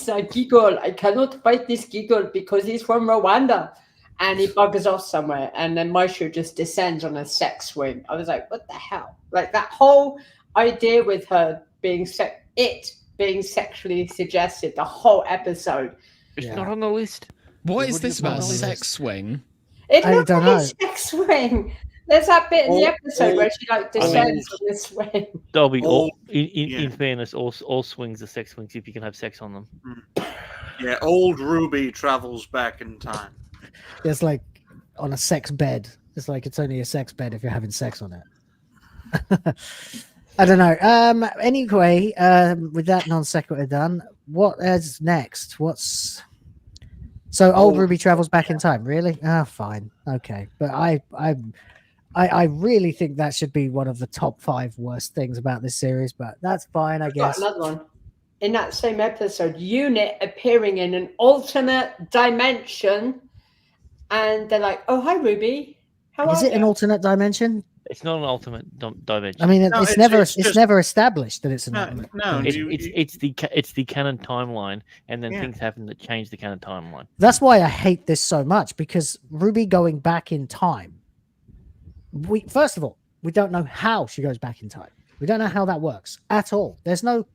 Speaker 12: a giggle. I cannot fight this giggle because he's from Rwanda. And he buggers off somewhere. And then Maestro just descends on a sex swing. I was like, what the hell? Like that whole idea with her being sexually suggested, the whole episode.
Speaker 13: It's not on the list.
Speaker 11: What is this about? Sex swing?
Speaker 12: It looks like a sex swing. There's that bit in the episode where she descends on this swing.
Speaker 13: Dolby, in fairness, all swings are sex swings if you can have sex on them.
Speaker 10: Yeah, old Ruby travels back in time.
Speaker 9: It's like on a sex bed. It's like it's only a sex bed if you're having sex on it. I don't know. Anyway, with that non sequitur done, what is next? Old Ruby travels back in time. Really? Ah, fine. Okay, but I really think that should be one of the top 5 worst things about this series, but that's fine, I guess.
Speaker 12: Got another one. In that same episode, Unit appearing in an alternate dimension, and they're like, "Oh, hi, Ruby. How are you?"
Speaker 9: Is it an alternate dimension?
Speaker 13: It's not an ultimate dimension.
Speaker 9: I mean, it's never established that it's an ultimate.
Speaker 10: No,
Speaker 13: it's the canon timeline, and then things happen that change the canon timeline.
Speaker 9: That's why I hate this so much, because Ruby going back in time. First of all, we don't know how she goes back in time. We don't know how that works at all. There's no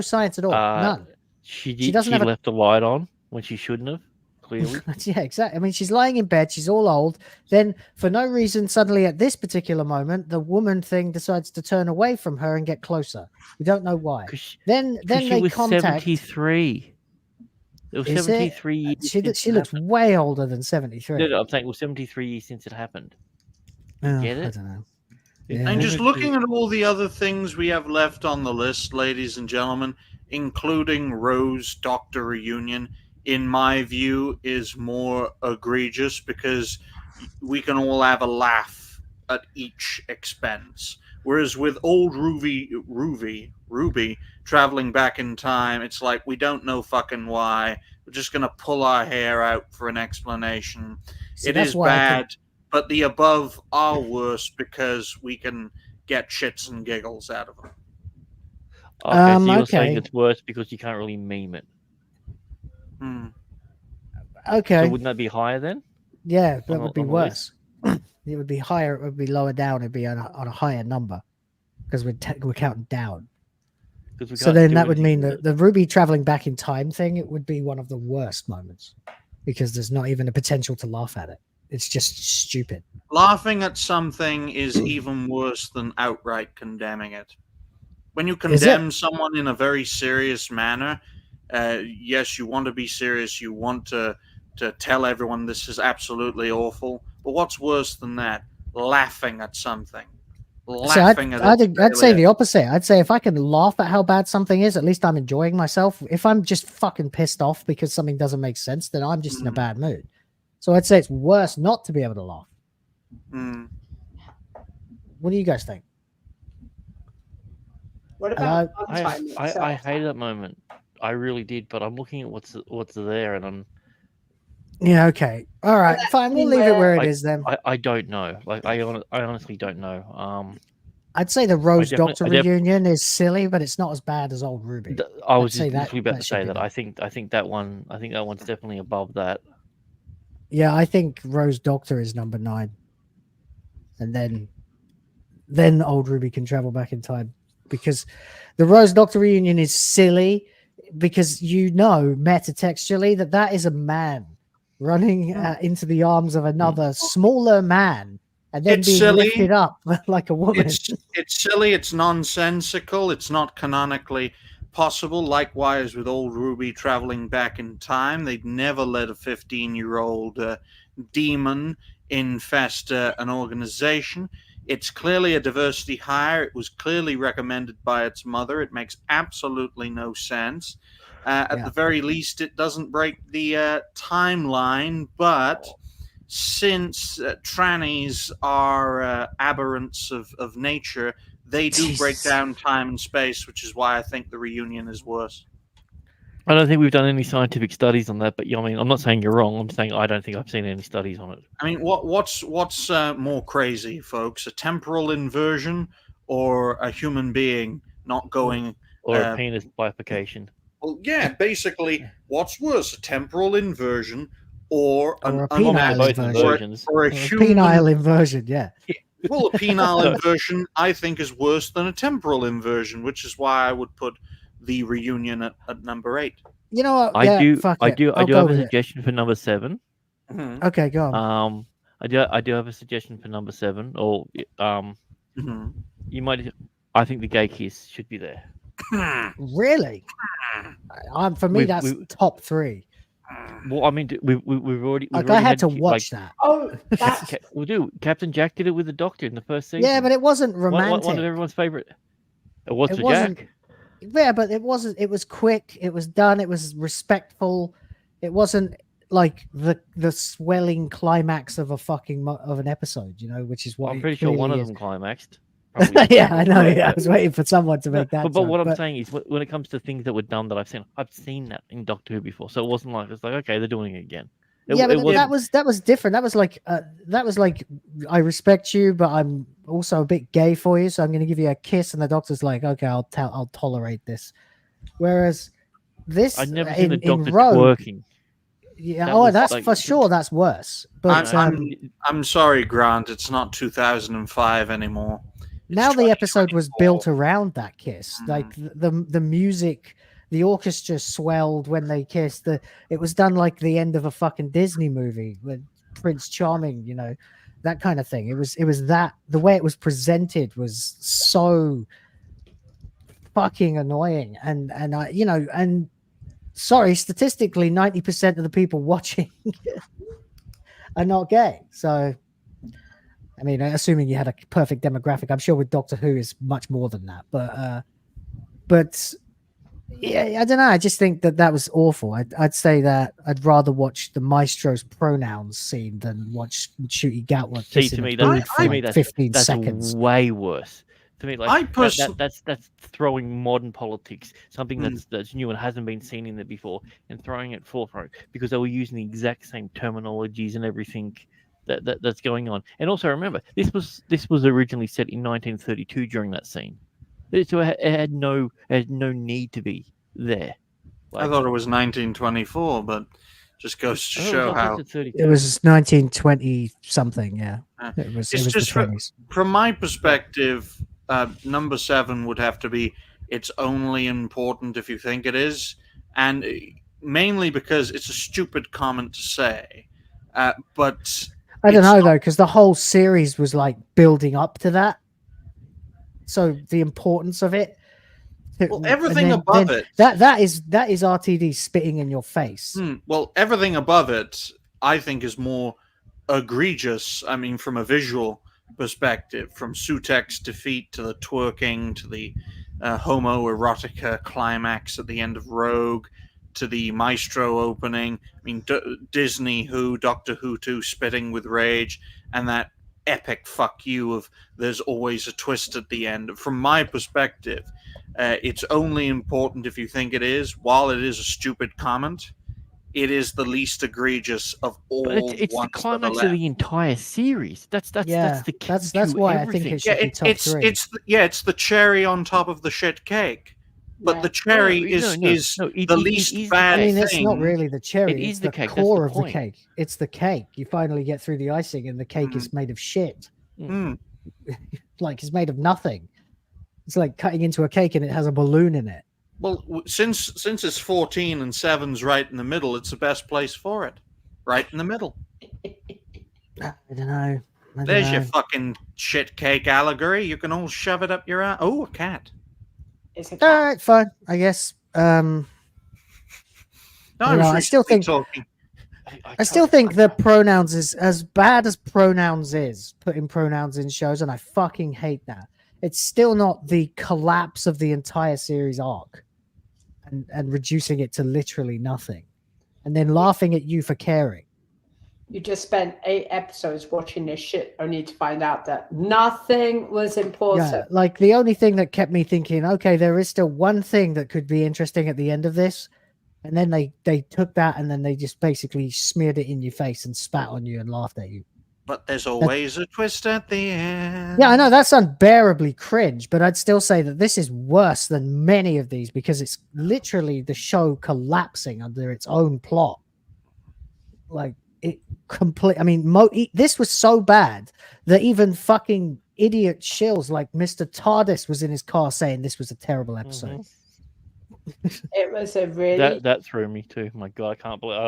Speaker 9: science at all. None.
Speaker 13: She left the light on when she shouldn't have. Clearly.
Speaker 9: Yeah, exactly. I mean, she's lying in bed. She's all old. Then, for no reason, suddenly at this particular moment, the woman thing decides to turn away from her and get closer. We don't know why. Then
Speaker 13: she
Speaker 9: they
Speaker 13: was
Speaker 9: contact.
Speaker 13: 73. It was
Speaker 9: Is
Speaker 13: 73 years.
Speaker 9: She looks way older than 73.
Speaker 13: No, I'm saying it was 73 years since it happened. You get it?
Speaker 9: I don't know.
Speaker 10: And just looking at all the other things we have left on the list, ladies and gentlemen, including Rose Doctor reunion, in my view, is more egregious because we can all have a laugh at each expense. Whereas with old Ruby traveling back in time, it's like we don't know fucking why. We're just going to pull our hair out for an explanation. It is bad, but the above are worse because we can get shits and giggles out of them.
Speaker 13: Okay, so you're saying it's worse because you can't really meme it.
Speaker 9: Okay.
Speaker 13: So wouldn't that be higher then?
Speaker 9: Yeah, that would be worse. It would be higher. It would be lower down. It'd be on a higher number because we're counting down. So then that would mean that the Ruby traveling back in time thing, it would be one of the worst moments because there's not even a potential to laugh at it. It's just stupid.
Speaker 10: Laughing at something is even worse than outright condemning it. When you condemn someone in a very serious manner, yes, you want to be serious. You want to tell everyone this is absolutely awful. But what's worse than that? Laughing at something. I'd say the opposite. I'd say if I can laugh at how bad something is, at least I'm enjoying myself. If I'm just fucking pissed off because something doesn't make sense, then I'm just in a bad mood. So I'd say it's worse not to be able to laugh. What do you guys think?
Speaker 12: What about
Speaker 13: I hated that moment. I really did, but I'm looking at what's there, and I'm.
Speaker 9: Yeah. Okay. All right. Fine. We'll leave it where it is then.
Speaker 13: I don't know. Like I honestly don't know.
Speaker 9: I'd say the Rose Doctor reunion is silly, but it's not as bad as old Ruby.
Speaker 13: I was just literally about to say that. I think that one's definitely above that.
Speaker 9: Yeah, I think Rose Doctor is number 9, and then old Ruby can travel back in time because the Rose Doctor reunion is silly because metatextually that is a man running into the arms of another smaller man and then being lifted up like a woman.
Speaker 10: It's silly. It's nonsensical. It's not canonically possible. Likewise with old Ruby traveling back in time, they'd never let a 15-year-old demon infest an organization. It's clearly a diversity hire. It was clearly recommended by its mother. It makes absolutely no sense. At the very least, it doesn't break the timeline, but since trannies are aberrants of nature, they do break down time and space, which is why I think the reunion is worse.
Speaker 13: I don't think we've done any scientific studies on that, but I mean, I'm not saying you're wrong. I'm saying I don't think I've seen any studies on it.
Speaker 10: I mean, what's more crazy, folks? A temporal inversion or a human being not going...
Speaker 13: Or a penis bifurcation.
Speaker 10: Well, yeah, basically, what's worse, a temporal inversion or a
Speaker 9: penile inversion?
Speaker 10: Or a
Speaker 9: penile inversion, yeah.
Speaker 10: Well, a penile inversion, I think, is worse than a temporal inversion, which is why I would put the reunion at number 8.
Speaker 9: You know what?
Speaker 13: I do have a suggestion for number 7.
Speaker 10: Mm-hmm.
Speaker 9: Okay, go on.
Speaker 13: I do have a suggestion for number 7. Or you might. I think the gay kiss should be there.
Speaker 9: Really? For me, that's top 3.
Speaker 13: Well, I mean, we've already.
Speaker 9: I had to watch that.
Speaker 12: Oh, that's...
Speaker 13: We'll do. Captain Jack did it with the Doctor in the first season.
Speaker 9: Yeah, but it wasn't romantic.
Speaker 13: One of everyone's favorite. What's the Jack?
Speaker 9: Yeah, but it wasn't. It was quick. It was done. It was respectful. It wasn't like the swelling climax of an episode, which is what
Speaker 13: I'm pretty sure one of them climaxed.
Speaker 9: Yeah, I know. Yeah, I was waiting for someone to make that.
Speaker 13: But what I'm saying is, when it comes to things that were done that I've seen that in Doctor Who before, so it wasn't like it's like okay, they're doing it again.
Speaker 9: That was different. That was like I respect you, but I'm also a bit gay for you, so I'm going to give you a kiss, and the Doctor's like, okay, I'll tolerate this. Whereas this,
Speaker 13: I've never seen the Doctor
Speaker 9: working. Yeah, that's for sure. That's worse. But
Speaker 10: I'm sorry, Grant. It's not 2005 anymore.
Speaker 9: Now the episode was built around that kiss. Like the music, the orchestra swelled when they kissed. It was done like the end of a fucking Disney movie with Prince Charming, that kind of thing. It was that the way it was presented was so fucking annoying, and sorry, statistically, 90% of the people watching are not gay. So, I mean, assuming you had a perfect demographic, I'm sure with Doctor Who is much more than that. But yeah, I don't know. I just think that was awful. I'd say that I'd rather watch the Maestro's pronouns scene than watch Shooty Gatwa.
Speaker 13: See, to me, that's
Speaker 9: 15 seconds.
Speaker 13: Way worse. To me, like that's throwing modern politics, something that's new and hasn't been seen in there before, and throwing it forefront because they were using the exact same terminologies and everything that's going on. And also remember, this was originally set in 1932 during that scene, so it had no need to be there.
Speaker 10: I thought it was 1924, but just goes to show how
Speaker 9: it was 1920 something. Yeah, it was just the 20s.
Speaker 10: From my perspective. Number 7 would have to be it's only important if you think it is, and mainly because it's a stupid comment to say. But
Speaker 9: I don't know though, because the whole series was like building up to that. So the importance of it.
Speaker 10: Well, everything above it.
Speaker 9: That is RTD spitting in your face.
Speaker 10: Well, everything above it, I think, is more egregious. I mean, from a visual perspective, from Sutek's defeat to the twerking to the homoerotica climax at the end of Rogue to the Maestro opening. I mean, Disney Who, Doctor Who 2 spitting with rage, and that epic fuck you of there's always a twist at the end. From my perspective, it's only important if you think it is. While it is a stupid comment, it is the least egregious of all.
Speaker 13: But it's the climax of the entire series. That's the key.
Speaker 9: That's why everything. I think it should be top 3.
Speaker 10: It's the cherry on top of the shit cake. But the cherry is the least bad thing.
Speaker 9: I mean, it's not really the cherry.
Speaker 13: It is
Speaker 9: the
Speaker 13: cake.
Speaker 9: core
Speaker 13: of the
Speaker 9: cake. It's the cake. You finally get through the icing, and the cake is made of shit. Like it's made of nothing. It's like cutting into a cake, and it has a balloon in it.
Speaker 10: Well, since it's 14 and 7's right in the middle, it's the best place for it. Right in the middle.
Speaker 9: I don't know.
Speaker 10: There's your fucking shit cake allegory. You can all shove it up your ass. Oh, a cat.
Speaker 9: All right, fine. I guess. I still think. I still think the pronouns is as bad as pronouns is. Putting pronouns in shows, and I fucking hate that. It's still not the collapse of the entire series arc and reducing it to literally nothing and then laughing at you for caring.
Speaker 12: You just spent 8 episodes watching this shit only to find out that nothing was important.
Speaker 9: Yeah, like the only thing that kept me thinking, okay, there is still one thing that could be interesting at the end of this. And then they took that and then they just basically smeared it in your face and spat on you and laughed at you.
Speaker 10: But there's always a twist at the end.
Speaker 9: Yeah, I know that's unbearably cringe, but I'd still say that this is worse than many of these because it's literally the show collapsing under its own plot. Like it complete. I mean, this was so bad that even fucking idiot shills like Mr. TARDIS was in his car saying this was a terrible episode.
Speaker 12: It was a really
Speaker 13: that threw me too. My God, I can't believe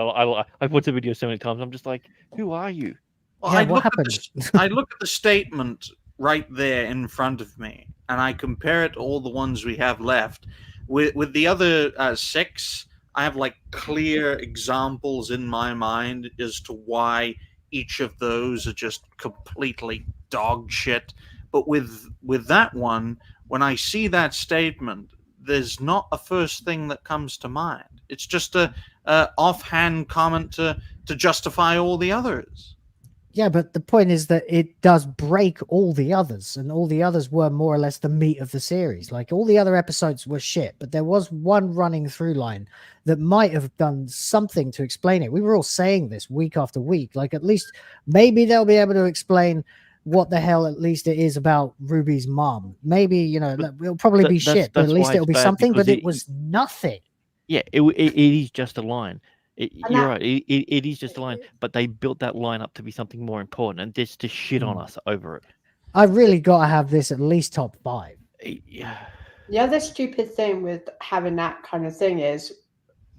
Speaker 13: I've watched the video so many times. I'm just like, who are you?
Speaker 10: Well,
Speaker 9: yeah, what happened?
Speaker 10: I look at the statement right there in front of me, and I compare it to all the ones we have left. With the other 6, I have like clear examples in my mind as to why each of those are just completely dog shit. But with that one, when I see that statement, there's not a first thing that comes to mind. It's just a offhand comment to justify all the others.
Speaker 9: Yeah, but the point is that it does break all the others, and all the others were more or less the meat of the series. Like all the other episodes were shit, but there was one running through line that might have done something to explain it. We were all saying this week after week. Like at least maybe they'll be able to explain what the hell at least it is about Ruby's mom. Maybe, it'll probably be shit, but at least it'll be something, but it was nothing.
Speaker 13: Yeah, it is just a line. You're right. It is just a line, but they built that line up to be something more important, and just to shit on us over it.
Speaker 9: I really got to have this at least top 5.
Speaker 13: Yeah.
Speaker 12: The other stupid thing with having that kind of thing is,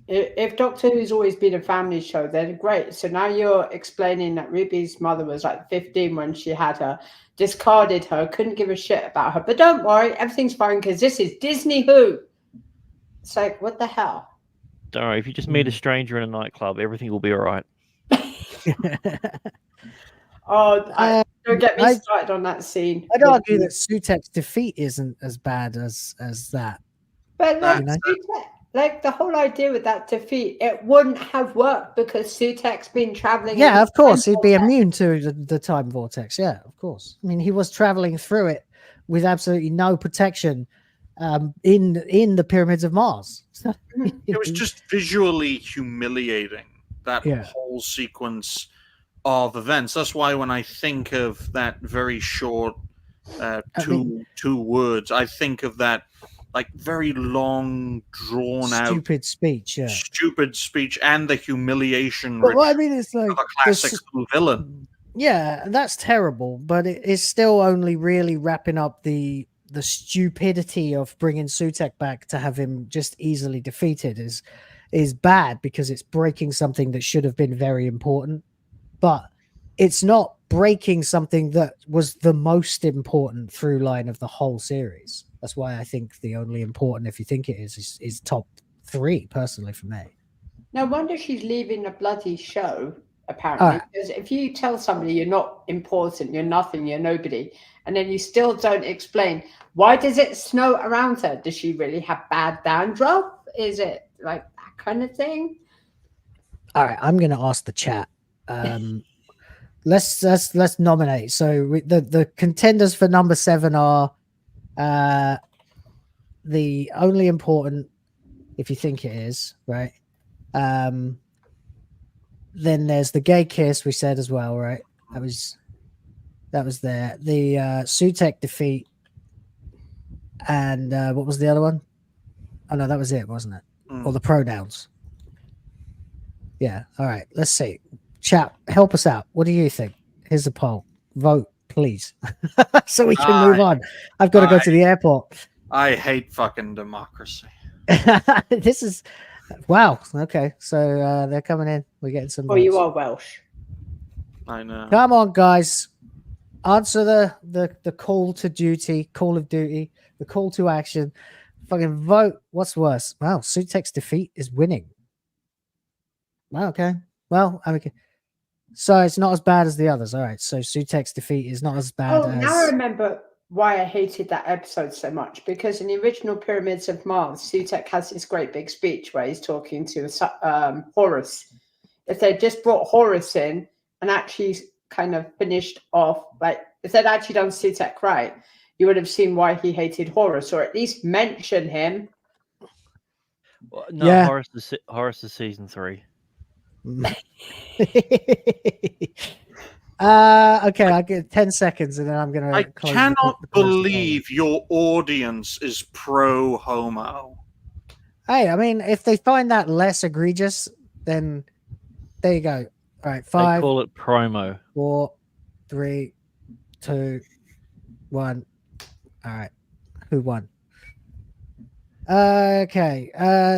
Speaker 12: if Doctor Who's always been a family show, then great. So now you're explaining that Ruby's mother was like 15 when she had her, discarded her, couldn't give a shit about her. But don't worry, everything's fine because this is Disney Who. It's like, what the hell?
Speaker 13: Don't worry, if you just meet a stranger in a nightclub, everything will be all right.
Speaker 12: Don't get me started on that scene.
Speaker 9: I'd argue that Sutek's defeat isn't as bad as that.
Speaker 12: But like the whole idea with that defeat, it wouldn't have worked because Sutek's been traveling.
Speaker 9: Yeah, of course, he'd be immune to the time vortex. Yeah, of course. I mean, he was traveling through it with absolutely no protection in the pyramids of Mars.
Speaker 10: It was just visually humiliating, that whole sequence of events. That's why when I think of that very short two words, I think of that like very long, drawn out,
Speaker 9: stupid speech,
Speaker 10: and the humiliation.
Speaker 9: But I mean, it's like
Speaker 10: of a classic villain.
Speaker 9: Yeah, that's terrible, but it is still only really wrapping up the stupidity of bringing Sutek back to have him just easily defeated is bad, because it's breaking something that should have been very important, but it's not breaking something that was the most important through line of the whole series. That's why I think the only important, if you think it is top 3 personally for me.
Speaker 12: No wonder she's leaving the bloody show, apparently. Because if you tell somebody you're not important, you're nothing, you're nobody, and then you still don't explain, why does it snow around her? Does she really have bad dandruff? Is it like that kind of thing?
Speaker 9: All right, I'm going to ask the chat. Let's nominate. So the contenders for number 7 are the only important, if you think it is, right? Then there's the gay kiss, we said as well, right? That was there. The Sutek defeat, and what was the other one? Oh no, that was it, wasn't it? Or the pronouns. Yeah. All right. Let's see. Chat, help us out. What do you think? Here's a poll. Vote, please, so we can move on. I've got to go to the airport.
Speaker 10: I hate fucking democracy.
Speaker 9: This is wow. Okay, so they're coming in. We're getting some.
Speaker 12: Oh, you are Welsh.
Speaker 10: I know.
Speaker 9: Come on, guys. Answer the call to duty, call of duty, the call to action. Fucking vote. What's worse? Wow, Sutek's defeat is winning. Wow, okay. Well, okay. So it's not as bad as the others. All right. So Sutek's defeat is not as bad as...
Speaker 12: now I remember why I hated that episode so much. Because in the original Pyramids of Mars, Sutek has this great big speech where he's talking to Horus. If they just brought Horus in and actually kind of finished off, like if they'd actually done Sutek right, you would have seen why he hated Horus, or at least mention him.
Speaker 13: Well, no, yeah. Horus is season 3.
Speaker 9: Okay, I'll get 10 seconds and then I'm gonna.
Speaker 10: I cannot believe your audience is pro homo.
Speaker 9: Hey, I mean, if they find that less egregious, then there you go. All right, 5.
Speaker 13: They call it promo.
Speaker 9: 4, 3, 2, 1. All right, who won? Okay,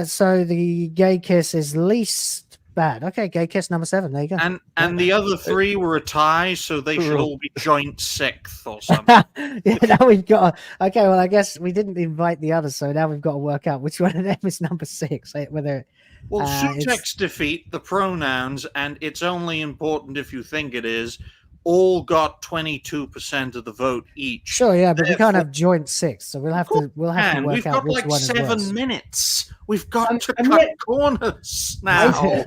Speaker 9: so the gay kiss is least bad. Okay, gay kiss number 7. There you go.
Speaker 10: And the other 3 were a tie, so they should all be joint 6th or something.
Speaker 9: Yeah, now we've got. Okay, well, I guess we didn't invite the others, so now we've got to work out which one of them is number 6. Whether
Speaker 10: Sutek's defeat, the pronouns, and it's only important if you think it is, all got 22% of the vote each.
Speaker 9: Sure, yeah, but we can't have joint 6, so we'll have to work out which one is worse.
Speaker 10: We've got like 7 minutes. We've got to cut corners now.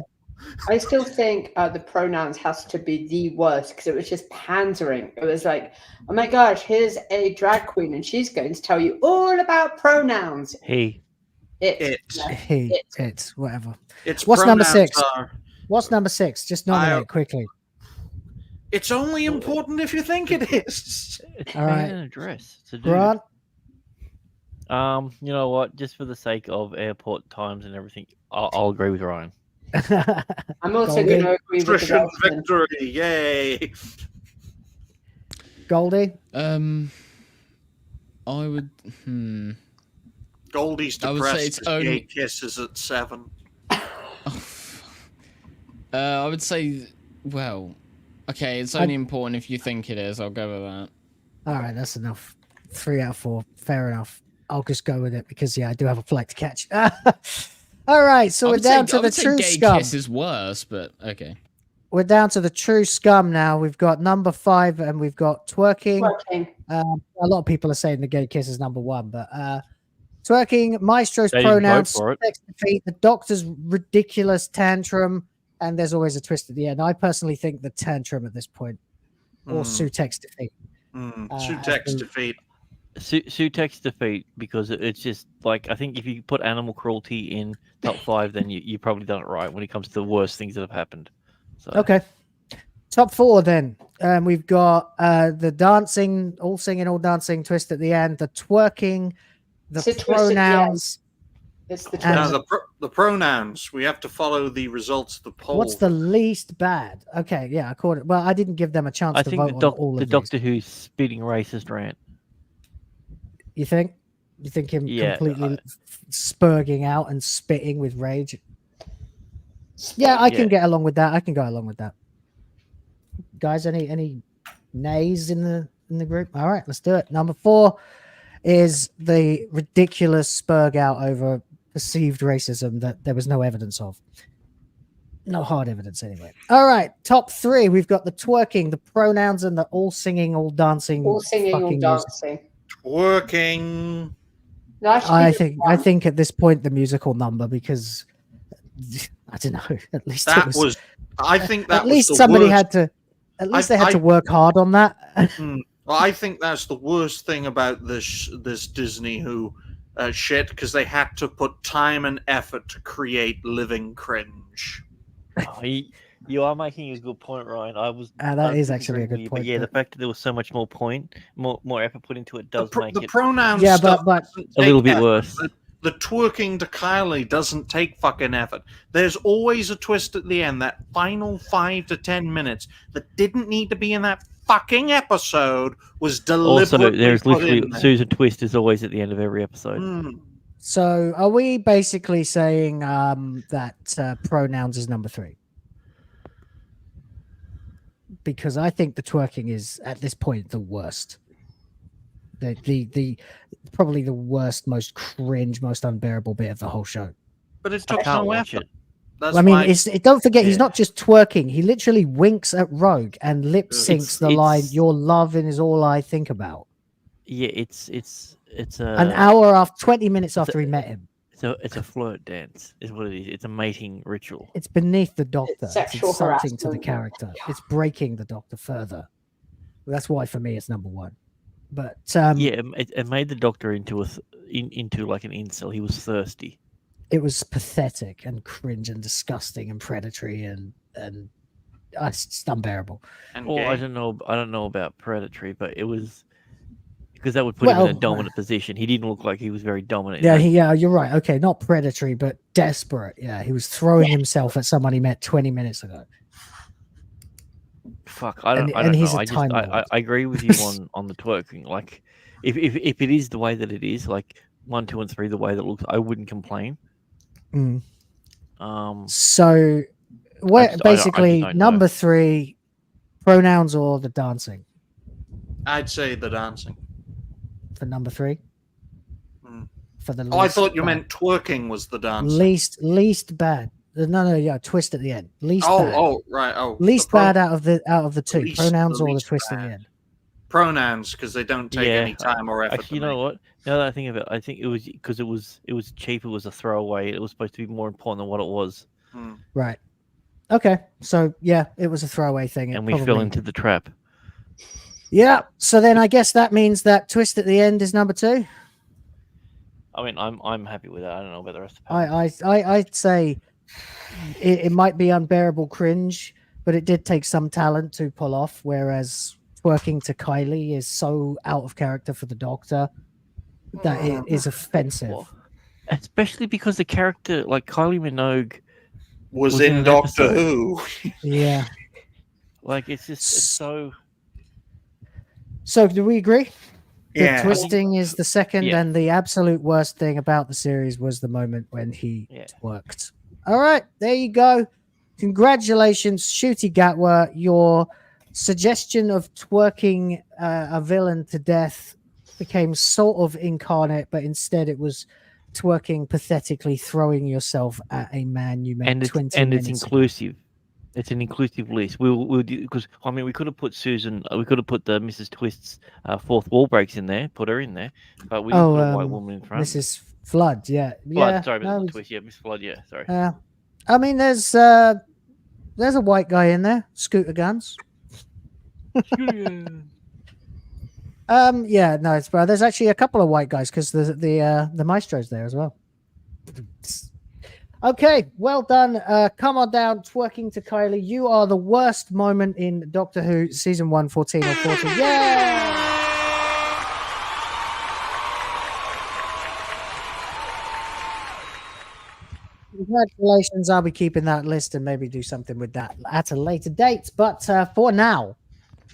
Speaker 12: I still think the pronouns has to be the worst, because it was just pandering. It was like, oh my gosh, here's a drag queen and she's going to tell you all about pronouns.
Speaker 13: He.
Speaker 12: It.
Speaker 9: Whatever.
Speaker 10: It's
Speaker 9: what's number 6?
Speaker 10: Are...
Speaker 9: What's number 6? Just nominate quickly.
Speaker 10: It's only important if you think it is.
Speaker 9: All right.
Speaker 13: An address.
Speaker 9: Grant?
Speaker 13: You know what? Just for the sake of airport times and everything, I'll agree with Ryan.
Speaker 12: I'm also going to agree with the
Speaker 10: victory. Yay.
Speaker 9: Goldie?
Speaker 11: I would.
Speaker 10: Goldie's depressed. Gay kisses at 7.
Speaker 11: I would say, well, okay, it's only important if you think it is. I'll go with that.
Speaker 9: All right, that's enough. 3 out of 4. Fair enough. I'll just go with it because, yeah, I do have a flight to catch. All right, so
Speaker 11: I
Speaker 9: we're
Speaker 11: would
Speaker 9: down
Speaker 11: say,
Speaker 9: to
Speaker 11: I
Speaker 9: the
Speaker 11: would say
Speaker 9: true
Speaker 11: gay
Speaker 9: scum.
Speaker 11: kiss is worse, but okay.
Speaker 9: We're down to the true scum now. We've got number 5, and we've got twerking. A lot of people are saying the gay kiss is number 1, but twerking, Maestro's
Speaker 13: They didn't vote
Speaker 9: pronouns,
Speaker 13: for it.
Speaker 9: sex defeat, the doctor's ridiculous tantrum, and there's always a twist at the end. I personally think the tantrum at this point, or Sutek's defeat.
Speaker 10: Sutek's defeat.
Speaker 13: Sutek's defeat, because it's just like, I think if you put animal cruelty in top 5, then you probably done it right when it comes to the worst things that have happened. So.
Speaker 9: Okay. Top 4 then. We've got the dancing, all singing, all dancing twist at the end, the twerking, the pronouns.
Speaker 12: It's the
Speaker 10: Now, the pronouns, we have to follow the results of the poll.
Speaker 9: What's the least bad? Okay, yeah, according. Well, I didn't give them a chance
Speaker 13: I
Speaker 9: to
Speaker 13: think
Speaker 9: vote on all of
Speaker 13: the
Speaker 9: these.
Speaker 13: Doctor Who's spitting racist rant.
Speaker 9: You think? You think him completely spurging out and spitting with rage? Yeah, I can get along with that. I can go along with that. Guys, any nays in the group? All right, let's do it. Number 4 is the ridiculous spurg out over perceived racism that there was no evidence of. No hard evidence anyway. All right, top 3. We've got the twerking, the pronouns, and the all singing, all dancing.
Speaker 12: All singing, all
Speaker 9: fucking
Speaker 12: dancing.
Speaker 10: Twerking.
Speaker 9: I think at this point the musical number, because I don't know. At least
Speaker 10: That
Speaker 9: it
Speaker 10: was. I think that
Speaker 9: at least
Speaker 10: was the
Speaker 9: somebody
Speaker 10: worst.
Speaker 9: had to. At least they had to work hard on that.
Speaker 10: Well, I think that's the worst thing about this Disney Who shit, because they had to put time and effort to create living cringe.
Speaker 13: Oh, you are making a good point, Ryan.
Speaker 9: That is actually a good point.
Speaker 13: But yeah, the fact that there was so much more more effort put into it does make
Speaker 10: the
Speaker 13: it
Speaker 10: pronouns.
Speaker 9: Yeah,
Speaker 10: stuff
Speaker 9: but
Speaker 10: doesn't
Speaker 13: a little
Speaker 10: take
Speaker 13: bit
Speaker 10: effort.
Speaker 13: worse.
Speaker 10: The twerking to Kylie doesn't take fucking effort. There's always a twist at the end. That final 5 to 10 minutes that didn't need to be in that fucking episode was deliberately
Speaker 13: Also, there's
Speaker 10: put
Speaker 13: literally
Speaker 10: in there.
Speaker 13: Susan Twist is always at the end of every episode.
Speaker 9: So are we basically saying that pronouns is number 3? Because I think the twerking is at this point the worst. The probably the worst, most cringe, most unbearable bit of the whole show.
Speaker 10: But it took no effort. That's
Speaker 9: I mean,
Speaker 10: why
Speaker 9: don't forget, he's not just twerking. He literally winks at Rogue and lip syncs the line, "Your loving is all I think about."
Speaker 13: Yeah, it's
Speaker 9: an hour after 20 minutes after he met him.
Speaker 13: So it's a flirt dance, is what it is. It's a mating ritual.
Speaker 9: It's beneath the Doctor. It's
Speaker 12: sexual
Speaker 9: insulting to the
Speaker 12: harassment.
Speaker 9: character. It's breaking the Doctor further. That's why, for me, it's number 1. But
Speaker 13: yeah, it made the Doctor into into like an incel. He was thirsty.
Speaker 9: It was pathetic and cringe and disgusting and predatory and it's just unbearable.
Speaker 13: I don't know about predatory, but it was because that would put him in a dominant position. He didn't look like he was very dominant.
Speaker 9: Yeah, you're right. Okay, not predatory, but desperate. Yeah, he was throwing himself at someone he met 20 minutes ago.
Speaker 13: Fuck, I don't
Speaker 9: he's
Speaker 13: know.
Speaker 9: a Time Lord.
Speaker 13: I agree with you on the twerking. Like, if it is the way that it is, like 1, 2, and 3, the way that it looks, I wouldn't complain.
Speaker 9: So, basically, number 3, pronouns or the dancing
Speaker 10: I'd say the dancing.
Speaker 9: for number 3. For the
Speaker 10: I
Speaker 9: least
Speaker 10: thought you
Speaker 9: bad.
Speaker 10: meant twerking was the dancing.
Speaker 9: least bad. No, yeah, twist at the end. Least bad.
Speaker 10: Right.
Speaker 9: Least bad out of the 2
Speaker 10: least-
Speaker 9: pronouns
Speaker 10: the
Speaker 9: or the
Speaker 10: least
Speaker 9: twist at the
Speaker 10: bad.
Speaker 9: end.
Speaker 10: Pronouns, because they don't take any time or effort.
Speaker 13: Actually, you know what? Now that I think of it, I think it was because it was cheap. It was a throwaway. It was supposed to be more important than what it was.
Speaker 9: Right. Okay. So yeah, it was a throwaway thing.
Speaker 13: And we fell into the trap.
Speaker 9: Yeah. So then I guess that means that twist at the end is number 2.
Speaker 13: I mean, I'm happy with that. I don't know about the rest of
Speaker 9: I'd say it might be unbearable cringe, but it did take some talent to pull off. Whereas twerking to Kylie is so out of character for the Doctor that it is offensive.
Speaker 13: Especially because the character, like Kylie Minogue,
Speaker 10: was in
Speaker 13: an
Speaker 10: Doctor
Speaker 13: episode.
Speaker 10: Who.
Speaker 9: Yeah.
Speaker 13: Like it's so.
Speaker 9: So do we agree? The
Speaker 10: Yeah.
Speaker 9: twisting is the second,
Speaker 13: Yeah.
Speaker 9: and the absolute worst thing about the series was the moment when he twerked. All right, there you go. Congratulations, Shooty Gatwa. Your suggestion of twerking a villain to death became sort of incarnate, but instead it was twerking pathetically, throwing yourself at a man you met
Speaker 13: And
Speaker 9: 20
Speaker 13: it's
Speaker 9: minutes
Speaker 13: inclusive. It's an inclusive list. We'll do, because I mean we could have put Susan, we could have put the Mrs. Twist's fourth wall breaks in there, put her in there, but we didn't put a white woman in front.
Speaker 9: Mrs. Flood, yeah,
Speaker 13: Flood,
Speaker 9: yeah.
Speaker 13: sorry,
Speaker 9: no,
Speaker 13: Mrs. Twist, yeah, Miss Flood, yeah, sorry.
Speaker 9: I mean, there's a white guy in there, Scooter Guns. Yeah, no, it's bro. There's actually a couple of white guys because the maestro's there as well. Okay, well done. Come on down, twerking to Kylie. You are the worst moment in Doctor Who season 1, 14 or 40. Yeah. Congratulations. I'll be keeping that list and maybe do something with that at a later date. But for now,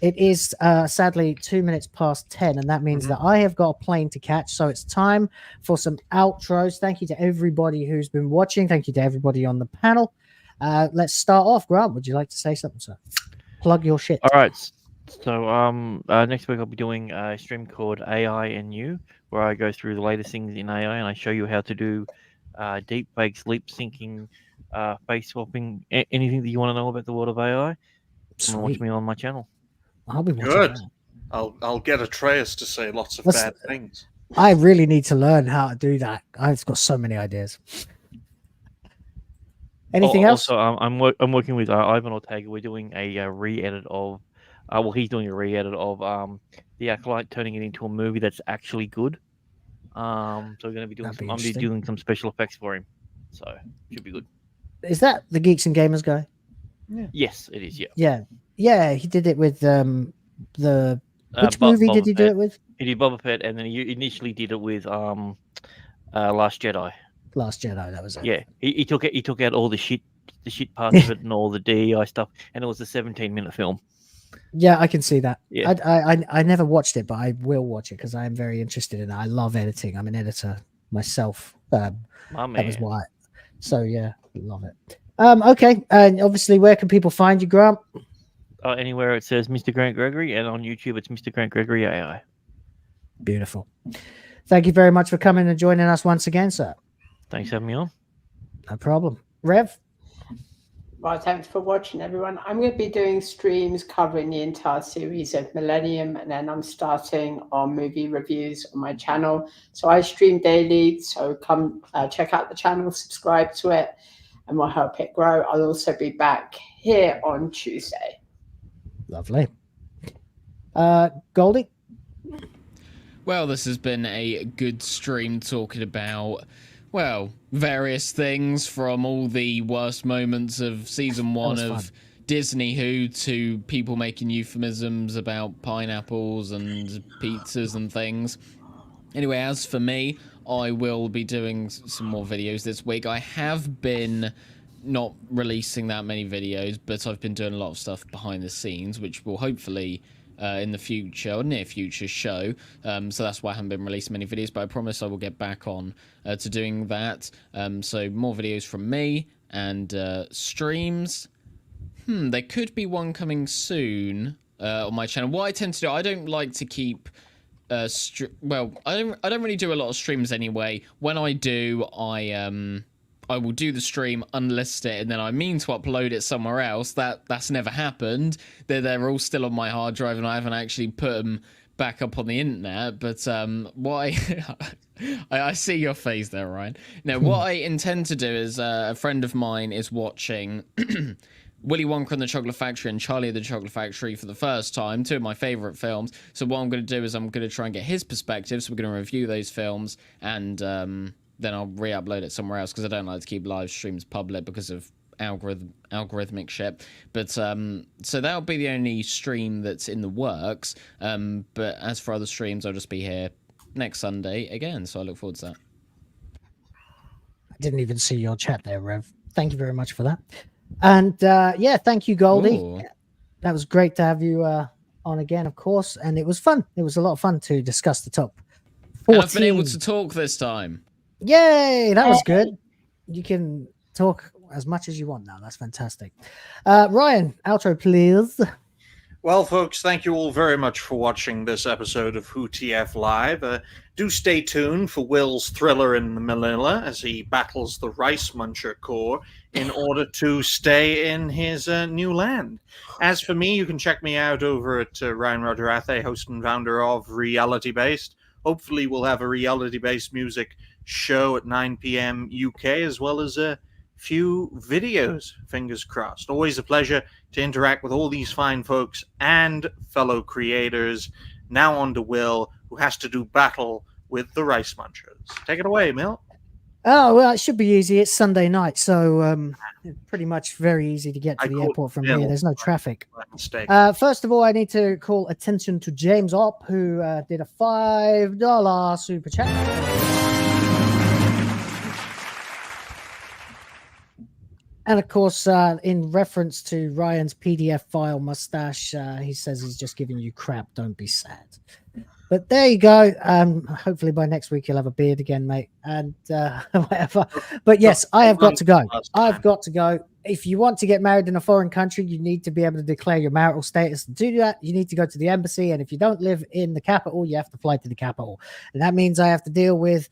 Speaker 9: it is sadly 2 minutes past 10, and that means that I have got a plane to catch. So it's time for some outros. Thank you to everybody who's been watching. Thank you to everybody on the panel. Let's start off. Grant, would you like to say something, sir? Plug your shit.
Speaker 13: All right. So next week I'll be doing a stream called AI and You, where I go through the latest things in AI and I show you how to do deep fakes, lip syncing, face swapping, anything that you want to know about the world of AI. Come and watch me on my channel.
Speaker 9: I'll be watching
Speaker 10: Good.
Speaker 9: that.
Speaker 10: I'll get Atreus to say lots of bad things.
Speaker 9: I really need to learn how to do that. I've got so many ideas. Anything else?
Speaker 13: Also, I'm working with Ivan Ortega. We're doing a re-edit of. Well, he's doing a re-edit of The Acolyte, turning it into a movie that's actually good. So we're going to be doing. I'm going to be doing some special effects for him. So should be good.
Speaker 9: Is that the Geeks and Gamers guy?
Speaker 13: Yeah. Yes, it is. Yeah.
Speaker 9: Yeah. Yeah, he did it with the which movie did he do it with?
Speaker 13: He did Boba Fett, and then he initially did it with Last Jedi.
Speaker 9: Last Jedi, that was it.
Speaker 13: Yeah, he took out all the shit parts of it and all the DEI stuff, and it was a 17-minute film.
Speaker 9: Yeah, I can see that.
Speaker 13: Yeah.
Speaker 9: I never watched it, but I will watch it because I am very interested in it. I love editing. I'm an editor myself. That was why. So yeah, love it. Okay, and obviously, where can people find you, Grant?
Speaker 13: Anywhere it says Mr. Grant Gregory, and on YouTube it's Mr. Grant Gregory AI.
Speaker 9: Beautiful. Thank you very much for coming and joining us once again, sir.
Speaker 13: Thanks for having me on.
Speaker 9: No problem. Rev?
Speaker 12: Well, thanks for watching, everyone. I'm going to be doing streams covering the entire series of Millennium, and then I'm starting on movie reviews on my channel. So I stream daily, so come check out the channel, subscribe to it, and we'll help it grow. I'll also be back here on Tuesday.
Speaker 9: Lovely. Goldie?
Speaker 11: Well, this has been a good stream talking about, well, various things from all the worst moments of season 1 of Disney Who to people making euphemisms about pineapples and pizzas and things. Anyway, as for me, I will be doing some more videos this week. I have been not releasing that many videos, but I've been doing a lot of stuff behind the scenes, which will hopefully in the future or near future show. So that's why I haven't been releasing many videos, but I promise I will get back on to doing that. So more videos from me and streams. There could be one coming soon on my channel. What I tend to do, I don't like to keep well, I don't really do a lot of streams anyway. When I do, I will do the stream, unlist it, and then I mean to upload it somewhere else. That's never happened. They're all still on my hard drive, and I haven't actually put them back up on the internet. But what I see your face there, Ryan. Now, what I intend to do is a friend of mine is watching Willy Wonka and the Chocolate Factory and Charlie and the Chocolate Factory for the first time, 2 of my favourite films. So what I'm going to do is I'm going to try and get his perspective. So we're going to review those films, and then I'll re-upload it somewhere else because I don't like to keep live streams public because of algorithmic shit. But so that'll be the only stream that's in the works. But as for other streams, I'll just be here next Sunday again. So I look forward to that.
Speaker 9: I didn't even see your chat there, Rev. Thank you very much for that. And yeah, thank you, Goldie.
Speaker 11: Ooh.
Speaker 9: That was great to have you on again, of course. And it was fun. It was a lot of fun to discuss the top 14.
Speaker 11: And I've been able to talk this time.
Speaker 9: Yay, that was good. You can talk as much as you want now. That's fantastic. Ryan, outro, please.
Speaker 10: Well, folks, thank you all very much for watching this episode of WhoTF Live. Do stay tuned for Will's thriller in Manila as he battles the Rice Muncher Corps in order to stay in his new land. As for me, you can check me out over at Ryan Roger Athe, host and founder of Reality Based. Hopefully, we'll have a reality-based music show at 9 p.m. UK, as well as a few videos, fingers crossed. Always a pleasure to interact with all these fine folks and fellow creators. Now on to Will, who has to do battle with the Rice Munchers. Take it away, Mill.
Speaker 9: Oh, well, it should be easy. It's Sunday night, so pretty much very easy to get to the airport from here. There's no traffic. First of all, I need to call attention to James Opp, who did a $5 super chat. And of course, in reference to Ryan's PDF file mustache, he says he's just giving you crap. Don't be sad. But there you go. Hopefully by next week you'll have a beard again, mate, and whatever. But yes, I have got to go. I've got to go. If you want to get married in a foreign country, you need to be able to declare your marital status. To do that, you need to go to the embassy. And if you don't live in the capital, you have to fly to the capital. And that means I have to deal with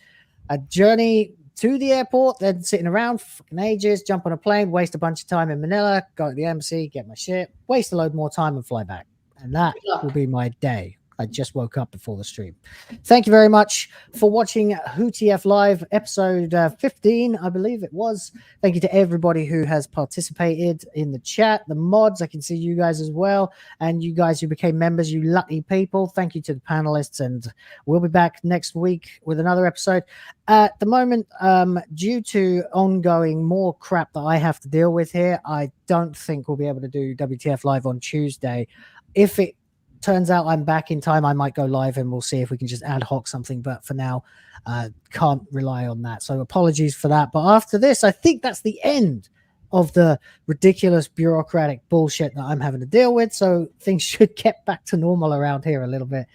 Speaker 9: a journey to the airport, then sitting around for fucking ages, jump on a plane, waste a bunch of time in Manila, go to the embassy, get my shit, waste a load more time and fly back. And that will be my day. I just woke up before the stream. Thank you very much for watching WhoTF Live episode 15, I believe it was. Thank you to everybody who has participated in the chat, the mods. I can see you guys as well. And you guys who became members, you lucky people. Thank you to the panelists. And we'll be back next week with another episode. At the moment, due to ongoing more crap that I have to deal with here, I don't think we'll be able to do WTF Live on Tuesday. If it turns out I'm back in time, I might go live and we'll see if we can just ad hoc something. But for now, can't rely on that. So apologies for that. But after this, I think that's the end of the ridiculous bureaucratic bullshit that I'm having to deal with. So things should get back to normal around here a little bit.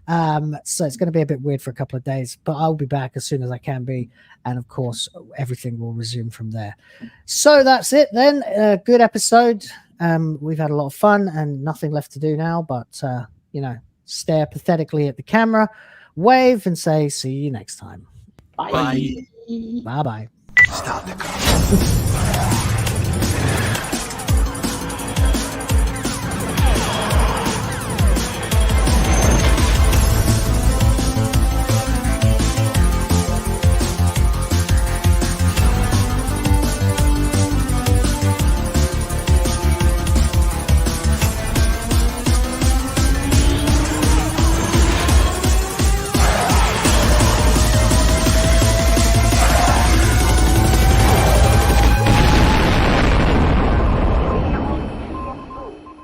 Speaker 9: So it's going to be a bit weird for a couple of days, but I'll be back as soon as I can be. And of course, everything will resume from there. So that's it then. Good episode. We've had a lot of fun and nothing left to do now, but, you know, stare pathetically at the camera, wave and say, see you next time.
Speaker 12: Bye.
Speaker 9: Bye-bye.
Speaker 3: Stop the car.